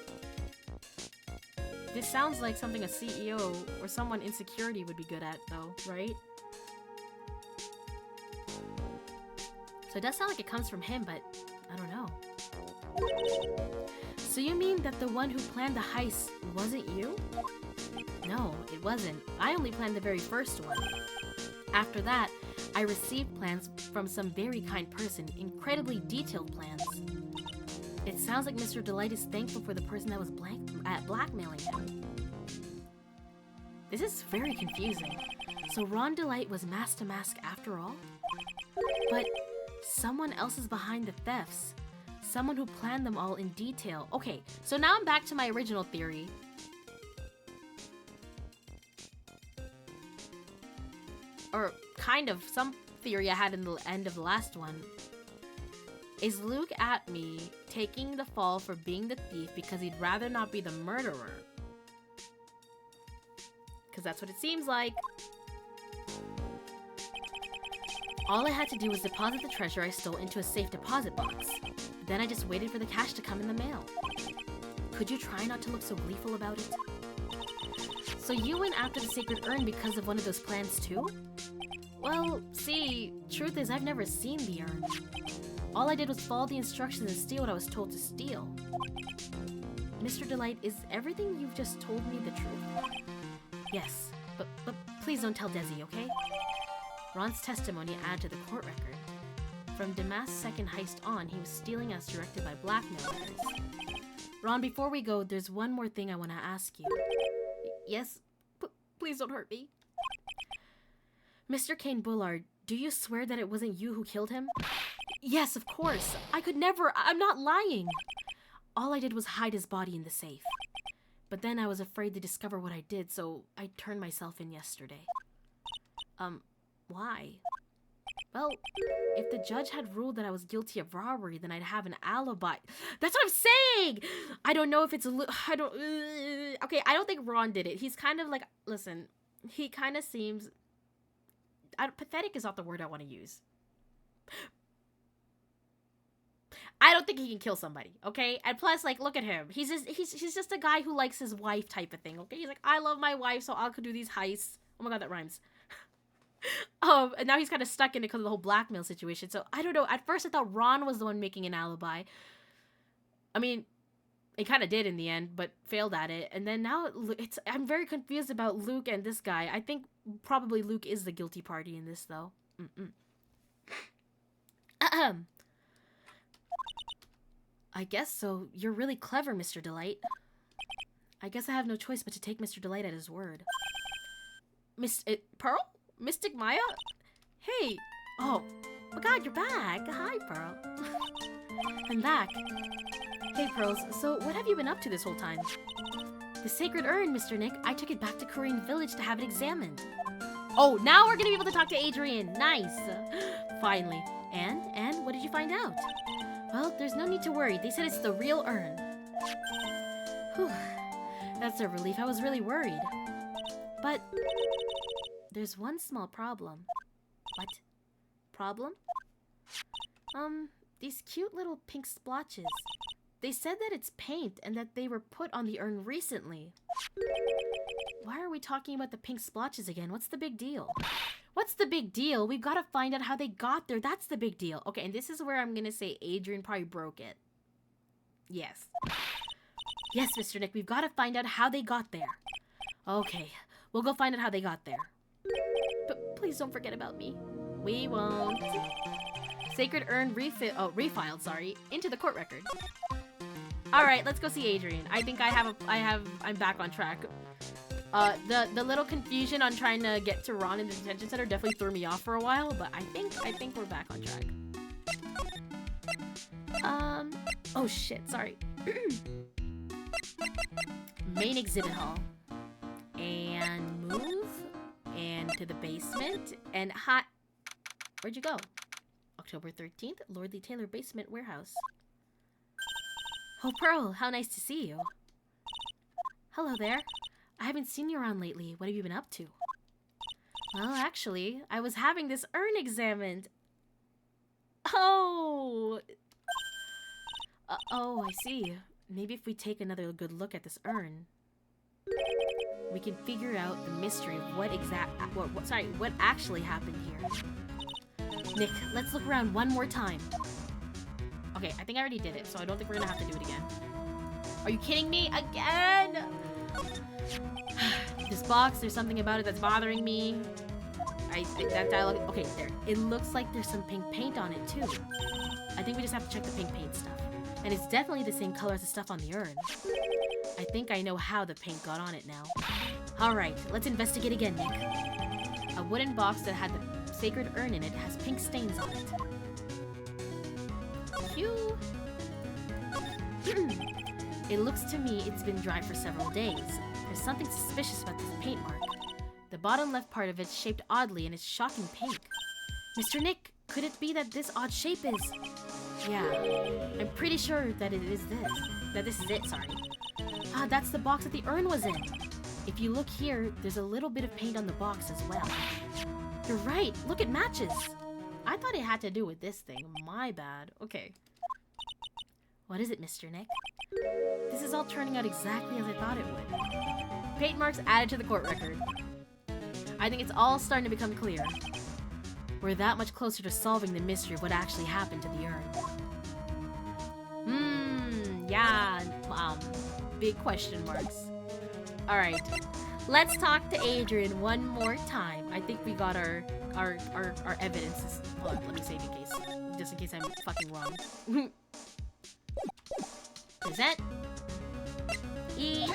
This sounds like something a CEO or someone in security would be good at, though, right? So it does sound like it comes from him, but I don't know. So you mean that the one who planned the heist wasn't you? No, it wasn't. I only planned the very first one. After that, I received plans from some very kind person, incredibly detailed plans. It sounds like Mr. Delight is thankful for the person that was blackmailing him. This is very confusing. So Ron Delight was Master Mask after all? But someone else is behind the thefts. Someone who planned them all in detail. Okay, so now I'm back to my original theory. Or kind of some theory I had in the end of the last one. Is Luke at me taking the fall for being the thief because he'd rather not be the murderer? Because that's what it seems like. All I had to do was deposit the treasure I stole into a safe deposit box. Then I just waited for the cash to come in the mail. Could you try not to look so gleeful about it? So you went after the sacred urn because of one of those plans too? Well, see, truth is I've never seen the urn. All I did was follow the instructions and steal what I was told to steal. Mr. Delight, is everything you've just told me the truth? Yes, but please don't tell Desi, okay? Ron's testimony added to the court record. From Damas' second heist on, he was stealing as directed by blackmailers. Ron, before we go, there's one more thing I want to ask you. Yes? Please don't hurt me. Mr. Kane Bullard, do you swear that it wasn't you who killed him? Yes, of course. I could never. I'm not lying. All I did was hide his body in the safe. But then I was afraid to discover what I did, so I turned myself in yesterday. Why? Well, if the judge had ruled that I was guilty of robbery, then I'd have an alibi. That's what I'm saying! I don't know if it's okay, I don't think Ron did it. He's kind of like, listen, he kind of seems... pathetic is not the word I want to use. I don't think he can kill somebody, okay? And plus, like, look at him. He's just a guy who likes his wife type of thing, okay? He's like, I love my wife, so I could do these heists. Oh my god, that rhymes. And now he's kind of stuck in it because of the whole blackmail situation. So, I don't know. At first, I thought Ron was the one making an alibi. I mean, it kind of did in the end, but failed at it. And then now, I'm very confused about Luke and this guy. I think probably Luke is the guilty party in this, though. I guess so. You're really clever, Mr. Delight. I guess I have no choice but to take Mr. Delight at his word. Pearl? Mystic Maya? Hey! Oh my god, you're back! Hi, Pearl. I'm back. Hey, Pearls, so what have you been up to this whole time? The sacred urn, Mr. Nick. I took it back to Korean Village to have it examined. Oh, now we're gonna be able to talk to Adrian. Nice! Finally. And what did you find out? Well, there's no need to worry. They said it's the real urn. Whew. That's a relief. I was really worried. But there's one small problem. What? Problem? These cute little pink splotches. They said that it's paint and that they were put on the urn recently. Why are we talking about the pink splotches again? What's the big deal? What's the big deal? We've got to find out how they got there. That's the big deal. Okay, and this is where I'm going to say Adrian probably broke it. Yes. Yes, Mr. Nick, we've got to find out how they got there. Okay, we'll go find out how they got there. But please don't forget about me. We won't. Sacred urn refiled, into the court record. Alright, let's go see Adrian. I think I'm back on track. The little confusion on trying to get to Ron in the detention center definitely threw me off for a while, but I think we're back on track. Oh shit, sorry. Main exhibit hall. And move. And to the basement. And where'd you go? October 13th, Lordly Taylor Basement Warehouse. Oh, Pearl, how nice to see you. Hello there. I haven't seen you around lately. What have you been up to? Well, actually, I was having this urn examined. Oh! Oh, I see. Maybe if we take another good look at this urn, we can figure out the mystery of what actually happened here. Nick, let's look around one more time. Okay, I think I already did it, so I don't think we're gonna have to do it again. Are you kidding me? Again? This box, there's something about it that's bothering me. That dialogue, okay, there. It looks like there's some pink paint on it, too. I think we just have to check the pink paint stuff. And it's definitely the same color as the stuff on the urn. I think I know how the paint got on it now. Alright, let's investigate again, Nick. A wooden box that had the sacred urn in it has pink stains on it. Phew. It looks to me it's been dry for several days. There's something suspicious about this paint mark. The bottom left part of it's shaped oddly and is shocking pink. Mr. Nick, could it be that this odd shape is... Yeah, I'm pretty sure that it is this. That this is it, sorry. Ah, that's the box that the urn was in. If you look here, there's a little bit of paint on the box as well. You're right, look, it matches. I thought it had to do with this thing. My bad. Okay. What is it, Mr. Nick? This is all turning out exactly as I thought it would. Paint marks added to the court record. I think it's all starting to become clear. We're that much closer to solving the mystery of what actually happened to the urn. Yeah, big question marks. Alright, let's talk to Adrian one more time. I think we got our evidence. Hold on, let me save in case, just in case I'm fucking wrong. Present. E.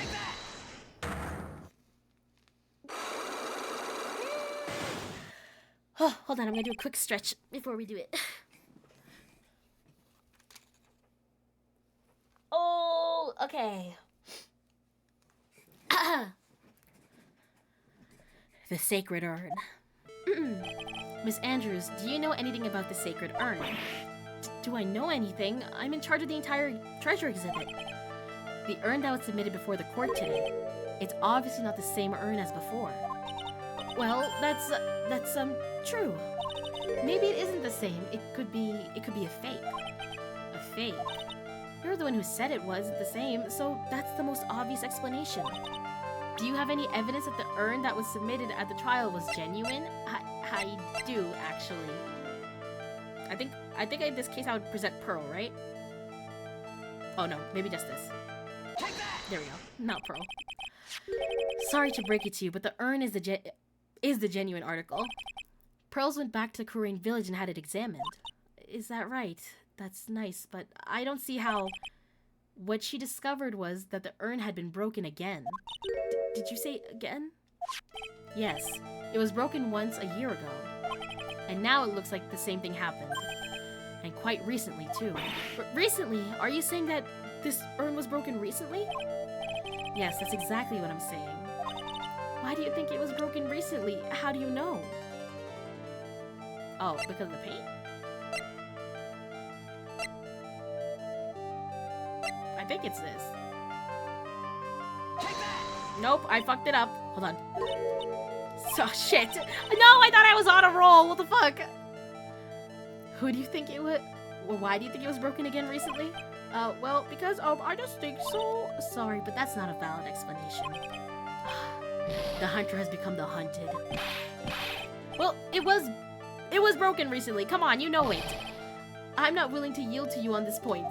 Oh, hold on, I'm gonna do a quick stretch before we do it. Oh, okay. The sacred urn. Miss Andrews, do you know anything about the sacred urn? Do I know anything? I'm in charge of the entire treasure exhibit. The urn that was submitted before the court today. It's obviously not the same urn as before. Well, that's true. Maybe it isn't the same. It could be a fake. A fake. You're the one who said it was the same, so that's the most obvious explanation. Do you have any evidence that the urn that was submitted at the trial was genuine? I do, actually. I think in this case I would present Pearl, right? Oh no, maybe just this. There we go. Not Pearl. Sorry to break it to you, but the urn is the genuine article. Pearls went back to Kurain Village and had it examined. Is that right? That's nice, but I don't see how... What she discovered was that the urn had been broken again. Did you say again? Yes. It was broken once a year ago. And now it looks like the same thing happened. And quite recently, too. Recently? Are you saying that this urn was broken recently? Yes, that's exactly what I'm saying. Why do you think it was broken recently? How do you know? Oh, because of the paint? I think it's this. Nope, I fucked it up. Hold on. So, shit. No, I thought I was on a roll. What the fuck? Who do you think it was? Well, why do you think it was broken again recently? Well, because, I just think so. Sorry, but that's not a valid explanation. The hunter has become the hunted. Well, it was broken recently. Come on, you know it. I'm not willing to yield to you on this point.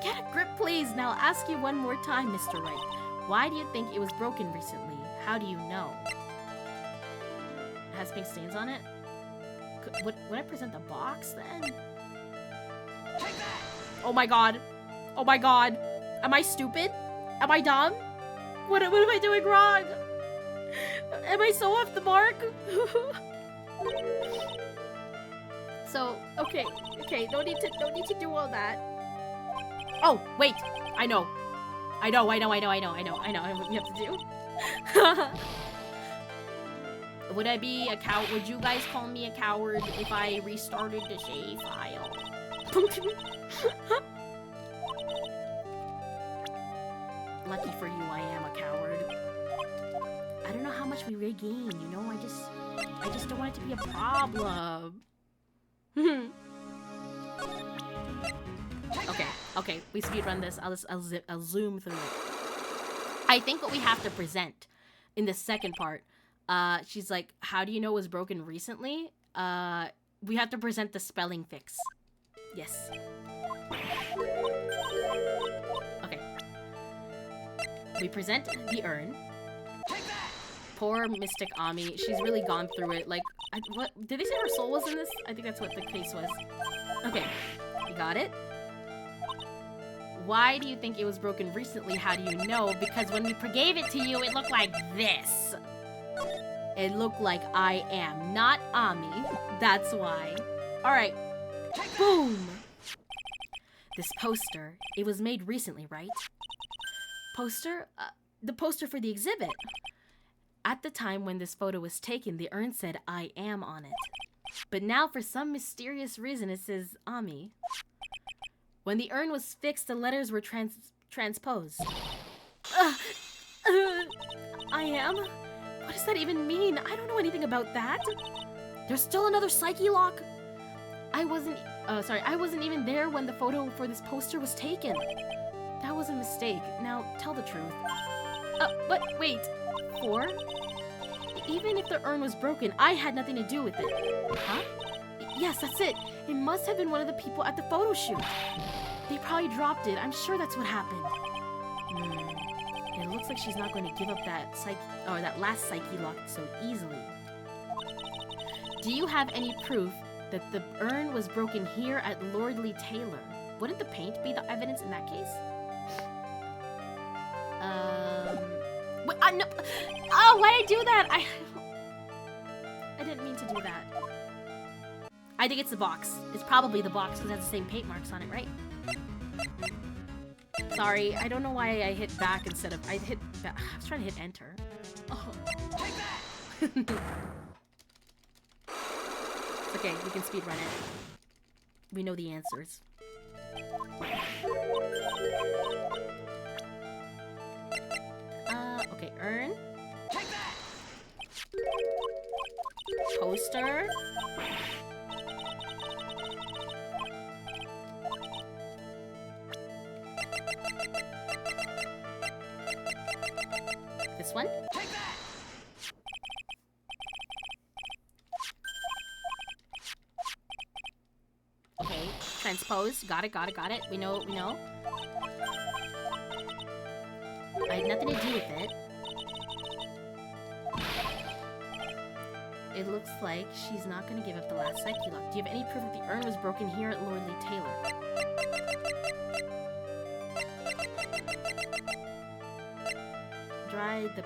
Get a grip, please. Now I'll ask you one more time, Mr. Wright. Why do you think it was broken recently? How do you know? It has pink stains on it? Would I present the box then? Oh my god. Oh my god. Am I stupid? Am I dumb? What am I doing wrong? Am I so off the mark? So, okay, no need to do all that. Oh, wait, I know what you have to do. Would I be a cow? Would you guys call me a coward if I restarted the save file? Lucky for you, I am a coward. I don't know how much we regain, you know? I just don't want it to be a problem. Okay, we speedrun this. I'll zoom through it. I think what we have to present in the second part, she's like, how do you know it was broken recently? We have to present the spelling fix. Yes. Okay. We present the urn. Poor Mystic Ami. She's really gone through it. Like, what? Did they say her soul was in this? I think that's what the case was. Okay. We got it. Why do you think it was broken recently? How do you know? Because when we gave it to you, it looked like this. It looked like I am, not Ami. That's why. Alright. Boom! This poster, it was made recently, right? Poster? The poster for the exhibit. At the time when this photo was taken, the urn said I am on it. But now, for some mysterious reason, it says Ami. When the urn was fixed, the letters were transposed. I am? What does that even mean? I don't know anything about that. There's still another psyche lock. I wasn't even there when the photo for this poster was taken. That was a mistake. Now, tell the truth. But wait. 4? Even if the urn was broken, I had nothing to do with it. Huh? Yes, that's it. It must have been one of the people at the photo shoot. They probably dropped it. I'm sure that's what happened. It looks like she's not going to give up that last psyche lock so easily. Do you have any proof that the urn was broken here at Lordly Taylor? Wouldn't the paint be the evidence in that case? Wait, no. Oh, why did I do that? I didn't mean to do that. I think it's the box. It's probably the box because it has the same paint marks on it, right? Sorry, I don't know why I hit back instead of I was trying to hit enter. Oh. Take that. It's okay, we can speedrun it. We know the answers. Okay, urn. Take that. Poster. This one. Take that. Okay, transposed. Got it. We know. I had nothing to do with it. It looks like she's not going to give up the last psyche lock. Do you have any proof that the urn was broken here at Lordly Taylor? Dry the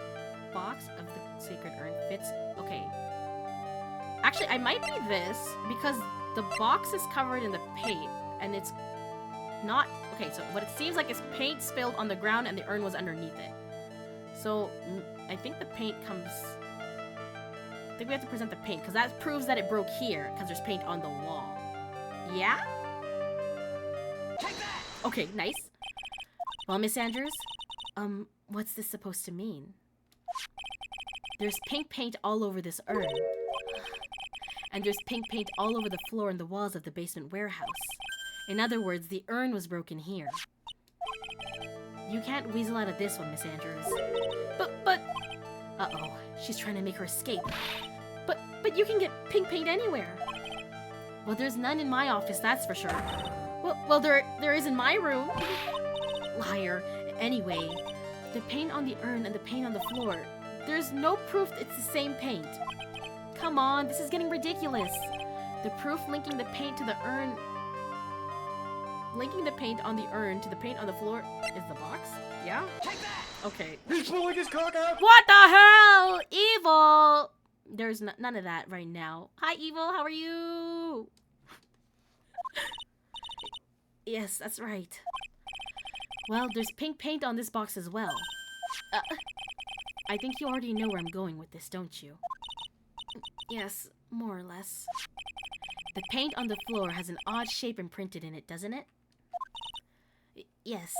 box of the sacred urn fits. Okay. Actually, I might be this because the box is covered in the paint and it's not... Okay, so what it seems like is paint spilled on the ground and the urn was underneath it. So, I think the paint comes... I think we have to present the paint, because that proves that it broke here, because there's paint on the wall. Yeah? Take that! Okay, nice. Well, Miss Andrews, what's this supposed to mean? There's pink paint all over this urn. And there's pink paint all over the floor and the walls of the basement warehouse. In other words, the urn was broken here. You can't weasel out of this one, Miss Andrews. But... Uh-oh, she's trying to make her escape. But you can get pink paint anywhere. Well, there's none in my office, that's for sure. Well, there is in my room. Liar. Anyway, the paint on the urn and the paint on the floor, there's no proof it's the same paint. Come on, this is getting ridiculous. The proof linking the paint to the urn... Linking the paint on the urn to the paint on the floor is the box? Yeah? Take that! Okay. He's pulling his cock out! What the hell? Evil! There's none of that right now. Hi, Evil. How are you? Yes, that's right. Well, there's pink paint on this box as well. I think you already know where I'm going with this, don't you? Yes, more or less. The paint on the floor has an odd shape imprinted in it, doesn't it? Yes.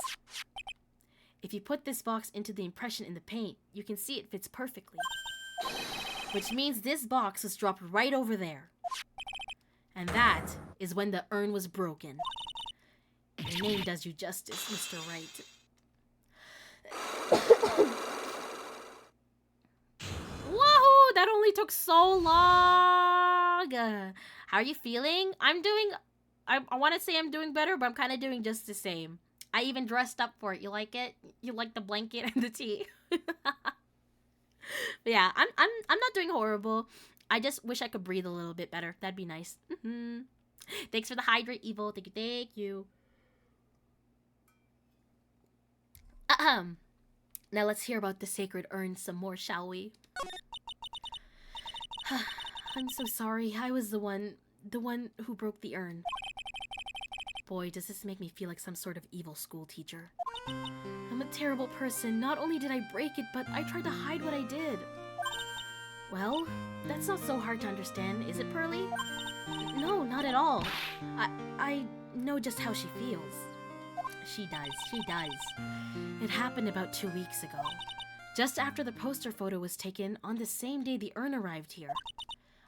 If you put this box into the impression in the paint, you can see it fits perfectly. Which means this box was dropped right over there. And that is when the urn was broken. Your name does you justice, Mr. Wright. Woohoo! That only took so long! How are you feeling? I'm doing... I want to say I'm doing better, but I'm kind of doing just the same. I even dressed up for it. You like it? You like the blanket and the tea? But yeah, I'm not doing horrible. I just wish I could breathe a little bit better. That'd be nice. Thanks for the hydrate, Evil. Thank you. Now let's hear about the sacred urn some more, shall we? I'm so sorry. I was the one who broke the urn. Boy, does this make me feel like some sort of evil school teacher. I'm a terrible person. Not only did I break it, but I tried to hide what I did. Well, that's not so hard to understand, is it, Pearly? No, not at all. I know just how she feels. She does. It happened about 2 weeks ago. Just after the poster photo was taken on the same day the urn arrived here.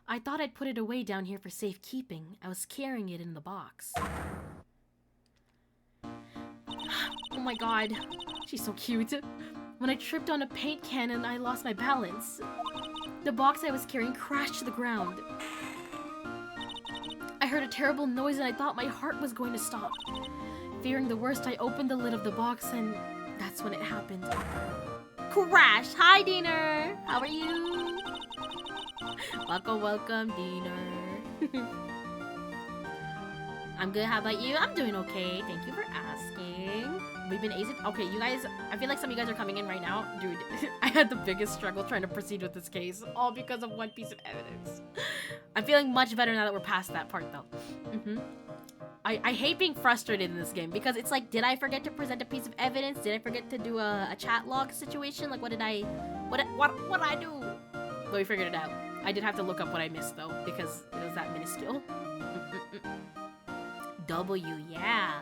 I thought I'd put it away down here for safekeeping. I was carrying it in the box. Oh my god, she's so cute. When I tripped on a paint can and I lost my balance, the box I was carrying crashed to the ground. I heard a terrible noise and I thought my heart was going to stop. Fearing the worst, I opened the lid of the box and that's when it happened. Crash! Hi, Diener! How are you? Welcome, Diener. I'm good, how about you? I'm doing okay, thank you for asking. We've been acing. Okay, you guys, I feel like some of you guys are coming in right now. Dude, I had the biggest struggle trying to proceed with this case, all because of one piece of evidence. I'm feeling much better now that we're past that part, though. I hate being frustrated in this game, because it's like, did I forget to present a piece of evidence? Did I forget to do a chat log situation? Like, what did I do? But we figured it out. I did have to look up what I missed, though, because it was that minuscule. W, yeah.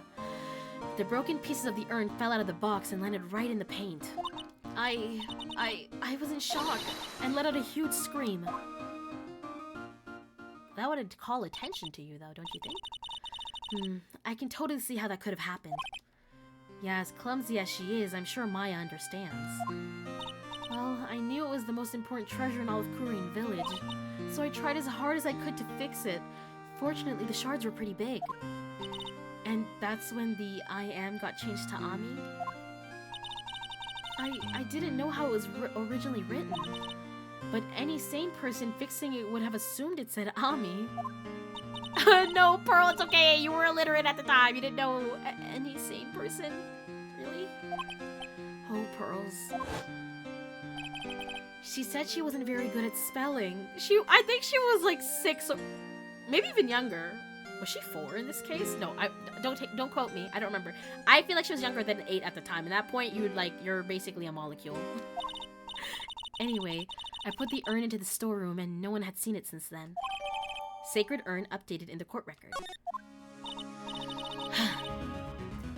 The broken pieces of the urn fell out of the box and landed right in the paint. I was in shock and let out a huge scream. That would call attention to you, though, don't you think? I can totally see how that could have happened. Yeah, as clumsy as she is, I'm sure Maya understands. Well, I knew it was the most important treasure in all of Kurian Village, so I tried as hard as I could to fix it. Fortunately, the shards were pretty big. And that's when the I am got changed to Ami. I didn't know how it was originally written, but any sane person fixing it would have assumed it said Ami. No, Pearl, it's okay. You were illiterate at the time. You didn't know any sane person. Really? Oh, Pearls. She said she wasn't very good at spelling. I think she was like 6 or maybe even younger. Was she 4 in this case? No, don't quote me. I don't remember. I feel like she was younger than 8 at the time. At that point, you're basically a molecule. Anyway, I put the urn into the storeroom and no one had seen it since then. Sacred urn updated in the court record.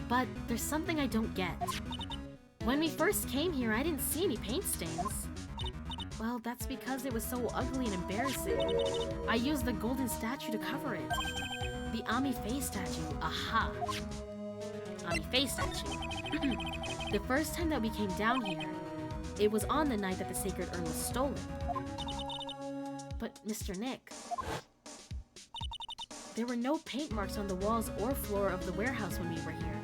But there's something I don't get. When we first came here, I didn't see any paint stains. Well, that's because it was so ugly and embarrassing. I used the golden statue to cover it. The Ami face statue. Aha. Ami face statue. The first time that we came down here, it was on the night that the sacred urn was stolen. But Mr. Nick, there were no paint marks on the walls or floor of the warehouse when we were here.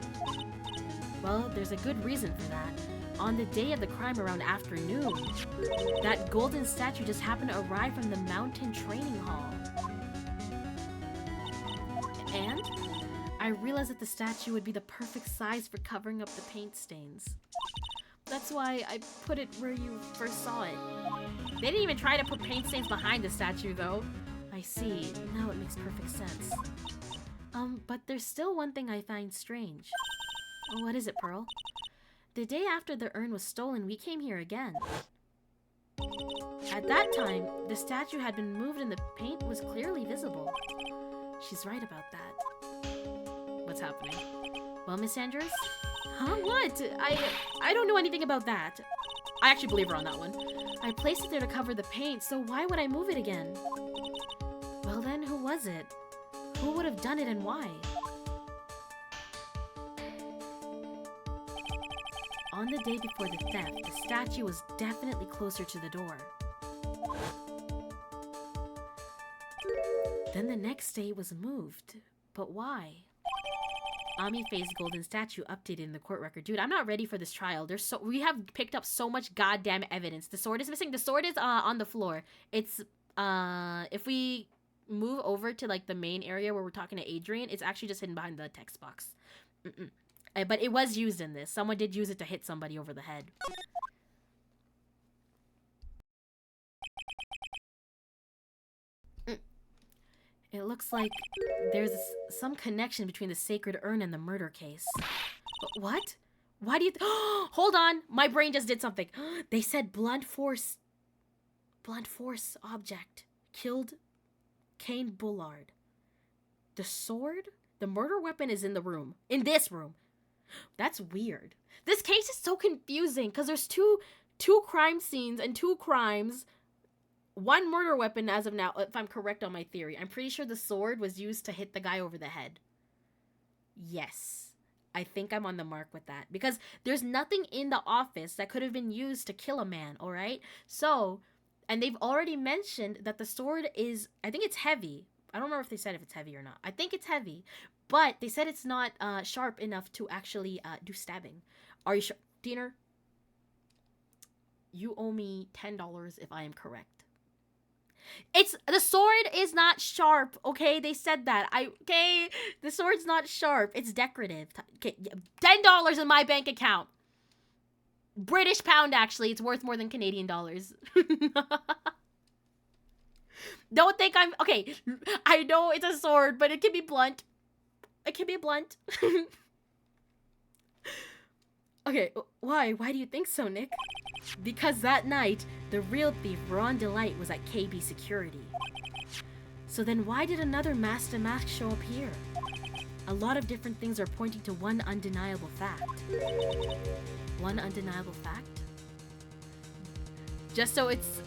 Well, there's a good reason for that. On the day of the crime around afternoon, that golden statue just happened to arrive from the mountain training hall. And I realized that the statue would be the perfect size for covering up the paint stains. That's why I put it where you first saw it. They didn't even try to put paint stains behind the statue, though. I see. Now it makes perfect sense. But there's still one thing I find strange. What is it, Pearl? The day after the urn was stolen, we came here again. At that time, the statue had been moved and the paint was clearly visible. She's right about that. What's happening? Well, Miss Andrews? Huh? What? I don't know anything about that. I actually believe her on that one. I placed it there to cover the paint, so why would I move it again? Well then, who was it? Who would have done it and why? On the day before the theft, the statue was definitely closer to the door. Then the next day it was moved. But why? Ami Faye's golden statue updated in the court record. Dude, I'm not ready for this trial. We have picked up so much goddamn evidence. The sword is missing. The sword is on the floor. It's if we move over to like the main area where we're talking to Adrian, it's actually just hidden behind the text box. But it was used in this. Someone did use it to hit somebody over the head. It looks like there's some connection between the sacred urn and the murder case. But what? Why do you hold on, my brain just did something. They said blunt force object killed Kane Bullard. The sword The murder weapon is in the room. In this room. That's weird. This case is so confusing because there's two crime scenes and 2 crimes. 1 murder weapon as of now, if I'm correct on my theory. I'm pretty sure the sword was used to hit the guy over the head. Yes. I think I'm on the mark with that. Because there's nothing in the office that could have been used to kill a man, alright? So, and they've already mentioned that the sword is, I think it's heavy. I don't remember if they said if it's heavy or not. I think it's heavy. But they said it's not sharp enough to actually do stabbing. Are you sure? Diener, you owe me $10 if I am correct. The sword is not sharp, okay? They said that. Okay? The sword's not sharp. It's decorative. Okay, $10 in my bank account. British pound, actually. It's worth more than Canadian dollars. Don't think I'm... Okay, I know it's a sword, but it can be blunt. It can be blunt. Okay, why? Why do you think so, Nick? Because that night, the real thief, Ron Delight, was at KB Security. So then why did another mask-to-mask show up here? A lot of different things are pointing to one undeniable fact. One undeniable fact? Just so it's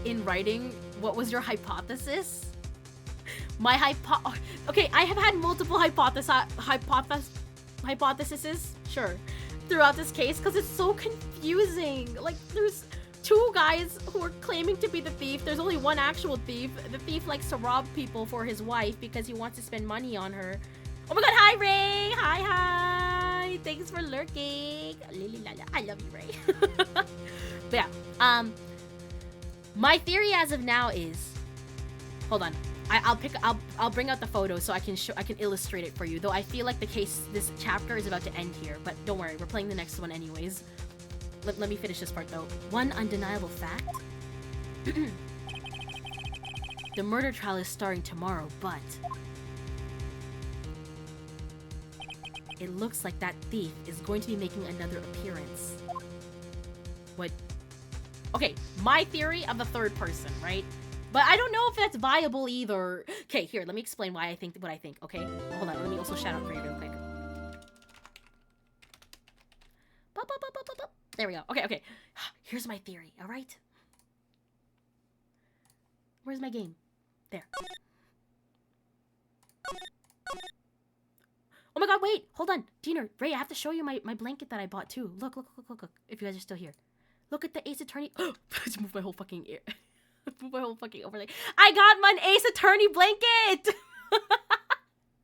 in writing, what was your hypothesis? My okay, I have had multiple hypotheses, sure, throughout this case, because it's so confusing. Like, there's 2 guys who are claiming to be the thief. There's only one actual thief. The thief likes to rob people for his wife because he wants to spend money on her. Oh my god, hi, Ray! Hi! Thanks for lurking. I love you, Ray. But yeah, my theory as of now is... Hold on. I'll bring out the photo so I can illustrate it for you. Though I feel like this chapter is about to end here, but don't worry, we're playing the next one anyways. Let me finish this part though. One undeniable fact. The murder trial is starting tomorrow, but it looks like that thief is going to be making another appearance. What? Okay, my theory of the 3rd person, right? But I don't know if that's viable either. Okay, here, let me explain why I think what I think, okay? Hold on, let me also shout out Ray real quick. There we go. Okay. Here's my theory, alright? Where's my game? There. Oh my god, wait! Hold on! Diener, Ray, I have to show you my blanket that I bought too. Look. If you guys are still here. Look at the Ace Attorney. Just move my whole fucking ear. Move my whole fucking overlay. I got my Ace Attorney blanket!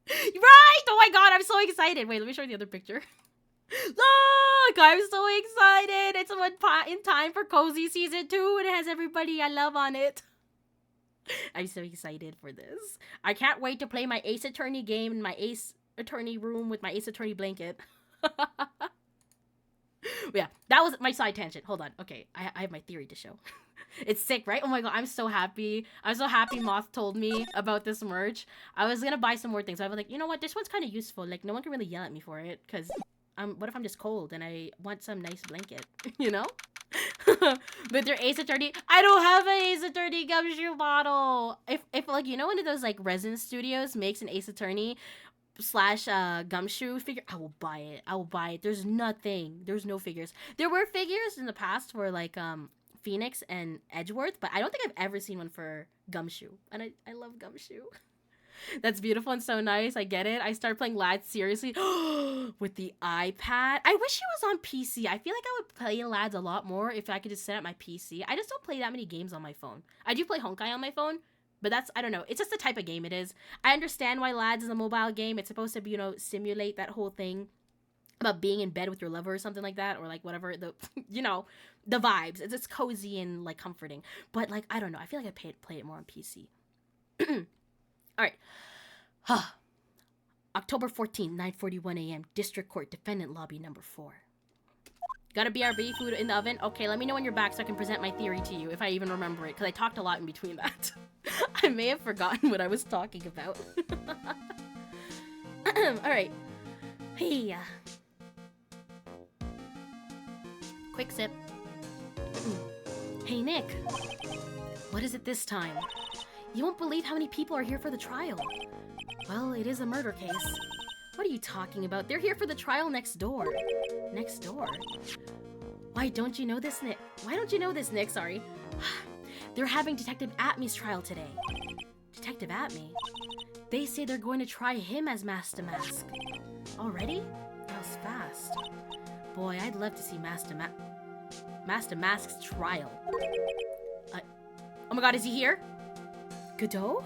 Right! Oh my god, I'm so excited. Wait, let me show you the other picture. Look! I'm so excited! It's in time for Cozy Season 2 and it has everybody I love on it. I'm so excited for this. I can't wait to play my Ace Attorney game in my Ace Attorney room with my Ace Attorney blanket. Yeah, that was my side tangent. Hold on. Okay, I have my theory to show. It's sick, right? Oh my god, I'm so happy. I'm so happy Moth told me about this merch. I was gonna buy some more things. I was like, you know what? This one's kind of useful. Like, no one can really yell at me for it. Because, what if I'm just cold and I want some nice blanket? You know? With your Ace Attorney. I don't have an Ace Attorney gumshoe bottle. If like, you know, one of those, like, resin studios makes an Ace Attorney / gumshoe figure, I will buy it. There's no figures. There were figures in the past for, like, Phoenix and Edgeworth, but I don't think I've ever seen one for Gumshoe, and I love Gumshoe. That's beautiful and so nice. I get it. I started playing Lads seriously with the iPad. I wish it was on PC. I feel like I would play Lads a lot more if I could just set up my PC. I just don't play that many games on my phone. I do play Honkai on my phone, but that's, I don't know. It's just the type of game it is. I understand why Lads is a mobile game. It's supposed to, you know, simulate that whole thing about being in bed with your lover or something like that, or like whatever, the, you know, the vibes. It's cozy and like comforting. But like, I don't know. I feel like I play it more on PC. All right. October 14th, 9:41 a.m. District Court, Defendant Lobby number 4. Got a BRB food in the oven? Okay, let me know when you're back so I can present my theory to you, if I even remember it, because I talked a lot in between that. I may have forgotten what I was talking about. All right. Hey. Quick sip. Hey, Nick. What is it this time? You won't believe how many people are here for the trial. Well, it is a murder case. What are you talking about? They're here for the trial next door. Next door? Why don't you know this, Nick? Why don't you know this, Nick? Sorry. They're having Detective Atme's trial today. Detective Atme? They say they're going to try him as Master Mask. Already? That was fast. Boy, I'd love to see Master Mask's trial. Oh my god, is he here? Godot?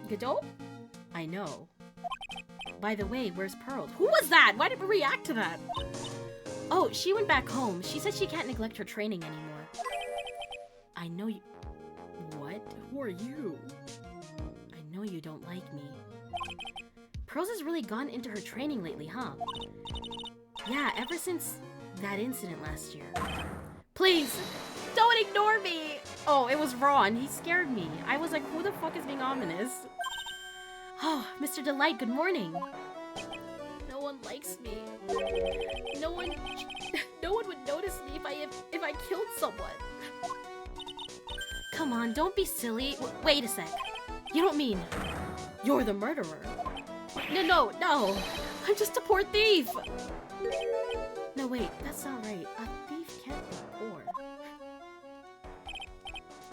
Godot? I know. By the way, where's Pearl? Who was that? Why did we react to that? Oh, she went back home. She said she can't neglect her training anymore. I know you... What? Who are you? I know you don't like me. Pearls has really gone into her training lately, huh? Yeah, ever since that incident last year. Please, don't ignore me! Oh, it was Ron. He scared me. I was like, who the fuck is being ominous? Oh, Mr. Delight, good morning. No one likes me. No one would notice me if I killed someone. Come on, don't be silly. Wait a sec. You don't mean you're the murderer? No. I'm just a poor thief. No, wait, that's not right. A thief can't be poor.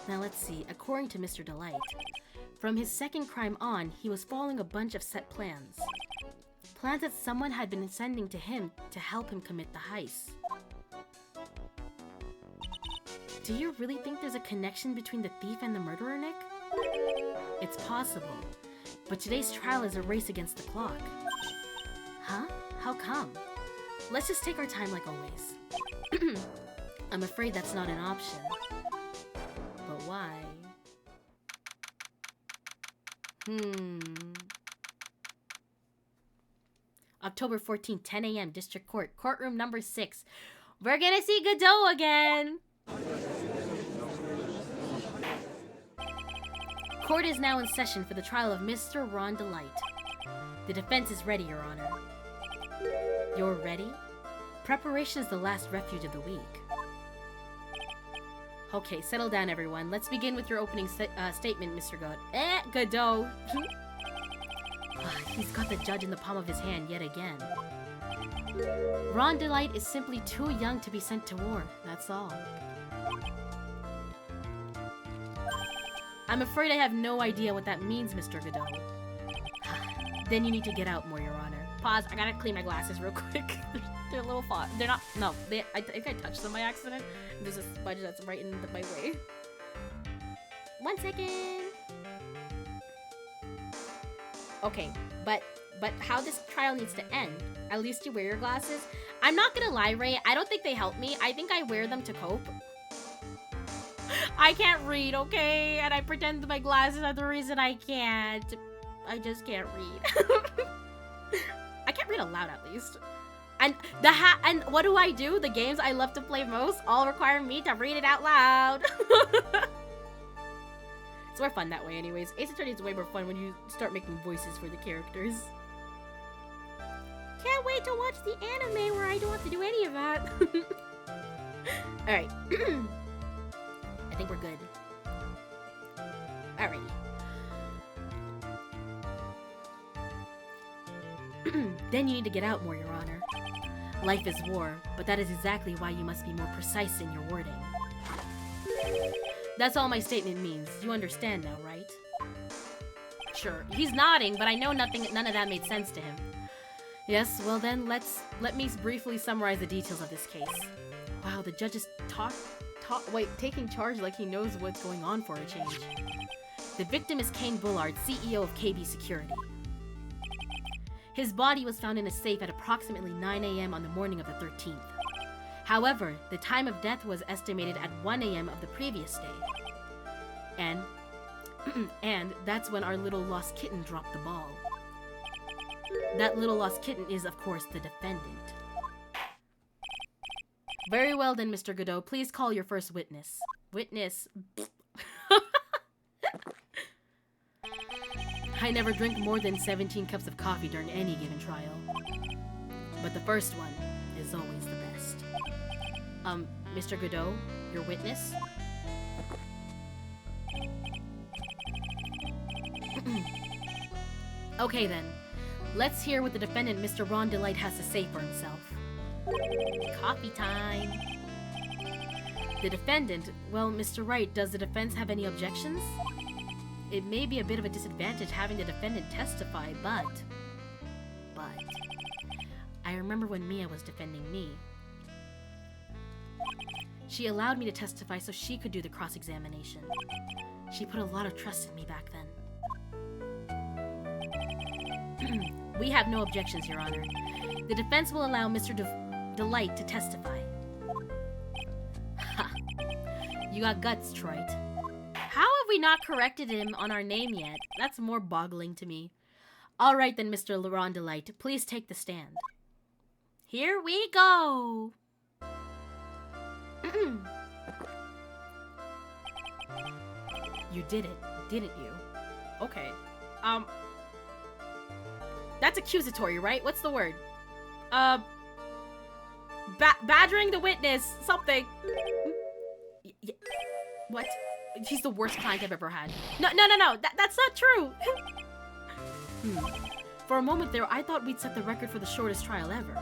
Now let's see. According to Mr. Delight, from his second crime on, he was following a bunch of set plans. Plans that someone had been sending to him to help him commit the heist. Do you really think there's a connection between the thief and the murderer, Nick? It's possible, but today's trial is a race against the clock. Huh? How come? Let's just take our time like always. I'm afraid that's not an option. But why? October 14th, 10 a.m. District Court, courtroom number 6. We're gonna see Godot again! Court is now in session for the trial of Mr. Ron Delight. The defense is ready, Your Honor. You're ready? Preparation is the last refuge of the week. Okay, settle down, everyone. Let's begin with your opening statement, Mr. Godot. He's got the judge in the palm of his hand yet again. Ron Delight is simply too young to be sent to war, that's all. I'm afraid I have no idea what that means, Mr. Godot. Then you need to get out more, Your Honor. Pause, I gotta clean my glasses real quick. They're a little fog. They're not, no, I think I touched them by accident. There's a smudge that's right in my way. 1 second. Okay, but how this trial needs to end. At least you wear your glasses. I'm not gonna lie, Ray, I don't think they help me. I think I wear them to cope. I can't read, okay? And I pretend my glasses are the reason I can't. I just can't read. I can't read aloud, at least. And and what do I do? The games I love to play most all require me to read it out loud. It's more fun that way anyways. Ace Attorney is way more fun when you start making voices for the characters. Can't wait to watch the anime where I don't have to do any of that. Alright. I think we're good. Alrighty. Then you need to get out more, Your Honor. Life is war, but that is exactly why you must be more precise in your wording. That's all my statement means. You understand now, right? Sure. He's nodding, but I know none of that made sense to him. Yes, well then, let me briefly summarize the details of this case. Wow, the judge is taking charge like he knows what's going on for a change. The victim is Kane Bullard, CEO of KB Security. His body was found in a safe at approximately 9 a.m. on the morning of the 13th. However, the time of death was estimated at 1 a.m. of the previous day. And that's when our little lost kitten dropped the ball. That little lost kitten is, of course, the defendant. Very well then, Mr. Godot. Please call your first witness. Witness. I never drink more than 17 cups of coffee during any given trial. But the first one is always the best. Mr. Godot, your witness? Okay then, let's hear what the defendant, Mr. Ron Delight, has to say for himself. Coffee time. The defendant, well, Mr. Wright, does the defense have any objections? It may be a bit of a disadvantage having the defendant testify, but... I remember when Mia was defending me. She allowed me to testify so she could do the cross-examination. She put a lot of trust in me back then. We have no objections, Your Honor. The defense will allow Mr. Delight to testify. Ha! You got guts, Troit. How have we not corrected him on our name yet? That's more boggling to me. Alright then, Mr. Ron Delight, please take the stand. Here we go! You did it, didn't you? Okay. That's accusatory, right? What's the word? Badgering the witness. Something. What? He's the worst client I've ever had. No. That's not true. For a moment there, I thought we'd set the record for the shortest trial ever.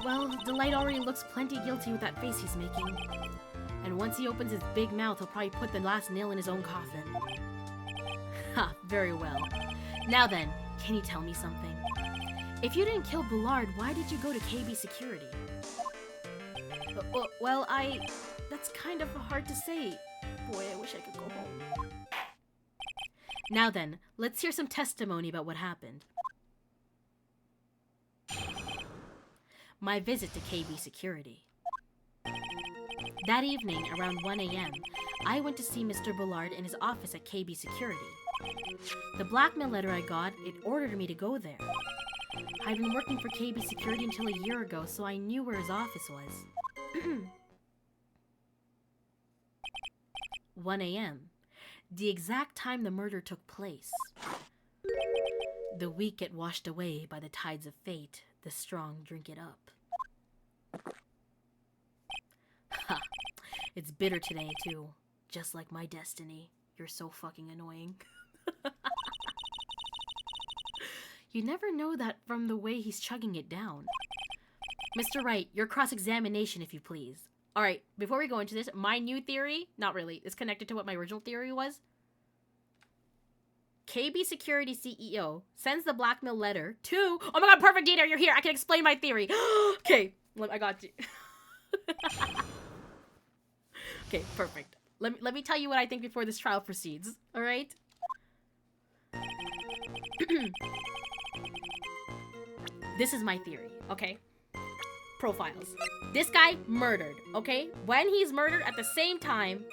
Well, Delight already looks plenty guilty with that face he's making. And once he opens his big mouth, he'll probably put the last nail in his own coffin. Ha, very well. Now then, can you tell me something? If you didn't kill Bullard, why did you go to KB Security? Well, that's kind of hard to say. Boy, I wish I could go home. Now then, let's hear some testimony about what happened. My visit to KB Security. That evening, around 1 a.m., I went to see Mr. Bullard in his office at KB Security. The blackmail letter I got, it ordered me to go there. I'd been working for KB Security until a year ago, so I knew where his office was. 1 a.m. The exact time the murder took place. The weak get washed away by the tides of fate. The strong drink it up. Ha! It's bitter today, too. Just like my destiny. You're so fucking annoying. You never know that from the way he's chugging it down. Mr. Wright, your cross-examination, if you please. Alright, before we go into this, my new theory, not really, it's connected to what my original theory was. KB Security CEO sends the blackmail letter to... Oh my god, perfect, Dina, you're here! I can explain my theory! Okay, I got you. Okay, perfect. Let me tell you what I think before this trial proceeds, alright? This is my theory, okay? Profiles. This guy murdered, okay? When he's murdered, at the same time,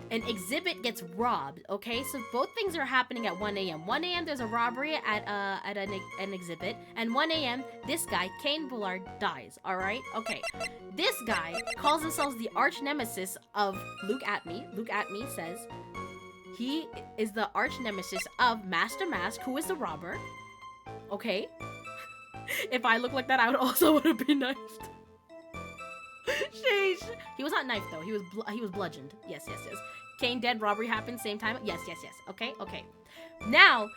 an exhibit gets robbed, okay? So both things are happening at 1 a.m. 1 a.m. there's a robbery at an exhibit, and 1 a.m. this guy, Kane Bullard, dies, alright? Okay. This guy calls himself the arch nemesis of Luke Atme. Luke Atme says he is the arch nemesis of Master Mask, who is the robber, okay? If I look like that, I would also want to be knifed. Sheesh. He was not knifed though. He was bludgeoned. Yes. Kane dead. Robbery happened same time. Yes. Okay. Now,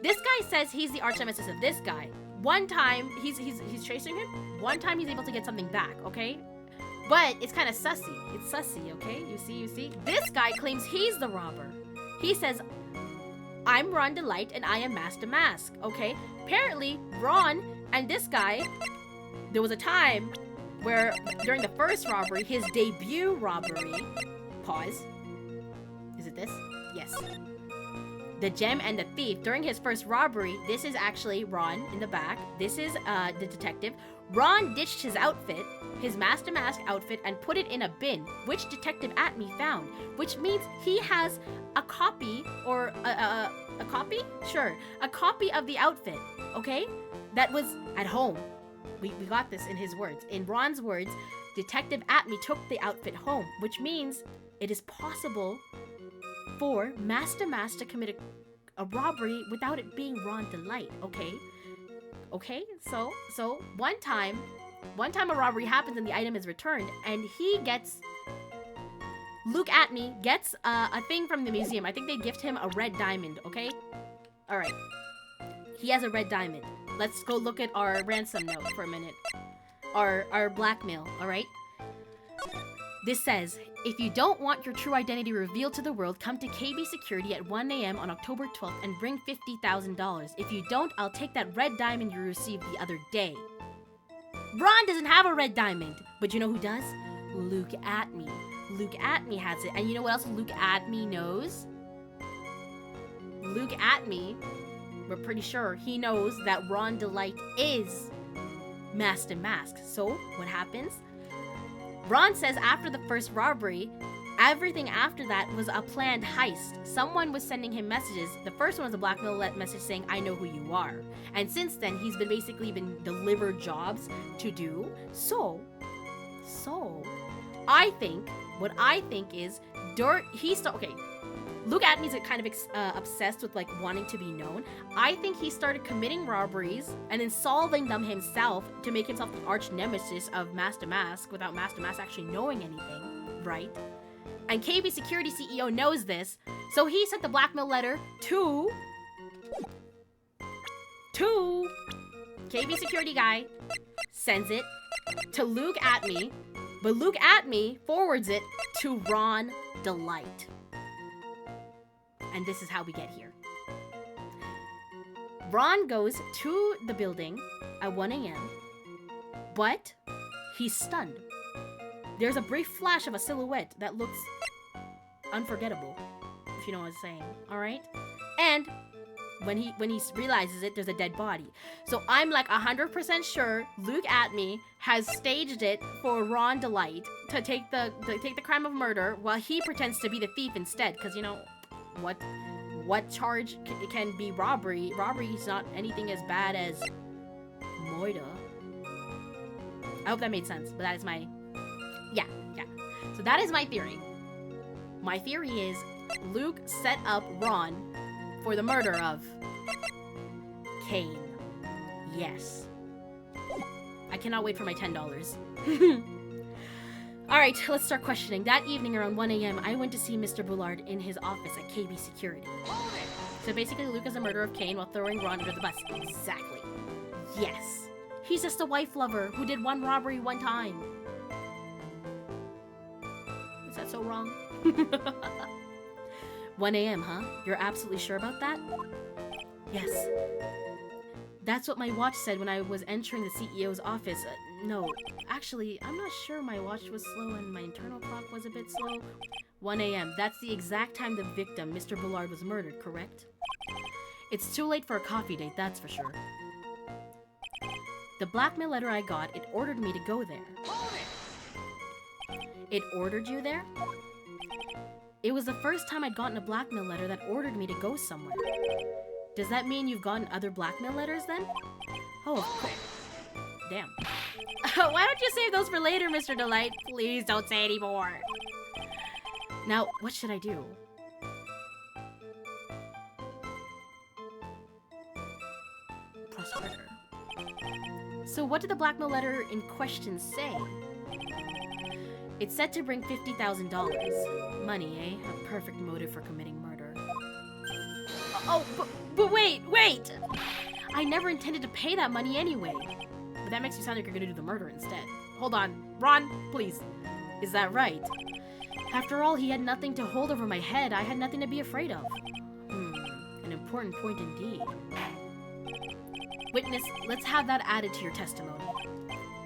this guy says he's the arch nemesis of this guy. One time he's chasing him. One time he's able to get something back. Okay, but it's kind of sussy. It's sussy. Okay, you see. This guy claims he's the robber. He says, "I'm Ron Delight and I am Master Mask." Okay. Apparently, Ron and this guy, there was a time where during the first robbery, his debut robbery, pause, is it this? Yes. The gem and the thief, during his first robbery, this is actually Ron in the back. This is the detective. Ron ditched his outfit, his Master Mask outfit, and put it in a bin, which Detective Atme found, which means he has a copy, or a copy? Sure, a copy of the outfit, okay? That was at home. We got this in his words. In Ron's words, Detective Atme took the outfit home, which means it is possible for Master Mask to commit a robbery without it being Ron Delight, okay? Okay, so one time a robbery happens and the item is returned, and Luke Atme gets a thing from the museum. I think they gift him a red diamond, okay? Alright. He has a red diamond. Let's go look at our ransom note for a minute. Our blackmail, alright? This says, if you don't want your true identity revealed to the world, come to KB Security at 1 a.m. on October 12th and bring $50,000. If you don't, I'll take that red diamond you received the other day. Ron doesn't have a red diamond. But you know who does? Luke Atme. Luke Atme has it. And you know what else Luke Atme knows? Luke Atme, we're pretty sure he knows that Ron Delight is Masked and Masked. So, what happens? Ron says after the first robbery, everything after that was a planned heist. Someone was sending him messages. The first one was a blackmail message saying, I know who you are. And since then, he's been basically delivered jobs to do. So, what I think is, okay, Luke Atme's kind of obsessed with like wanting to be known. I think he started committing robberies and then solving them himself to make himself the arch nemesis of Master Mask without Master Mask actually knowing anything, right? And KB Security CEO knows this, so he sent the blackmail letter to KB Security guy, sends it to Luke Atme, but Luke Atme forwards it to Ron Delight. And this is how we get here. Ron goes to the building at 1 a.m., but he's stunned. There's a brief flash of a silhouette that looks unforgettable, if you know what I'm saying, alright? And when he realizes it, there's a dead body. So I'm like 100% sure Luke Atme has staged it for Ron Delight to take the crime of murder while he pretends to be the thief instead, because you know, what charge can be robbery? Robbery is not anything as bad as murder. I hope that made sense, but that is my... Yeah. So that is my theory. My theory is Luke set up Ron for the murder of Kane. Yes. I cannot wait for my $10. Alright, let's start questioning. That evening around 1 a.m., I went to see Mr. Bullard in his office at KB Security. So basically, Luke is the murderer of Kane while throwing Ron under the bus. Exactly. Yes. He's just a wife lover who did one robbery one time. Is that so wrong? 1 a.m., huh? You're absolutely sure about that? Yes. That's what my watch said when I was entering the CEO's office. No, actually, I'm not sure. My watch was slow and my internal clock was a bit slow. 1 a.m. That's the exact time the victim, Mr. Bullard, was murdered, correct? It's too late for a coffee date, that's for sure. The blackmail letter I got, it ordered me to go there. It ordered you there? It was the first time I'd gotten a blackmail letter that ordered me to go somewhere. Does that mean you've gotten other blackmail letters then? Oh, of course. Damn. Why don't you save those for later, Mr. Delight? Please don't say any more. Now, what should I do? Press harder. So what did the blackmail letter in question say? It said to bring $50,000. Money, eh? A perfect motive for committing murder. Oh, but wait! I never intended to pay that money anyway. But that makes you sound like you're gonna do the murder instead. Hold on. Ron, please. Is that right? After all, he had nothing to hold over my head. I had nothing to be afraid of. An important point indeed. Witness, let's have that added to your testimony.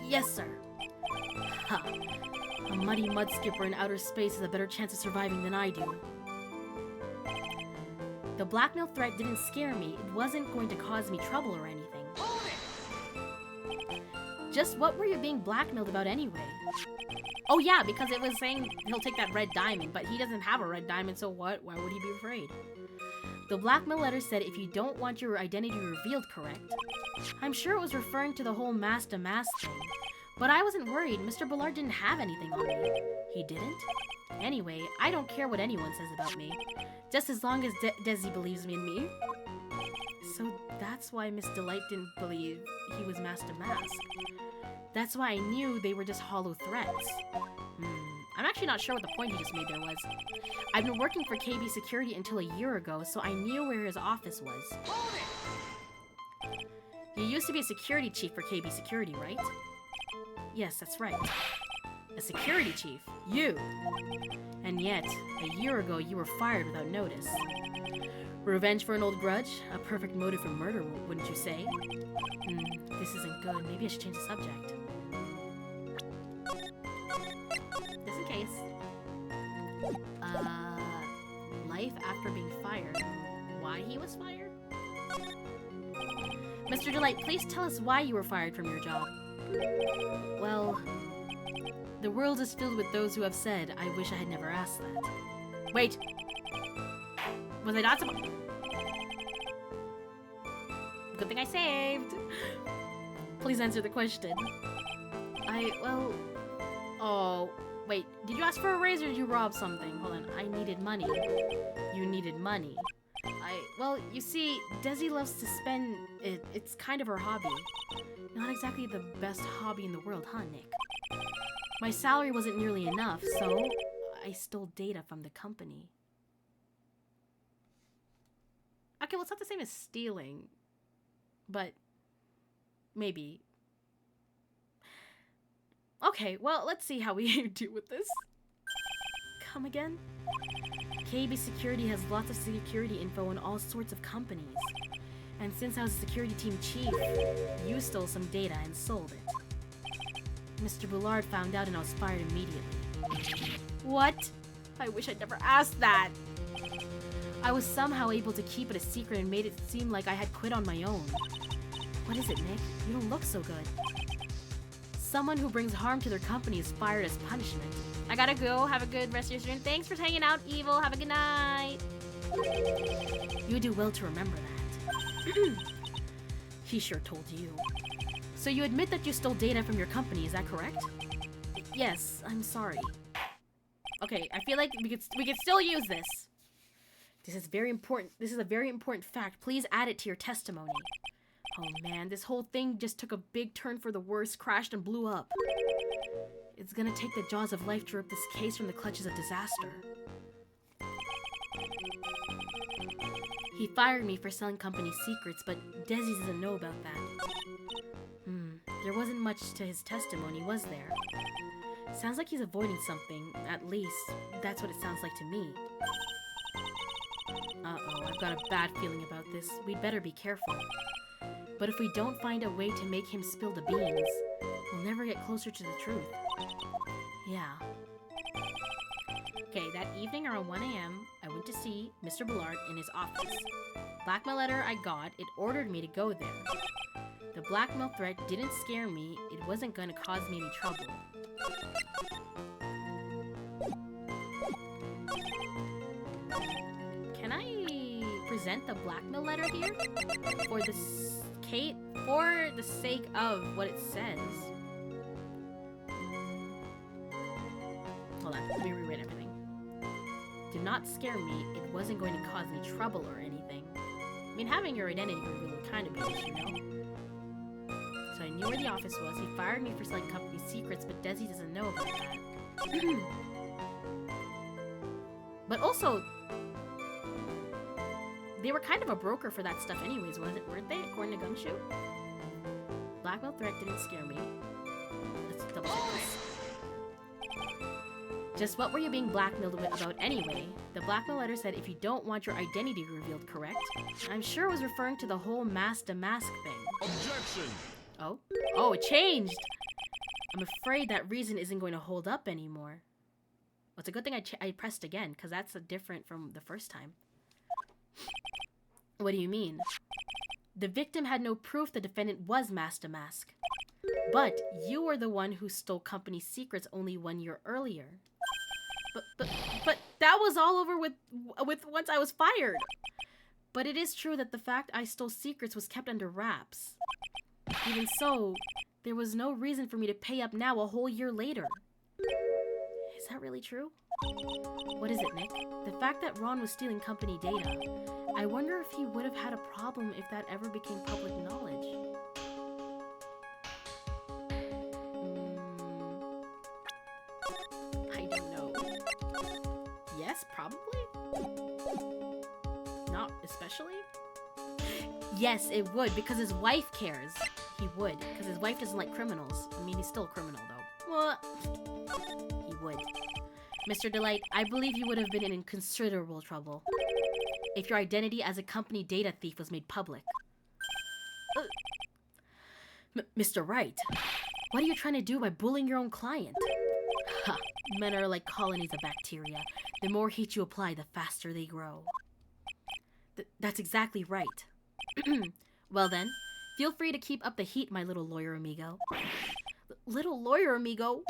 Yes, sir. Ha. A muddy mud skipper in outer space has a better chance of surviving than I do. The blackmail threat didn't scare me. It wasn't going to cause me trouble or anything. Just what were you being blackmailed about anyway? Oh yeah, because it was saying he'll take that red diamond, but he doesn't have a red diamond, so what? Why would he be afraid? The blackmail letter said if you don't want your identity revealed, correct? I'm sure it was referring to the whole mask to mask thing. But I wasn't worried. Mr. Bullard didn't have anything on me. He didn't? Anyway, I don't care what anyone says about me. Just as long as Desi believes in me. So that's why Miss Delight didn't believe he was Master Mask. That's why I knew they were just hollow threats. I'm actually not sure what the point he just made there was. I've been working for KB Security until a year ago, so I knew where his office was. You used to be a security chief for KB Security, right? Yes, that's right. A security chief? You! And yet, a year ago you were fired without notice. Revenge for an old grudge? A perfect motive for murder, wouldn't you say? This isn't good. Maybe I should change the subject. Just in case. Life after being fired. Why he was fired? Mr. Delight, please tell us why you were fired from your job. Well, the world is filled with those who have said, I wish I had never asked that. Wait! Was I not supposed— Good thing I saved! Please answer the question. Well... Oh, wait. Did you ask for a raise or did you rob something? Hold on. I needed money. You needed money. Well, you see, Desi loves to spend it. It's kind of her hobby. Not exactly the best hobby in the world, huh, Nick? My salary wasn't nearly enough, so I stole data from the company. Okay, well, it's not the same as stealing. But maybe. Okay, well, let's see how we do with this. Come again? KB Security has lots of security info on all sorts of companies. And since I was a security team chief, you stole some data and sold it. Mr. Bullard found out and I was fired immediately. What? I wish I'd never asked that. I was somehow able to keep it a secret and made it seem like I had quit on my own. What is it, Nick? You don't look so good. Someone who brings harm to their company is fired as punishment. I gotta go. Have a good rest of your stream. Thanks for hanging out, Evil. Have a good night. You do well to remember that. He sure told you. So you admit that you stole data from your company, is that correct? Yes, I'm sorry. Okay, I feel like we could still use this. This is very important. This is a very important fact. Please add it to your testimony. Oh man, this whole thing just took a big turn for the worse, crashed and blew up. It's gonna take the jaws of life to rip this case from the clutches of disaster. He fired me for selling company secrets, but Desi doesn't know about that. There wasn't much to his testimony, was there? Sounds like he's avoiding something. At least, that's what it sounds like to me. Uh-oh, I've got a bad feeling about this. We'd better be careful. But if we don't find a way to make him spill the beans, we'll never get closer to the truth. Yeah. Okay, that evening around 1 a.m., I went to see Mr. Bullard in his office. Blackmail letter I got, it ordered me to go there. The blackmail threat didn't scare me, it wasn't going to cause me any trouble. Can I present the blackmail letter here? For the sake of what it says. Hold on, let me rewrite everything. Did not scare me, it wasn't going to cause me trouble or anything. I mean, having your identity revealed would kind of be nice, you know? So I knew where the office was. He fired me for selling company secrets, but Desi doesn't know about that. But also, they were kind of a broker for that stuff anyways, weren't they, according to Gumshoe? Blackmail threat didn't scare me. Let's double check this. Just what were you being blackmailed about anyway? The blackmail letter said if you don't want your identity revealed, correct? I'm sure it was referring to the whole mask to mask thing. Objection! Oh? Oh, it changed! I'm afraid that reason isn't going to hold up anymore. Well, it's a good thing I pressed again, because that's different from the first time. What do you mean? The victim had no proof the defendant was mask to mask. But you were the one who stole company secrets only 1 year earlier. But that was all over with once I was fired. But it is true that the fact I stole secrets was kept under wraps. Even so, there was no reason for me to pay up now a whole year later. Is that really true? What is it, Nick? The fact that Ron was stealing company data. I wonder if he would have had a problem if that ever became public knowledge. I don't know. Not especially? Yes, it would, because his wife cares. He would, because his wife doesn't like criminals. I mean, he's still a criminal, though. Well, he would. Mr. Delight, I believe you would have been in considerable trouble if your identity as a company data thief was made public. Mr. Wright, what are you trying to do by bullying your own client? Ha, men are like colonies of bacteria. The more heat you apply, the faster they grow. That's exactly right. Well then, feel free to keep up the heat, my little lawyer amigo. Little lawyer amigo?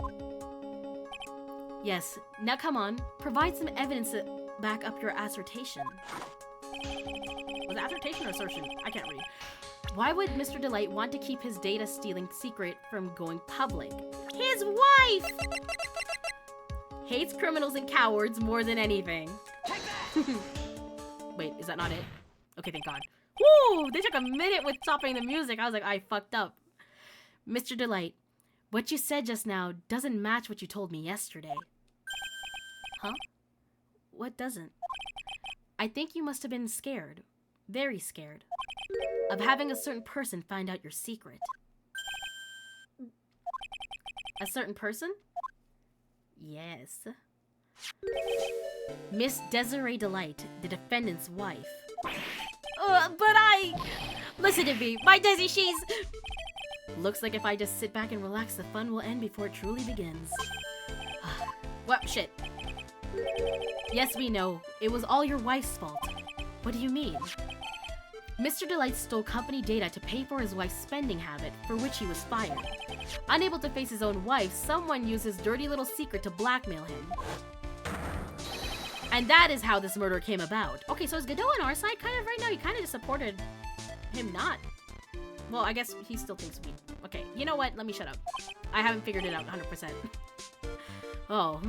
Yes, now come on, provide some evidence to back up your assertion. Was it assertion or assertion? I can't read. Why would Mr. Delight want to keep his data stealing secret from going public? His wife! Hates criminals and cowards more than anything. Wait, is that not it? Okay, thank God. Woo! They took a minute with stopping the music. I was like, I fucked up. Mr. Delight, what you said just now doesn't match what you told me yesterday. Huh? What doesn't? I think you must have been scared. Very scared. Of having a certain person find out your secret. A certain person? Yes. Miss Desiree Delight, the defendant's wife. Listen to me, my Desi, she's... Looks like if I just sit back and relax, the fun will end before it truly begins. Well, shit. Yes, we know. It was all your wife's fault. What do you mean? Mr. Delight stole company data to pay for his wife's spending habit, for which he was fired. Unable to face his own wife, someone used his dirty little secret to blackmail him. And that is how this murder came about. Okay, so is Godot on our side kind of right now? He kind of just supported him not. Well, I guess he still thinks we... Okay, you know what? Let me shut up. I haven't figured it out 100%. Oh,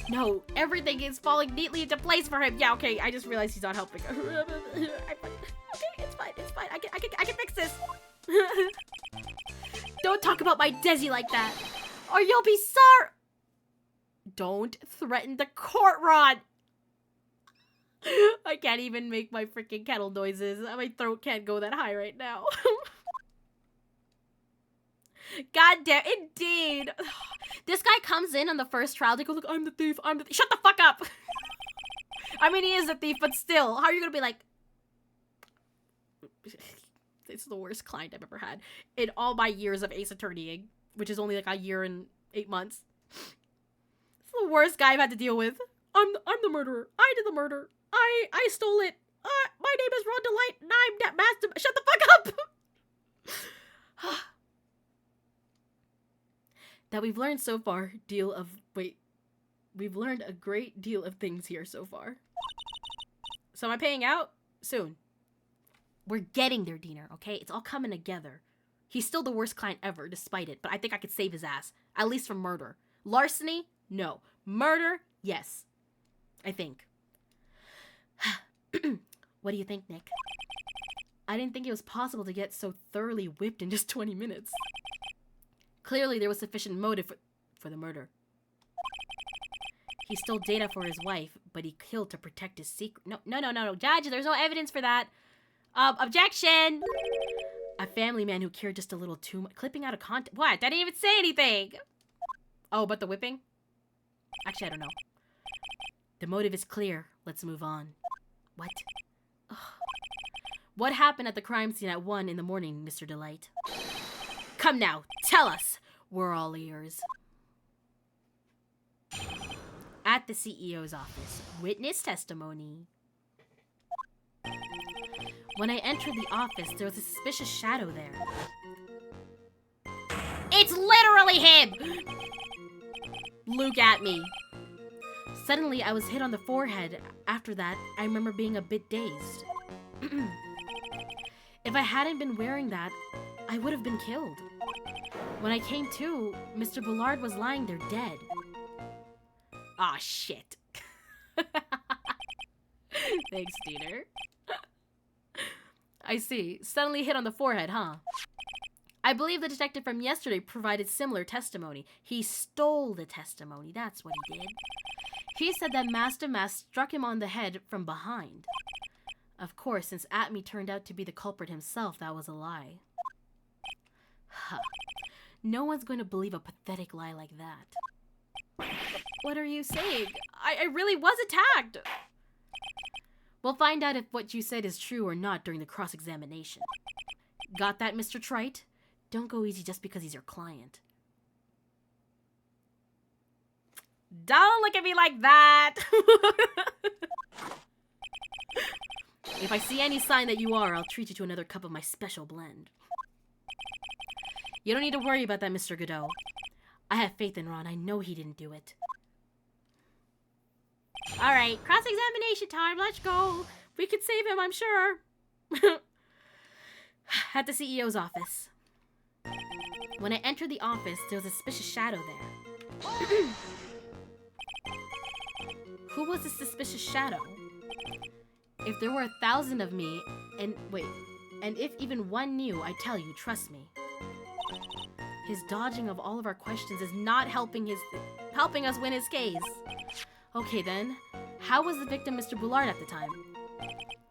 No, everything is falling neatly into place for him. Yeah, okay, I just realized he's not helping. Okay, it's fine. I can fix this. Don't talk about my Desi like that, or you'll be sorry. Don't threaten the court rod. I can't even make my freaking kettle noises. My throat can't go that high right now. God damn, indeed. This guy comes in on the first trial. They go, look, I'm the thief. Shut the fuck up. I mean, he is a thief, but still, how are you gonna be like... It's the worst client I've ever had in all my years of ace attorneying, which is only like a year and 8 months. It's the worst guy I've had to deal with. I'm the murderer. I did the murder. I stole it. My name is Ron Delight, and I'm that master. Shut the fuck up. That we've learned so far, we've learned a great deal of things here so far. So am I paying out? Soon. We're getting there, Diener, okay? It's all coming together. He's still the worst client ever, despite it, but I think I could save his ass. At least from murder. Larceny? No. Murder? Yes. I think. What do you think, Nick? I didn't think it was possible to get so thoroughly whipped in just 20 minutes. Clearly, there was sufficient motive for the murder. He stole data for his wife, but he killed to protect his secret. No. Judge, there's no evidence for that. Objection! A family man who cared just a little too much. Clipping out of context. What? I didn't even say anything! Oh, but the whipping? Actually, I don't know. The motive is clear. Let's move on. What? Ugh. What happened at the crime scene at 1 in the morning, Mr. Delight? Come now, tell us. We're all ears. At the CEO's office. Witness testimony. When I entered the office, there was a suspicious shadow there. It's literally him! Look at me. Suddenly, I was hit on the forehead. After that, I remember being a bit dazed. If I hadn't been wearing that, I would have been killed. When I came to, Mr. Bullard was lying there dead. Aw, shit. Thanks, Diener. I see. Suddenly hit on the forehead, huh? I believe the detective from yesterday provided similar testimony. He stole the testimony. That's what he did. He said that Master Mask struck him on the head from behind. Of course, since Atme turned out to be the culprit himself, that was a lie. Huh. No one's going to believe a pathetic lie like that. What are you saying? I really was attacked! We'll find out if what you said is true or not during the cross-examination. Got that, Mr. Trite? Don't go easy just because he's your client. Don't look at me like that! If I see any sign that you are, I'll treat you to another cup of my special blend. You don't need to worry about that, Mr. Godot. I have faith in Ron. I know he didn't do it. Alright, cross-examination time. Let's go. We could save him, I'm sure. At the CEO's office. When I entered the office, there was a suspicious shadow there. Who was this suspicious shadow? If there were 1,000 of me, and if even one knew, I tell you, trust me. His dodging of all of our questions is not helping us win his case. Okay then, how was the victim Mr. Boulard at the time?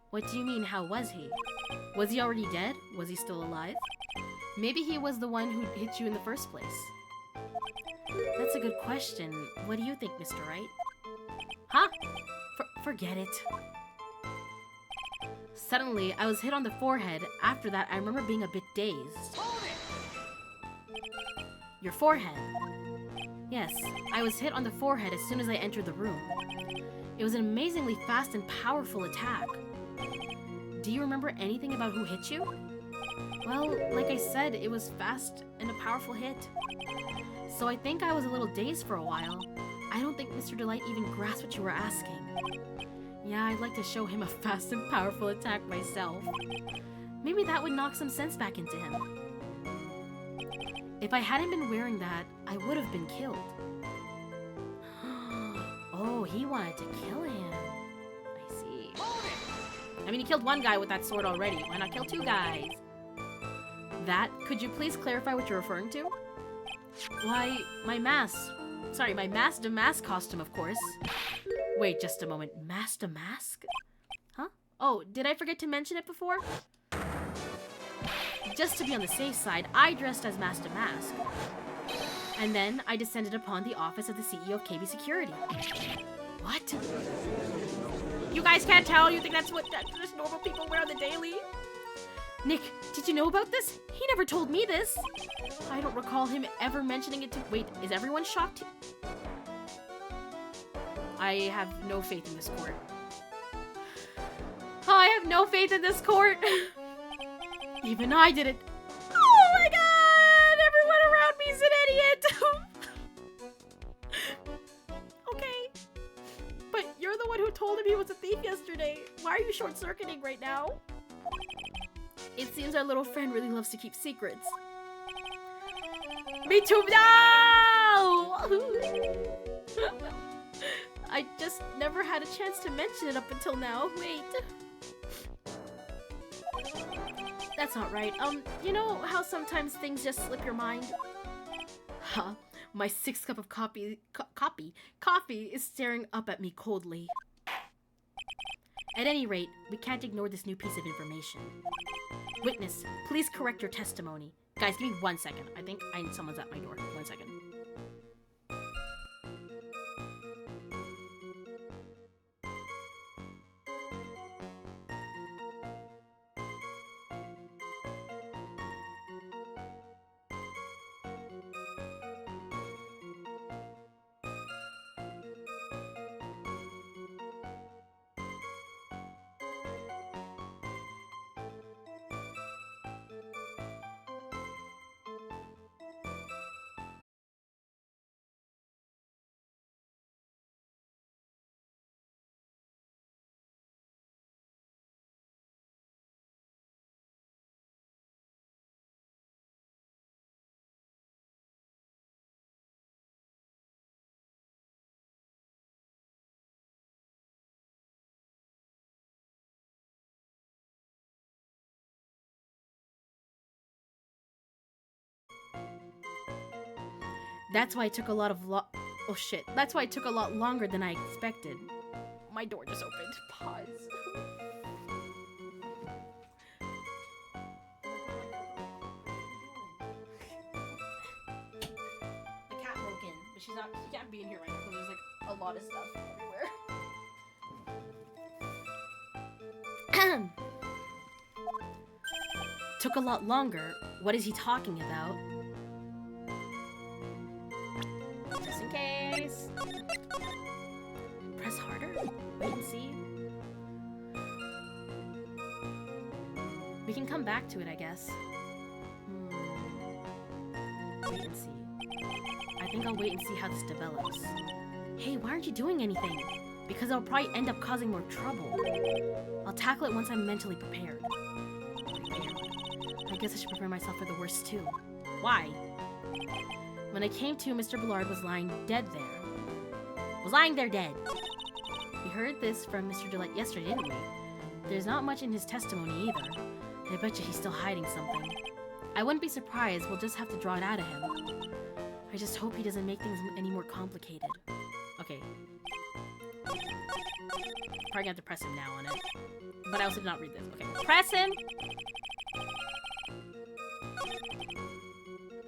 What do you mean, how was he? Was he already dead? Was he still alive? Maybe he was the one who hit you in the first place. That's a good question. What do you think, Mr. Wright? Huh? Forget it. Suddenly, I was hit on the forehead. After that, I remember being a bit dazed. Your forehead? Yes, I was hit on the forehead as soon as I entered the room. It was an amazingly fast and powerful attack. Do you remember anything about who hit you? Well, like I said, it was fast and a powerful hit. So I think I was a little dazed for a while. I don't think Mr. Delight even grasped what you were asking. Yeah, I'd like to show him a fast and powerful attack myself. Maybe that would knock some sense back into him. If I hadn't been wearing that, I would have been killed. Oh, he wanted to kill him. I see. I mean, he killed one guy with that sword already. Why not kill 2 guys? That? Could you please clarify what you're referring to? Why, my mask. Sorry, my mask to mask costume, of course. Wait, just a moment. Mask to mask? Huh? Oh, did I forget to mention it before? Just to be on the safe side, I dressed as Mask to Mask. And then I descended upon the office of the CEO of KB Security. What? You guys can't tell? You think that's what just normal people wear on the daily? Nick, did you know about this? He never told me this. I don't recall him ever mentioning it to— Wait, is everyone shocked? I have no faith in this court. Oh, I have no faith in this court. Even I did it. Oh my god! Everyone around me is an idiot! Okay. But you're the one who told him he was a thief yesterday. Why are you short-circuiting right now? It seems our little friend really loves to keep secrets. Me too. No! I just never had a chance to mention it up until now. Wait. That's not right. You know how sometimes things just slip your mind? Huh. My 6th cup of coffee is staring up at me coldly. At any rate, we can't ignore this new piece of information. Witness, please correct your testimony. Guys, give me 1 second. I think someone's at my door. 1 second. That's why it took a lot longer than I expected. My door just opened. Pause. She can't be in here right now because there's like a lot of stuff everywhere. Took a lot longer. What is he talking about? Just in case. Press harder? Wait and see. We can come back to it, I guess. Wait and see. I think I'll wait and see how this develops. Hey, why aren't you doing anything? Because I'll probably end up causing more trouble. I'll tackle it once I'm mentally prepared. I guess I should prepare myself for the worst too. Why? When I came to, Mr. Bullard was lying dead there. Was lying there dead. We heard this from Mr. Delight yesterday, didn't we? There's not much in his testimony either. I bet you he's still hiding something. I wouldn't be surprised, we'll just have to draw it out of him. I just hope he doesn't make things any more complicated. Okay. Probably gonna have to press him now on it. But I also did not read this. Okay, press him!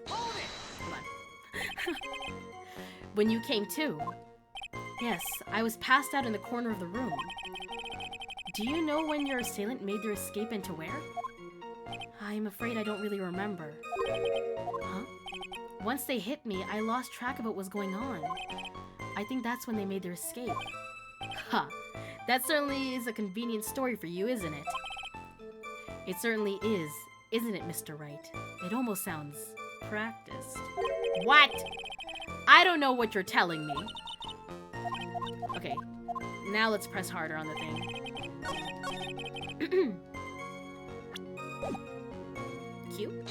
Come on. When you came to. Yes, I was passed out in the corner of the room. Do you know when your assailant made their escape and to where? I'm afraid I don't really remember. Huh? Once they hit me, I lost track of what was going on. I think that's when they made their escape. Ha! That certainly is a convenient story for you, isn't it? It certainly is, isn't it, Mr. Wright? It almost sounds practiced. What? I don't know what you're telling me. Okay, now let's press harder on the thing. Cute.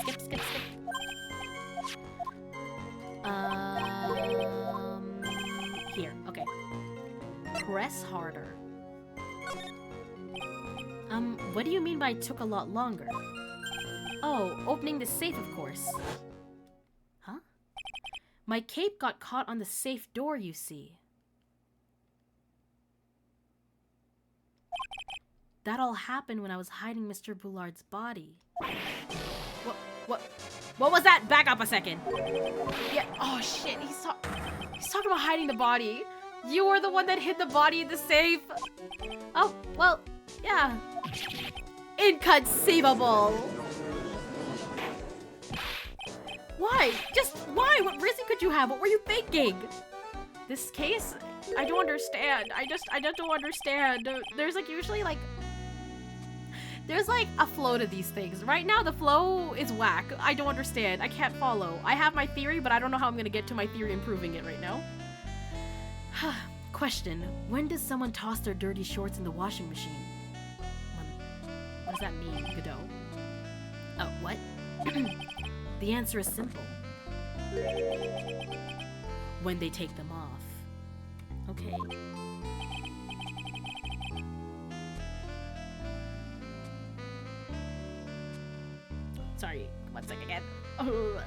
Skip, skip, skip. Here, okay. Press harder. What do you mean by took a lot longer? Oh, opening the safe, of course. Huh? My cape got caught on the safe door, you see. That all happened when I was hiding Mr. Bullard's body. What was that? Back up a second. Yeah, oh shit, he's talking about hiding the body. You were the one that hid the body in the safe. Oh, well, yeah. Inconceivable. Why? Just why? What reason could you have? What were you thinking? This case? I don't understand. I just don't understand. There's like usually like there's like a flow to these things. Right now the flow is whack. I don't understand. I can't follow. I have my theory, but I don't know how I'm gonna get to my theory and proving it right now. Question. When does someone toss their dirty shorts in the washing machine? What does that mean, Godot? Oh, what? The answer is simple. When they take them off. Okay. Sorry, one second again. Oh.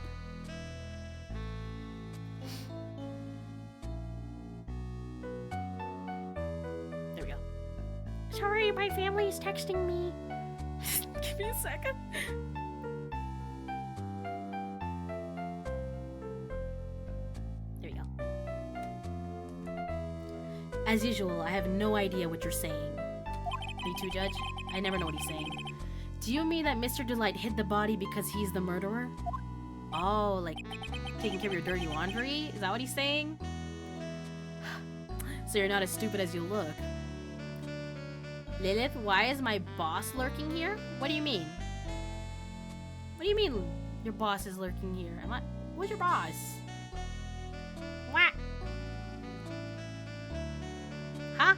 There we go. Sorry, my family is texting me. Give me a second. There we go. As usual, I have no idea what you're saying. Me too, Judge? I never know what he's saying. Do you mean that Mr. Delight hid the body because he's the murderer? Oh, like taking care of your dirty laundry? Is that what he's saying? So you're not as stupid as you look. Lillith, why is my boss lurking here? What do you mean? What do you mean your boss is lurking here? Who's your boss? What? Huh?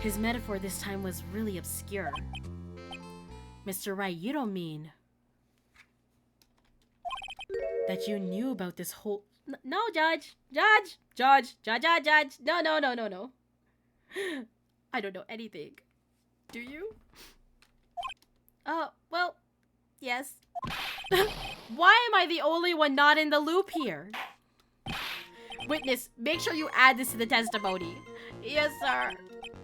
His metaphor this time was really obscure. Mr. Wright, you don't mean that you knew about this whole... No, Judge! Judge! Judge! Judge! Judge! Judge! No, no, no, no, no. I don't know anything. Do you? Well, yes. Why am I the only one not in the loop here? Witness, make sure you add this to the testimony. Yes, sir.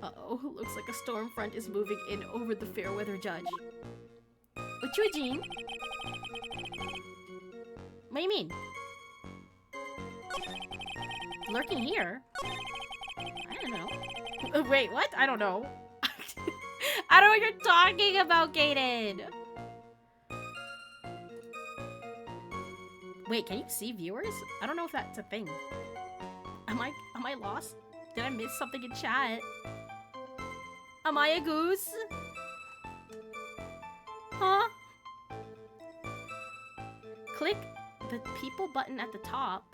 Uh-oh, looks like a storm front is moving in over the Fairweather, Judge. Chujin. What do you mean? Lurking here? I don't know. Wait, what? I don't know. I don't know what you're talking about, Gaten. Wait, can you see viewers? I don't know if that's a thing. Am I lost? Did I miss something in chat? Am I a goose? Huh? Click the people button at the top.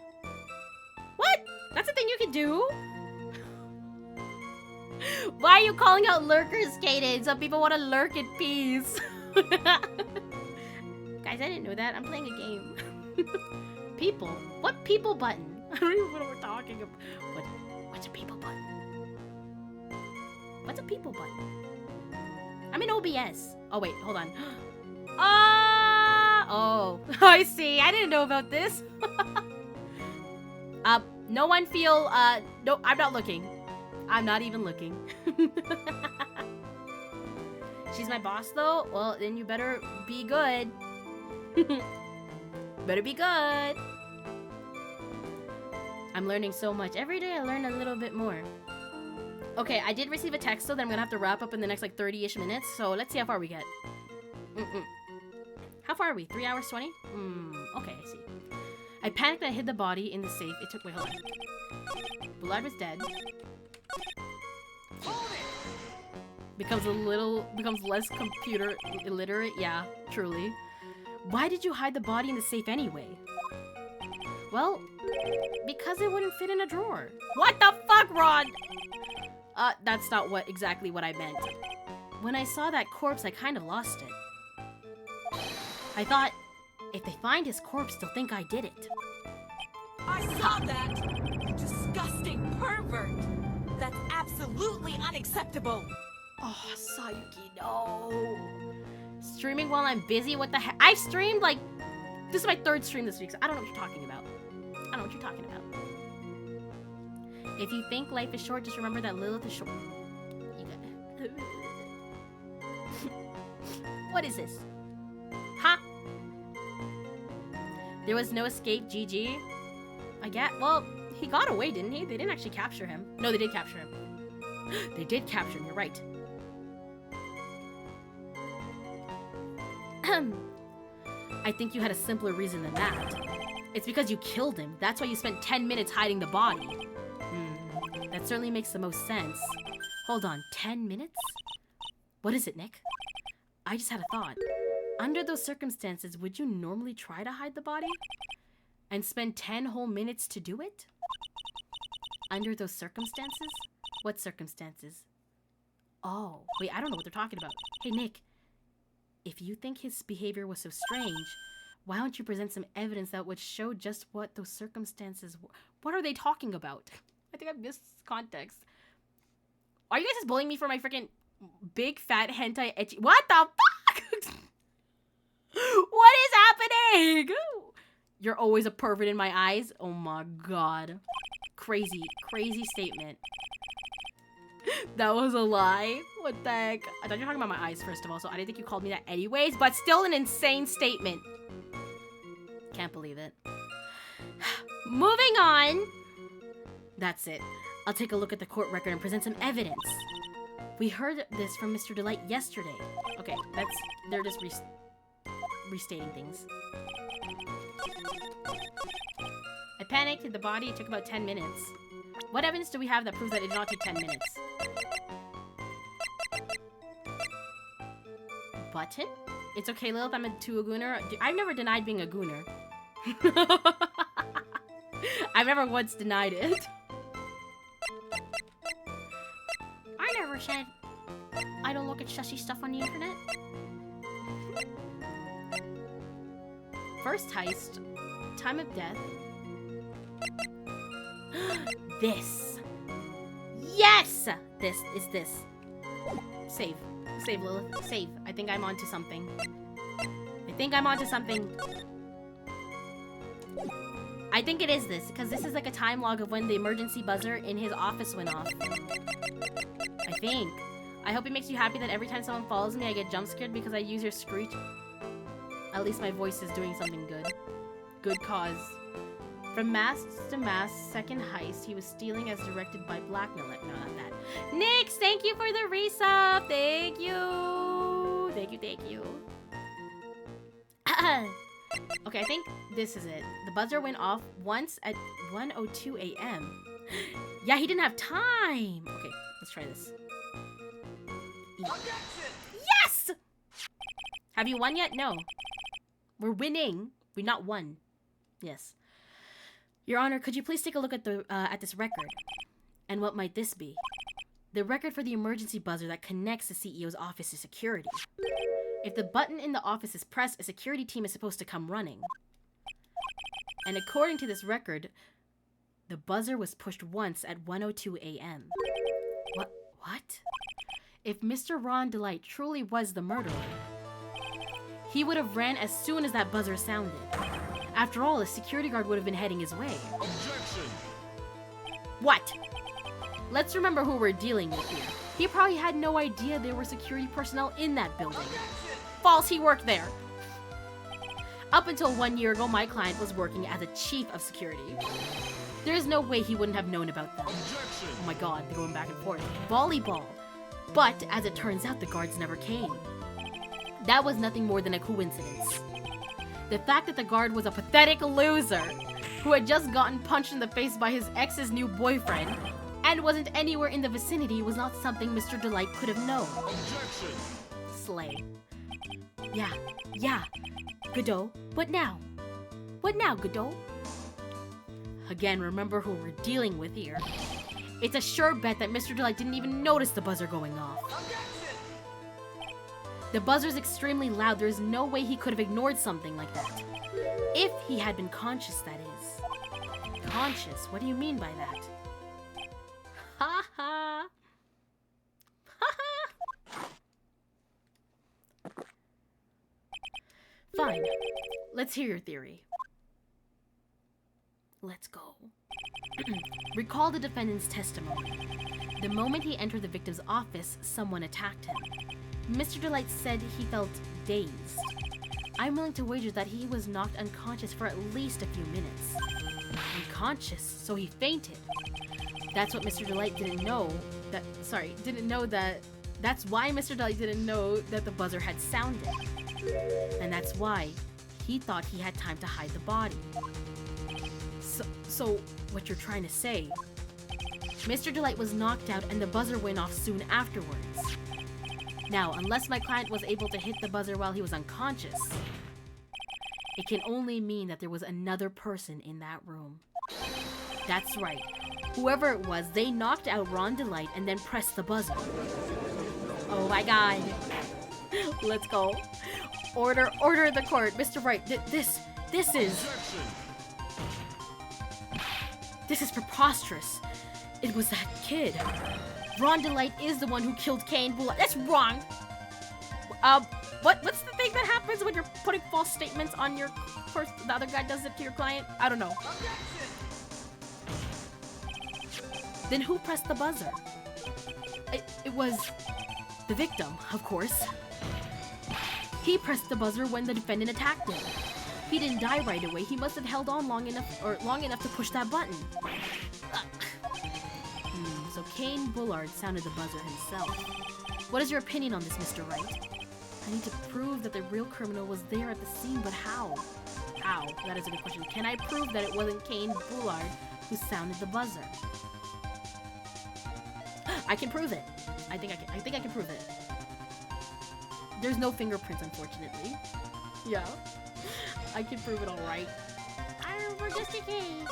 What? That's a thing you can do? Why are you calling out lurkers, Kaden? Some people want to lurk in peace. Guys, I didn't know that. I'm playing a game. People? What people button? I don't even know what we're talking about. What's a people button? What's a people button? I'm in OBS. Oh, wait. Hold on. Oh. I see. I didn't know about this. No one feel, no, I'm not looking. I'm not even looking. She's my boss, though? Well, then you better be good. Better be good. I'm learning so much. Every day I learn a little bit more. Okay, I did receive a text, though, that I'm gonna have to wrap up in the next, like, 30-ish minutes. So let's see how far we get. How far are we? 3 hours 20? Okay, I see. I panicked and I hid the body in the safe. It took... Wait, hold on. Blood was dead. Becomes less computer illiterate. Yeah, truly. Why did you hide the body in the safe anyway? Well, because it wouldn't fit in a drawer. What the fuck, Ron? That's not exactly what I meant. When I saw that corpse, I kind of lost it. I thought, if they find his corpse, they'll think I did it. I saw that! You disgusting pervert! That's absolutely unacceptable! Oh, Sayuki, no. Streaming while I'm busy? What the heck? I've streamed, like... This is my 3rd stream this week, so I don't know what you're talking about. I don't know what you're talking about. If you think life is short, just remember that Lillith is short. You got... What is this? Huh? There was no escape, GG. I get... Well, he got away, didn't he? They didn't actually capture him. No, they did capture him. They did capture him, you're right. I think you had a simpler reason than that. It's because you killed him. That's why you spent 10 minutes hiding the body. That certainly makes the most sense. Hold on, 10 minutes? What is it, Nick? I just had a thought. Under those circumstances, would you normally try to hide the body? And spend 10 whole minutes to do it? Under those circumstances? What circumstances? Oh, wait, I don't know what they're talking about. Hey, Nick. If you think his behavior was so strange, why don't you present some evidence that would show just what those circumstances were? What are they talking about? I think I missed context. Are you guys just bullying me for my freaking big fat hentai ecchi? What the fuck? What is happening? You're always a pervert in my eyes? Oh my god. Crazy, crazy statement. That was a lie? What the heck? I thought you were talking about my eyes, first of all, so I didn't think you called me that anyways, but still an insane statement. Can't believe it. Moving on. That's it. I'll take a look at the court record and present some evidence. We heard this from Mr. Delight yesterday. Okay, they're just restating things. I panicked, hid the body, it took about 10 minutes. What evidence do we have that proves that it did not take 10 minutes? Button? It's okay, Lilith, I'm a gooner. I've never denied being a gooner. I've never once denied it. I never said I don't look at sussy stuff on the internet. First heist. Time of death. This. Yes! This is this. Save. Save, Lilith. Save. I think I'm onto something. I think I'm onto something. I think it is this, because this is like a time log of when the emergency buzzer in his office went off. I think. I hope it makes you happy that every time someone follows me, I get jump scared because I use your screech. At least my voice is doing something good. Good cause. From mask to mask, second heist, he was stealing as directed by blackmail. No, not that. Nix, thank you for the resub. Thank you. Thank you. Okay, I think this is it. The buzzer went off once at 1:02 a.m. Yeah, he didn't have time. Okay, let's try this. Yes! Have you won yet? No. We're winning. We not won. Yes. Your Honor, could you please take a look at this record? And what might this be? The record for the emergency buzzer that connects the CEO's office to security. If the button in the office is pressed, a security team is supposed to come running. And according to this record, the buzzer was pushed once at 1:02 a.m. What? If Mr. Ron Delight truly was the murderer, he would have ran as soon as that buzzer sounded. After all, a security guard would have been heading his way. Objection! What? Let's remember who we're dealing with here. He probably had no idea there were security personnel in that building. False, he worked there. Up until 1 year ago, my client was working as a chief of security. There is no way he wouldn't have known about them. Objection! Oh my god, they're going back and forth. Volleyball. But, as it turns out, the guards never came. That was nothing more than a coincidence. The fact that the guard was a pathetic loser who had just gotten punched in the face by his ex's new boyfriend and wasn't anywhere in the vicinity was not something Mr. Delight could have known. Objection! Slay. Yeah. Godot, what now? What now, Godot? Again, remember who we're dealing with here. It's a sure bet that Mr. Delight didn't even notice the buzzer going off. The buzzer's extremely loud. There's no way he could have ignored something like that. If he had been conscious, that is. Conscious? What do you mean by that? Ha ha. Ha ha. Fine. Let's hear your theory. Let's go. Recall the defendant's testimony. The moment he entered the victim's office, someone attacked him. Mr. Delight said he felt dazed. I'm willing to wager that he was knocked unconscious for at least a few minutes. Unconscious, so he fainted. That's what Mr. Delight didn't know. That's why Mr. Delight didn't know that the buzzer had sounded. And that's why he thought he had time to hide the body. So what you're trying to say, Mr. Delight was knocked out and the buzzer went off soon afterwards. Now, unless my client was able to hit the buzzer while he was unconscious, it can only mean that there was another person in that room. That's right. Whoever it was, they knocked out Ron Delight and then pressed the buzzer. Oh my god. Let's go. Order in the court. Mr. Wright, this is... Objection! This is preposterous. It was that kid. Ron Delight is the one who killed Kane Bullard. That's wrong. What's the thing that happens when you're putting false statements on your first? The other guy does it to your client. I don't know. Then who pressed the buzzer? It was the victim, of course. He pressed the buzzer when the defendant attacked him. He didn't die right away. He must have held on long enough to push that button. So Kane Bullard sounded the buzzer himself. What is your opinion on this, Mr. Wright? I need to prove that the real criminal was there at the scene, but how? How? That is a good question. Can I prove that it wasn't Kane Bullard who sounded the buzzer? I can prove it. I think I can prove it. There's no fingerprints, unfortunately. Yeah. I can prove it all right. For just in case.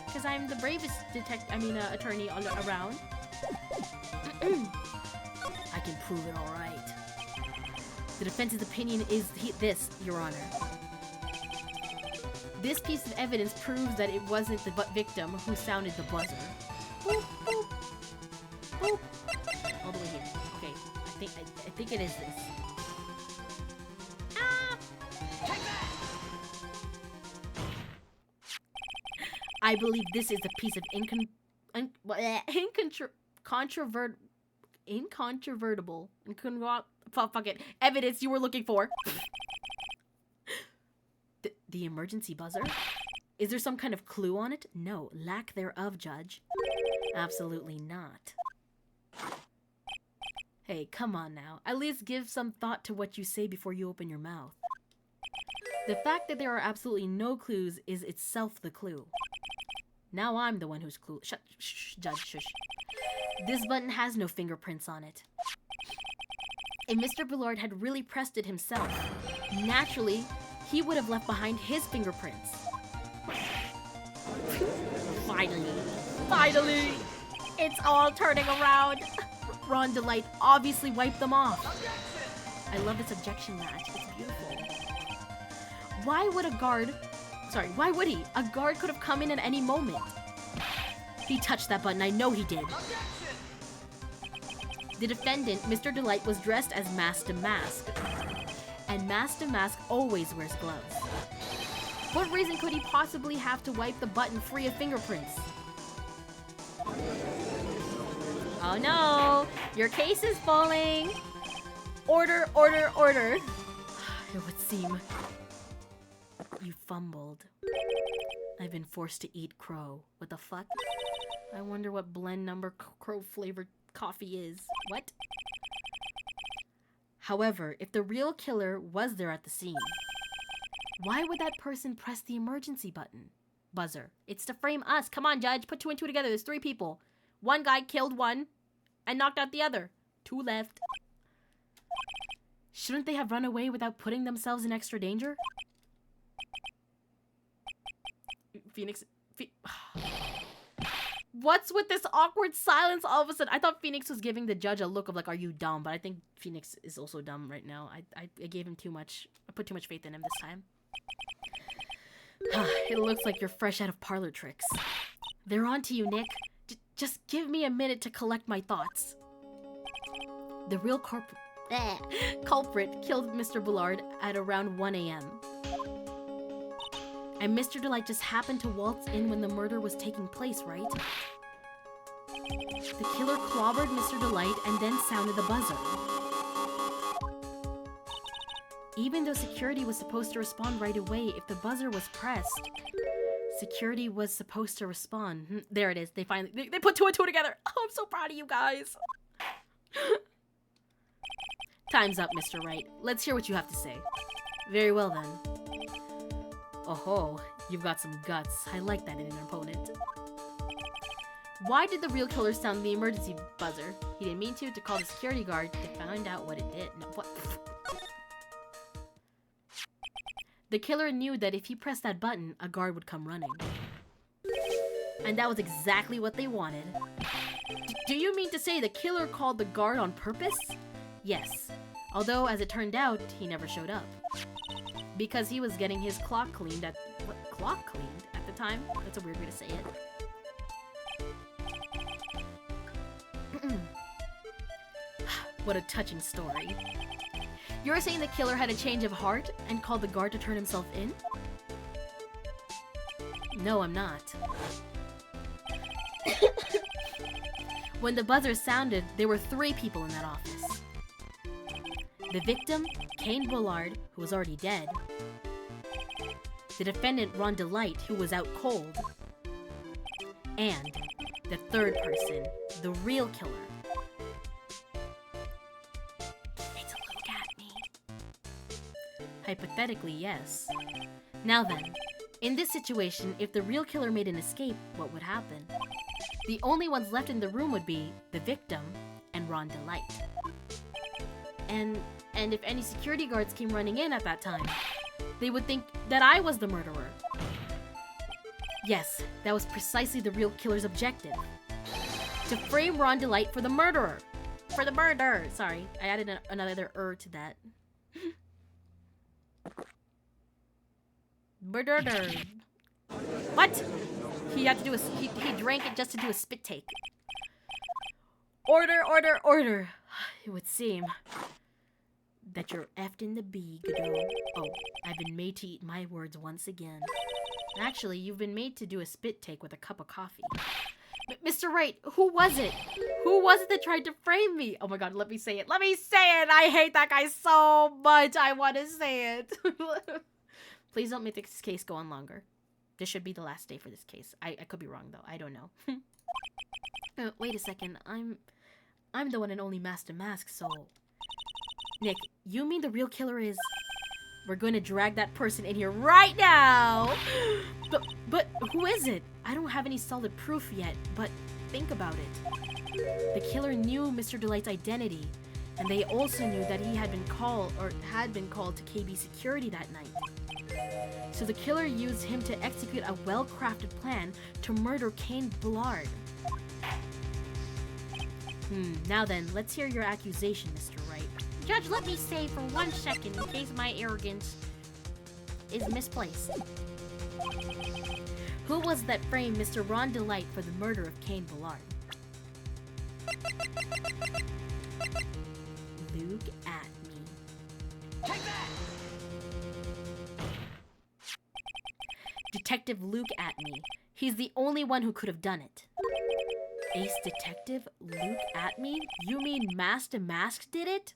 Because I'm the bravest attorney around. I can prove it all right. The defense's opinion is this, Your Honor. This piece of evidence proves that it wasn't the victim who sounded the buzzer. Boop, boop. Boop. All the way here. Okay, I think it is this. I believe this is a piece of incontrovertible evidence you were looking for. The emergency buzzer? Is there some kind of clue on it? No, lack thereof, Judge. Absolutely not. Hey, come on now. At least give some thought to what you say before you open your mouth. The fact that there are absolutely no clues is itself the clue. Now I'm the one who's clueless. Shh, Judge, shush. This button has no fingerprints on it. If Mr. Bullard had really pressed it himself, naturally, he would have left behind his fingerprints. Finally, it's all turning around. Ron Delight obviously wiped them off. I love this objection match. It's beautiful. Why would he? A guard could have come in at any moment. He touched that button. I know he did. The defendant, Mr. Delight, was dressed as Mask to Mask. And Mask to Mask always wears gloves. What reason could he possibly have to wipe the button free of fingerprints? Oh no! Your case is falling! Order, order, order! It would seem you fumbled. I've been forced to eat crow. What the fuck? I wonder what blend number crow flavored coffee is. What? However, if the real killer was there at the scene, why would that person press the emergency buzzer? It's to frame us. Come on, Judge. Put 2 and 2 together. There's 3 people. One guy killed one and knocked out the other. 2 left. Shouldn't they have run away without putting themselves in extra danger? Phoenix... What's with this awkward silence all of a sudden? I thought Phoenix was giving the judge a look of like, are you dumb? But I think Phoenix is also dumb right now. I gave him too much... I put too much faith in him this time. It looks like you're fresh out of parlor tricks. They're on to you, Nick. Just give me a minute to collect my thoughts. The real culprit killed Mr. Bullard at around 1 a.m. And Mr. Delight just happened to waltz in when the murder was taking place, right? The killer clobbered Mr. Delight and then sounded the buzzer. Even though security was supposed to respond right away, if the buzzer was pressed, security was supposed to respond. There it is. They finally they put 2 and 2 together. Oh, I'm so proud of you guys. Time's up, Mr. Wright. Let's hear what you have to say. Very well then. Oh, you've got some guts. I like that in an opponent. Why did the real killer sound the emergency buzzer? He didn't mean to call the security guard to find out what it did. No, what? The killer knew that if he pressed that button, a guard would come running. And that was exactly what they wanted. Do you mean to say the killer called the guard on purpose? Yes. Although, as it turned out, he never showed up. Because he was getting his clock cleaned at... What? Clock cleaned at the time? That's a weird way to say it. What a touching story. You're saying the killer had a change of heart and called the guard to turn himself in? No, I'm not. When the buzzer sounded, there were 3 people in that office. The victim, Kane Bullard, who was already dead. The defendant, Ron Delight, who was out cold. And the 3rd person, the real killer. Hypothetically, yes. Now then, in this situation, if the real killer made an escape, what would happen? The only ones left in the room would be the victim and Ron Delight. And if any security guards came running in at that time, they would think that I was the murderer. Yes, that was precisely the real killer's objective. To frame Ron Delight for the murderer. For the murder! Sorry, I added another to that. Murder. What? He had to do he drank it just to do a spit take. Order, order, order. It would seem that you're effed in the bee, Godot. Oh, I've been made to eat my words once again. Actually, you've been made to do a spit take with a cup of coffee. Mr. Wright, who was it? Who was it that tried to frame me? Oh my god, let me say it. Let me say it! I hate that guy so much. I want to say it. Please don't make this case go on longer. This should be the last day for this case. I could be wrong, though. I don't know. Wait a second. I'm the one and only Master Mask, so... Nick, you mean the real killer is... We're going to drag that person in here right now! But who is it? I don't have any solid proof yet, but think about it. The killer knew Mr. Delight's identity, and they also knew that he had been called to KB security that night. So the killer used him to execute a well-crafted plan to murder Kane Bullard. Now then, let's hear your accusation, Mr. Wright. Judge, let me say for 1 second, in case my arrogance is misplaced. Who was that framed Mr. Ron Delight for the murder of Kane Bullard? Look at me. Take that! Detective Luke at me. He's the only one who could have done it. Ace Detective Luke at me? You mean Master Mask did it?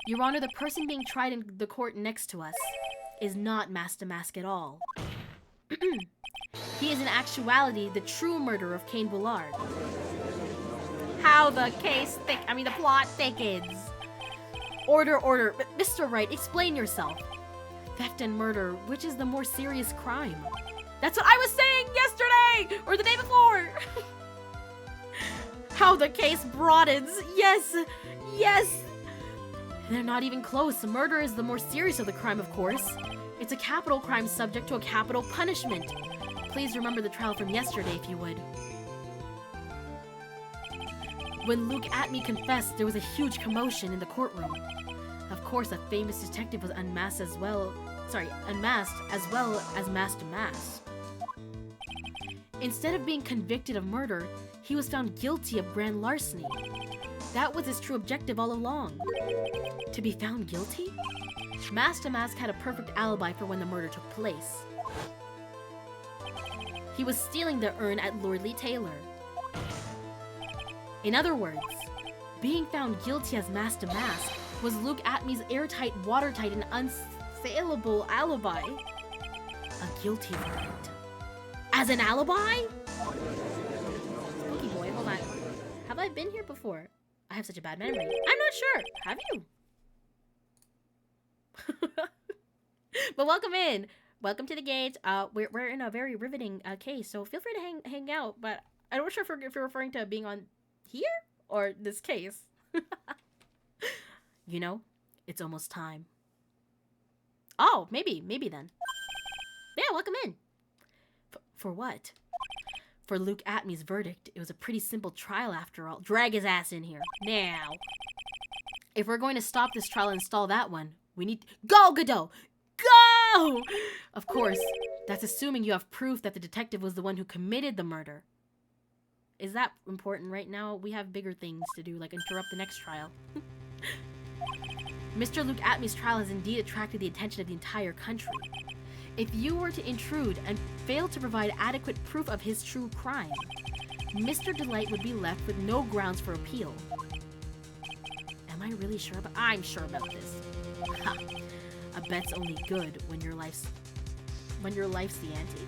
Your Honor, the person being tried in the court next to us is not Master Mask at all. He is in actuality the true murderer of Kane Bullard. How the plot thickens. Order. Mr. Wright, explain yourself. Theft and murder, which is the more serious crime? That's what I was saying yesterday! Or the day before! How the case broadens. Yes! They're not even close. Murder is the more serious of the crime, of course. It's a capital crime subject to a capital punishment. Please remember the trial from yesterday, if you would. When Luke at me confessed, there was a huge commotion in the courtroom. Of course, a famous detective was unmasked as well as Master Mask. Instead of being convicted of murder, he was found guilty of grand larceny. That was his true objective all along. To be found guilty? Master Mask had a perfect alibi for when the murder took place. He was stealing the urn at Lordly Taylor. In other words, being found guilty as Master Mask was Luke Atme's airtight, watertight, and unsaleable alibi. A guilty verdict. As an alibi? Spooky boy, hold on. Have I been here before? I have such a bad memory. I'm not sure. Have you? But welcome in. Welcome to the gates. We're in a very riveting case, so feel free to hang out. But I'm not sure if you're referring to being on here or this case. You know, it's almost time. Oh, maybe then. Yeah, welcome in. For what? For Luke Atme's verdict. It was a pretty simple trial after all. Drag his ass in here. Now. If we're going to stop this trial and install that one, we need to... Go, Godot! Go! Of course, that's assuming you have proof that the detective was the one who committed the murder. Is that important right now? We have bigger things to do, like interrupt the next trial. Mr. Luke Atme's trial has indeed attracted the attention of the entire country. If you were to intrude and fail to provide adequate proof of his true crime, Mr. Delight would be left with no grounds for appeal. Am I really sure about... I'm sure about this. Ha! A bet's only good when your life's the ante.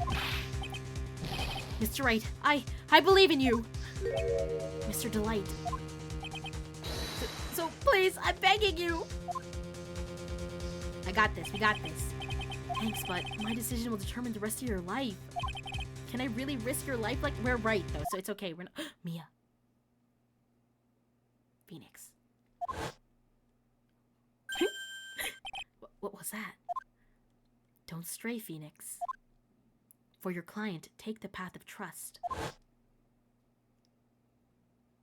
Mr. Wright, I believe in you! Mr. Delight. So please, I'm begging you! I got this, we got this. Thanks, but my decision will determine the rest of your life. Can I really risk your life? Like, we're right, though, so it's okay. We're not... Mia. Phoenix. What was that? Don't stray, Phoenix. For your client, take the path of trust.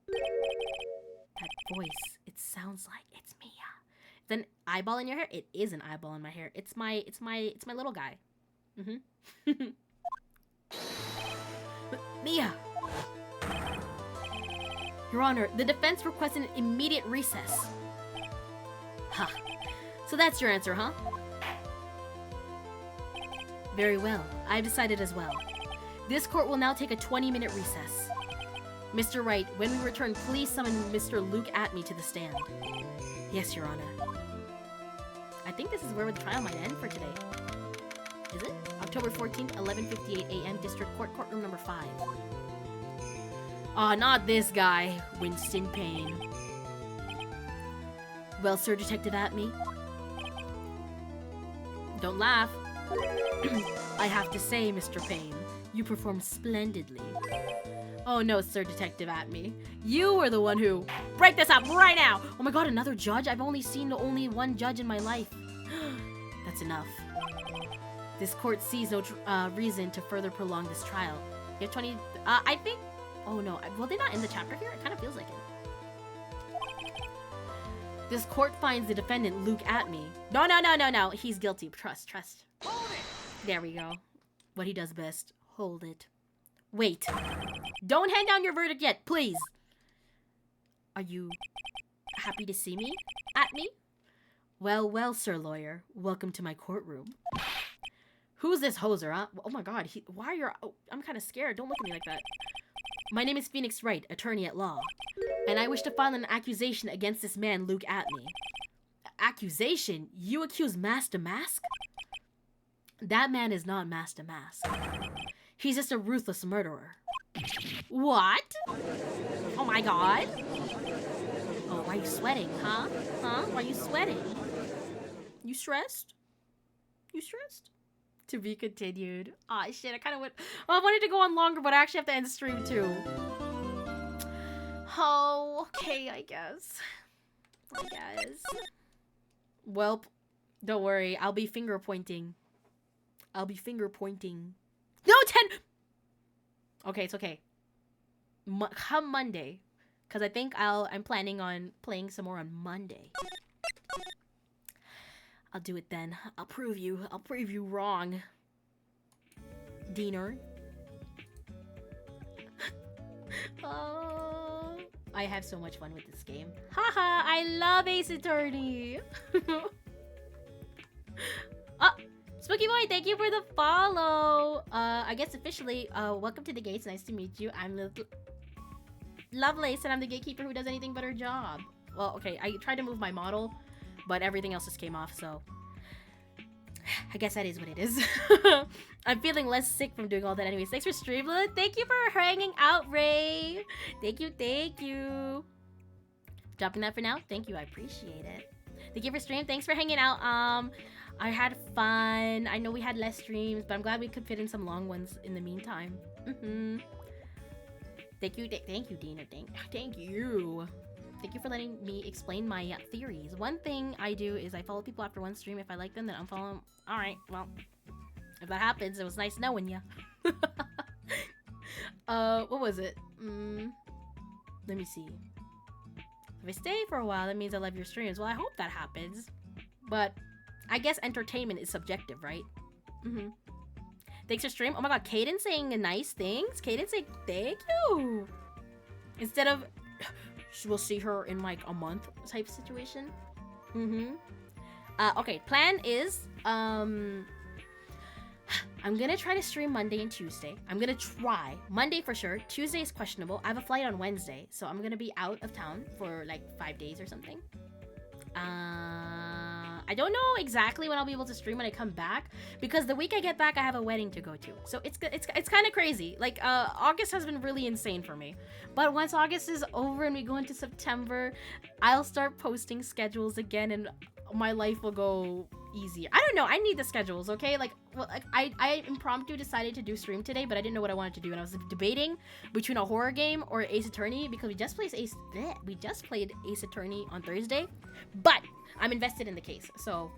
That voice, it sounds like it's Mia. Is an eyeball in your hair? It is an eyeball in my hair. It's my little guy. Mia! Your Honor, the defense requests an immediate recess. Huh. So that's your answer, huh? Very well. I've decided as well. This court will now take a 20-minute recess. Mr. Wright, when we return, please summon Mr. Luke Atme to the stand. Yes, Your Honor. I think this is where the trial might end for today. Is it? October 14th, 11:58 a.m. District Court, courtroom number 5. Ah, not this guy, Winston Payne. Well, Sir Detective Atme. Don't laugh. I have to say, Mr. Payne, you performed splendidly. Oh no, Sir Detective Atme. You were the one who... Break this up right now! Oh my god, another judge? I've only seen only one judge in my life. That's enough. This court sees no reason to further prolong this trial. You have 20... I think... Oh no, will they not end the chapter here? It kind of feels like it. This court finds the defendant, Luke Atme. No. He's guilty. Trust. Hold it! There we go. What he does best. Hold it. Wait. Don't hand down your verdict yet, please. Are you happy to see me? Atme? Well, sir lawyer. Welcome to my courtroom. Who's this hoser, huh? Oh my god, why are you... Oh, I'm kind of scared. Don't look at me like that. My name is Phoenix Wright, attorney at law. And I wish to file an accusation against this man, Luke Atme. Accusation? You accuse Master Mask? That man is not Master Mask. He's just a ruthless murderer. What? Oh my god. Oh, why are you sweating, huh? Why are you sweating? You stressed? You stressed? To be continued. Aw, shit, I kind of went... Oh, I wanted to go on longer, but I actually have to end the stream, too. Oh, okay, I guess. Welp, don't worry. I'll be finger pointing. No, 10... Okay, it's okay. Come Monday. Because I think I'm planning on playing some more on Monday. I'll do it then. I'll prove you wrong. Diener. Oh, I have so much fun with this game. Haha, I love Ace Attorney. Oh, Spooky Boy, thank you for the follow. I guess officially, welcome to the gates. Nice to meet you. I'm Lovelace, and I'm the gatekeeper who does anything but her job. Well, okay, I tried to move my model, but everything else just came off, so I guess that is what it is. I'm feeling less sick from doing all that anyways. Thanks for streaming. Thank you for hanging out, Ray. Thank you. Dropping that for now. Thank you, I appreciate it. Thank you for stream. Thanks for hanging out. I had fun. I know we had less streams, but I'm glad we could fit in some long ones in the meantime. Thank you, Dina. Thank you. Thank you for letting me explain my theories. One thing I do is I follow people after one stream. If I like them, then unfollow them. Alright, well, if that happens, it was nice knowing ya. What was it? Let me see. If I stay for a while, that means I love your streams. Well, I hope that happens. But I guess entertainment is subjective, right? Thanks for stream. Oh my god, Kaden saying nice things. Kaden saying thank you. Instead of... we'll see her in like a month type situation. Okay, plan is I'm gonna try to stream Monday and Tuesday. I'm gonna try Monday for sure. Tuesday is questionable. I have a flight on Wednesday, so I'm gonna be out of town for like 5 days or something. I don't know exactly when I'll be able to stream when I come back, because the week I get back I have a wedding to go to. So it's kind of crazy. Like August has been really insane for me. But once August is over and we go into September, I'll start posting schedules again and my life will go easier. I don't know. I need the schedules, okay? Like, well, like I impromptu decided to do stream today, but I didn't know what I wanted to do, and I was debating between a horror game or Ace Attorney, because we just played Ace Attorney on Thursday, but I'm invested in the case, so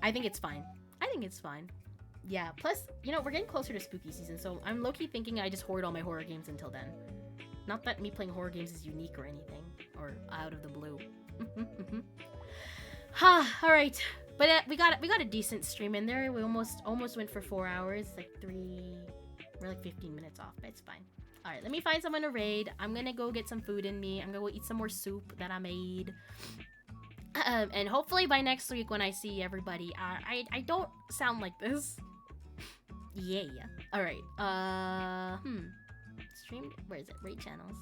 I think it's fine. Yeah, plus, you know, we're getting closer to spooky season, so I'm low-key thinking I just hoard all my horror games until then. Not that me playing horror games is unique or anything, or out of the blue. Alright. But we got a decent stream in there. We almost went for 4 hours, we're like 15 minutes off, but it's fine. All right, let me find someone to raid. I'm gonna go get some food in me. I'm gonna go eat some more soup that I made. And hopefully by next week when I see everybody, I don't sound like this. Yeah. All right. Stream. Where is it? Raid channels.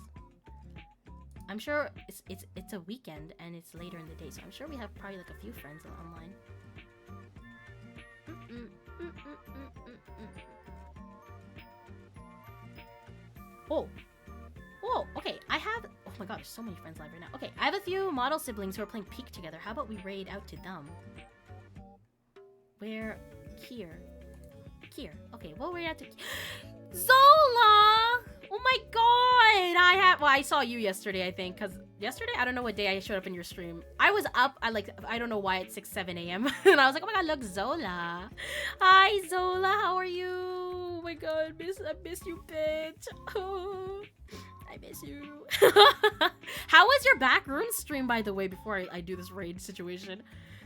I'm sure it's a weekend and it's later in the day, so I'm sure we have probably like a few friends online. Oh. Whoa, okay, I have... Oh my god, there's so many friends live right now. Okay, I have a few model siblings who are playing Peak together. How about we raid out to them? Where? Here. Okay, we'll raid out to... Zola! Oh my god! I saw you yesterday, I think, because yesterday? I don't know what day I showed up in your stream. I was up at like, I don't know why, at 6, 7 a.m. And I was like, oh my god, look, Zola. Hi, Zola, how are you? Oh my god, I miss you, bitch. Oh, I miss you. How was your back room stream, by the way, before I do this raid situation?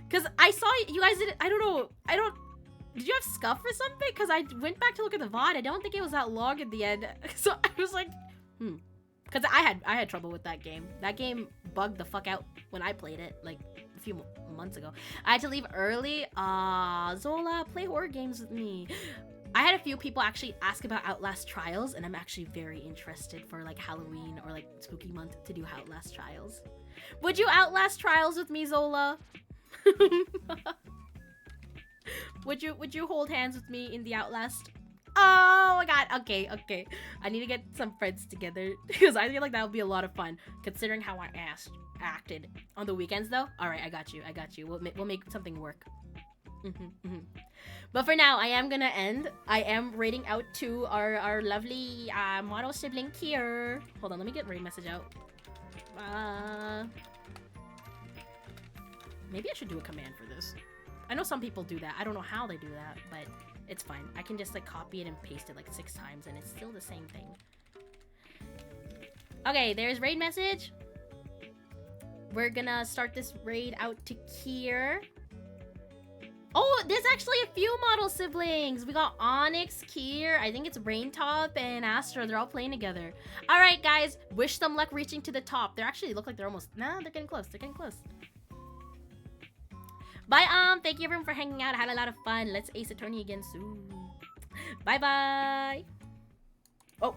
Because I saw you guys did, I don't know, did you have scuff or something? Because I went back to look at the VOD. I don't think it was that long in the end. So I was like, Because I had trouble with that game. That game bugged the fuck out when I played it, like, a few months ago. I had to leave early. Zola, play horror games with me. I had a few people actually ask about Outlast Trials, and I'm actually very interested for, like, Halloween or, like, spooky month to do Outlast Trials. Would you Outlast Trials with me, Zola? Would you hold hands with me in the Outlast? Oh my god, okay. I need to get some friends together because I feel like that would be a lot of fun considering how I acted on the weekends though. Alright, I got you. We'll make something work. But for now, I am gonna end. I am raiding out to our lovely model sibling here. Hold on, let me get raid message out. Maybe I should do a command for this. I know some people do that. I don't know how they do that, but it's fine. I can just like copy it and paste it like 6 times and it's still the same thing. Okay, there's raid message. We're gonna start this raid out to Kier. Oh, there's actually a few model siblings. We got Onyx, Kier, I think it's Raintop, and Astra. They're all playing together. All right, guys. Wish them luck reaching to the top. They actually look like they're almost... Nah, they're getting close. They're getting close. Bye, thank you everyone for hanging out. I had a lot of fun. Let's ace attorney again soon. Bye-bye. Oh.